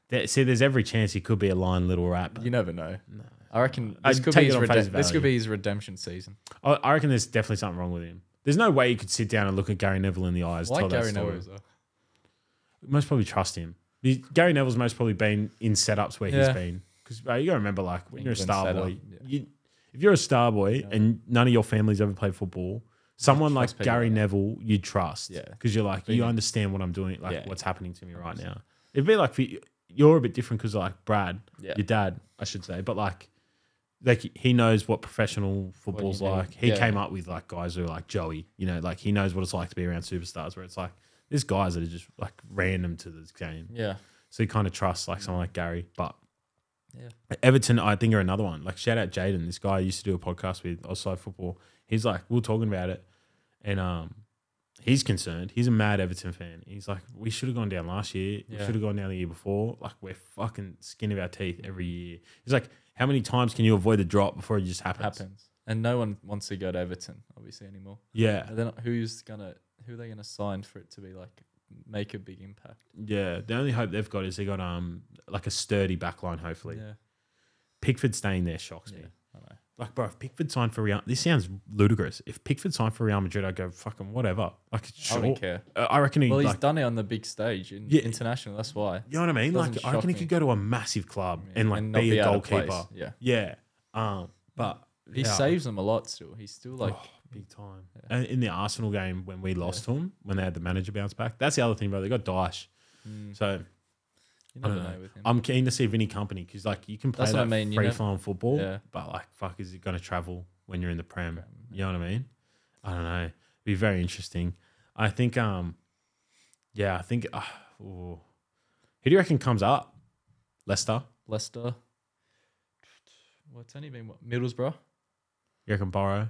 that? See, there's every chance he could be a lying little rat. You never know. No. I reckon I'd this could take be it on face this could value. be his redemption season. I reckon there's definitely something wrong with him. There's no way you could sit down and look at Gary Neville in the eyes. Like tell that Gary story. Neville. Though. Most probably trust him. Gary Neville's most probably been in setups where he's Yeah. been. Because you got to remember, like when you're a England star setup, boy, yeah. if you're a star boy and none of your family's ever played football, someone like trust people Gary like that. Neville, you trust. Yeah. Because you're like, Being you a- understand what I'm doing, like Yeah. what's happening to me right 100%. now. It'd be like you're a bit different because like Brad, Yeah. your dad, I should say, but like he knows what professional football's you need. like. He Yeah. came up with like guys who are like Joey, like he knows what it's like to be around superstars where it's like there's guys that are just like random to this game. Yeah. So he kind of trusts like someone like Gary. But Yeah. Everton, I think, are another one. Like shout out Jaden, this guy I used to do a podcast with, Offside Football. He's like, we were talking about it, and he's concerned. He's a mad Everton fan. He's like, we should have gone down last year. We Yeah. should have gone down the year before. Like we're fucking skin of our teeth every year. He's like, how many times can you avoid the drop before it just happens? And no one wants to go to Everton, obviously, anymore. Yeah. And then who are they gonna sign for it to be like make a big impact. Yeah, the only hope they've got is they got like a sturdy backline. Hopefully, Yeah, Pickford staying there shocks me. I know. Like, bro, if Pickford signed for Real, this sounds ludicrous. If Pickford signed for Real Madrid, I'd go fucking whatever. Like, I wouldn't care. I reckon Well, he's like, done it on the big stage in international. That's why. you know what I mean? Doesn't Like, I shock reckon he me. could go to a massive club and like not be a out of place. goalkeeper. Yeah, But he saves them a lot still. He's still like big time. And in the Arsenal game when we lost to him, when they had the manager bounce back, that's the other thing, bro. They got Dyche. So you never know with him. I'm keen to see Vinny Company because like you can play That's that what I mean, free flowing football, but like fuck, is it going to travel when you're in the Prem? You know what I mean? I don't know. It'd be very interesting. I think who do you reckon comes up? Leicester. Well, it's only been Middlesbrough. You reckon Borough?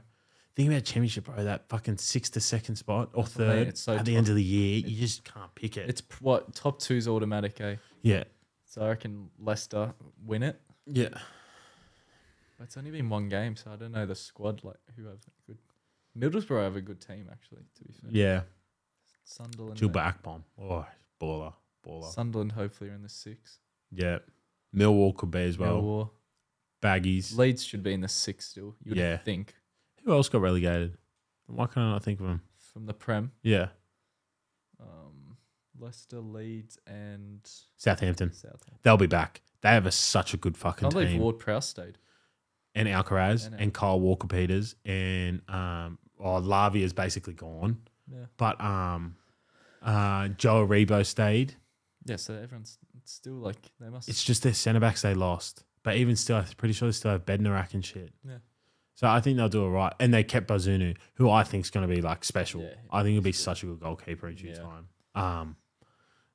Think about championship, bro. That fucking 6th to 2nd spot or 3rd it's so at the end of the year, you just can't pick it. It's what top 2's automatic, eh? Yeah. So I reckon Leicester win it. Yeah. But it's only been one game, so I don't know the squad like who have good. Middlesbrough have a good team actually. To be fair. Yeah. Sunderland. Gilbert Akpom. Oh, baller. Sunderland hopefully are in the 6. Yeah. Millwall could be as well. Millwall. Baggies. Leeds should be in the 6 still. You would think. Who else got relegated? Why can't I not think of them? From the Prem. Yeah. Leicester, Leeds, and Southampton. They'll be back. They have such a good fucking I believe team. Ward Prowse stayed. And Alcaraz and Kyle Walker-Peters and Lavi is basically gone. Yeah. But Joe Aribo stayed. Yeah, so everyone's still like they must. It's just their centre backs they lost. But even still, I'm pretty sure they still have Bednarak and shit. Yeah. So I think they'll do it right. And they kept Bazunu, who I think is going to be like special. Yeah, I think he'll be such a good goalkeeper in due time.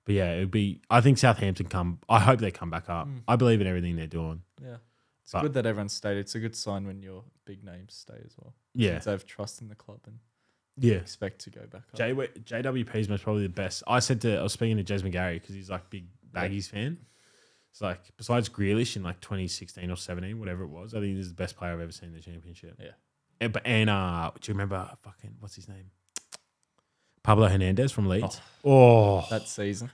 But yeah, it'd be. I think Southampton come. I hope they come back up. I believe in everything they're doing. Yeah, it's good that everyone stayed. It's a good sign when your big names stay as well. Yeah, they have trust in the club and expect to go back up. JWP is most probably the best. I was speaking to Jez McGarry because he's like big Baggies fan. It's like besides Grealish in like 2016 or 17, whatever it was, I think this is the best player I've ever seen in the championship. Yeah. And do you remember fucking what's his name? Pablo Hernandez from Leeds. Oh, that season.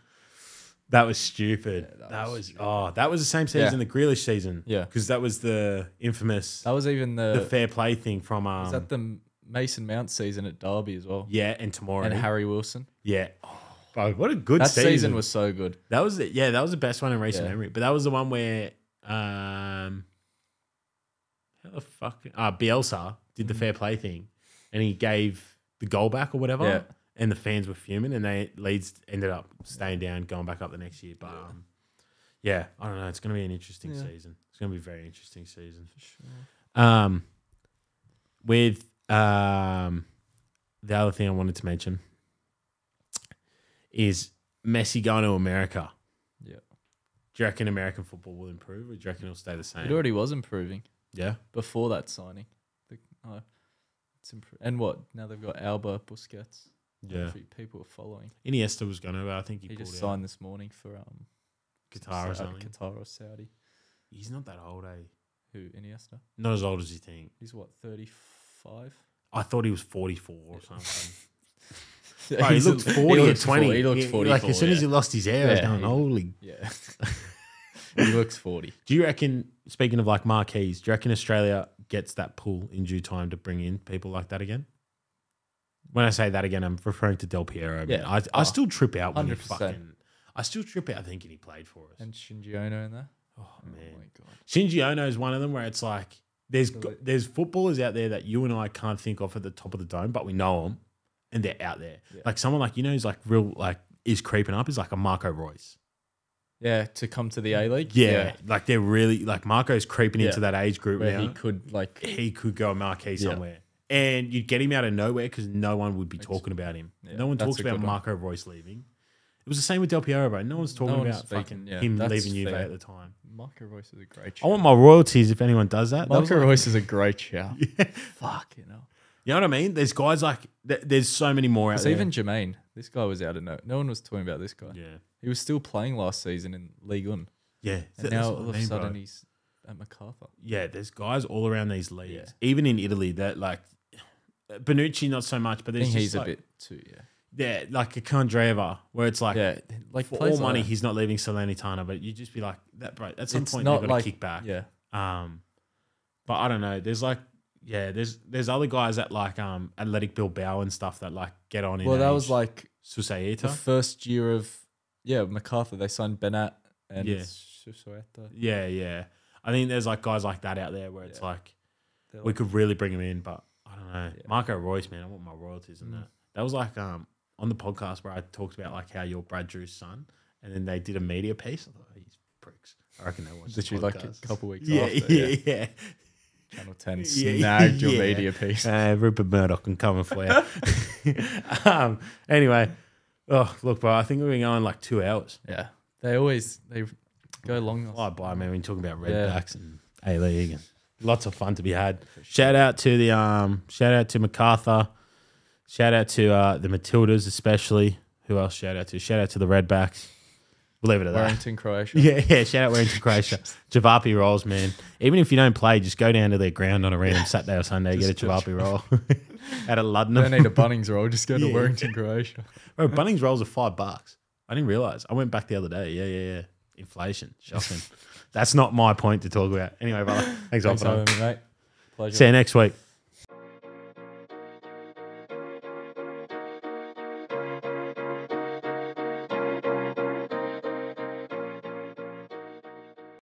That was stupid. Yeah, that was the same season, the Grealish season. Yeah. Because that was the infamous. That was even the fair play thing from. Was that the Mason Mount season at Derby as well? Yeah, and Tomori. And Harry Wilson. Yeah. Oh, bro, what a good season. That season was so good. That was the best one in recent memory. But that was the one where how the fuck Bielsa did the fair play thing and he gave the goal back or whatever. Yeah. And the fans were fuming, and Leeds ended up staying down, going back up the next year. But I don't know. It's going to be an interesting season. It's going to be a very interesting season. For sure. With the other thing I wanted to mention is Messi going to America. Yeah. Do you reckon American football will improve, or do you reckon it'll stay the same? It already was improving. Yeah. Before that signing, it's and what now they've got Alba, Busquets. Yeah, people are following. Iniesta was going to, but I think he just signed this morning for Qatar or something. Qatar or Saudi. He's not that old, eh? Who, Iniesta? Not as old as you think. He's what, 35? I thought he was 44 or something. Bro, he looked 40 or 20. He looked 44. Like as soon as he lost his hair, I was going, holy. Yeah. He looks 40. Do you reckon, speaking of like marquees, do you reckon Australia gets that pull in due time to bring in people like that again? When I say that again, I'm referring to Del Piero. Yeah. I still trip out when 100%. I still trip out thinking he played for us. And Shinji Ono in there? Oh, man. Oh, my God. Shinji Ono is one of them where it's like, there's footballers out there that you and I can't think of at the top of the dome, but we know them and they're out there. Yeah. Like someone like, who's like real, like is creeping up is like a Marco Royce. Yeah, to come to the A-League? Yeah. Like they're really, like Marco's creeping into that age group where now. He could go a marquee somewhere. And you'd get him out of nowhere because no one would be talking about him. Yeah, no one talks about Marco Royce leaving. It was the same with Del Piero, bro. No one's talking about him leaving Juve at the time. Marco Royce is a great shout. I want my royalties if anyone does that. Marco Royce is a great shout. Yeah. Fuck, You know what I mean? There's guys like, there's so many more out there. Even Jermaine. This guy was out of no one was talking about this guy. Yeah. He was still playing last season in Ligue 1. Yeah. And now all of a sudden he's at MacArthur. Yeah, there's guys all around these leagues. Even in Italy that like, Bonucci not so much, but there's I think he's like, a bit too, Yeah, like a Kondreva, where it's like, Yeah, like for plays all money, like that. he's not leaving Salernitana, but you just be like, that, bro, at some It's point, not you've got to like- kick back. Yeah, But I don't know. There's like, there's other guys at like Athletic Bilbao and stuff that like get on in well, that age. was like the Susaeta. first year of MacArthur. They signed Benat and Yeah. Susueta. Yeah. I think there's like guys like that out there where it's Yeah. like, They're we like- could really bring him in, but I don't know. Yeah. Marco Royce, man, I want my royalties in Mm. that. That was like on the podcast where I talked about like how you're Brad Drew's son, and then they did a media piece. I thought, oh, these pricks. I reckon they watched the Literally like a podcast. couple weeks Yeah, after. yeah. Channel 10 Yeah, snagged your yeah. media piece. Rupert Murdoch, I'm coming for you. Anyway, look, bro, I think we've been going like 2 hours. Yeah, they go long. Oh, boy, man, we're talking about Yeah. Redbacks and A-League and lots of fun to be had. Shout out to MacArthur. Shout out to the Matildas, especially. Who else? Shout out to the Redbacks. We'll leave it at that. Warrington, Croatia. Yeah. Shout out Warrington, Croatia. Javapi rolls, man. Even if you don't play, just go down to their ground on a random Saturday or Sunday, get a Javapi roll out of Luddenham. Don't need a Bunnings roll. Just go to Yeah. Warrington, Croatia. Bro, Bunnings rolls are $5. I didn't realize. I went back the other day. Yeah. Inflation, shocking. That's not my point to talk about. Anyway, brother. Thanks for Thanks for having having me, mate. Pleasure. See you next week.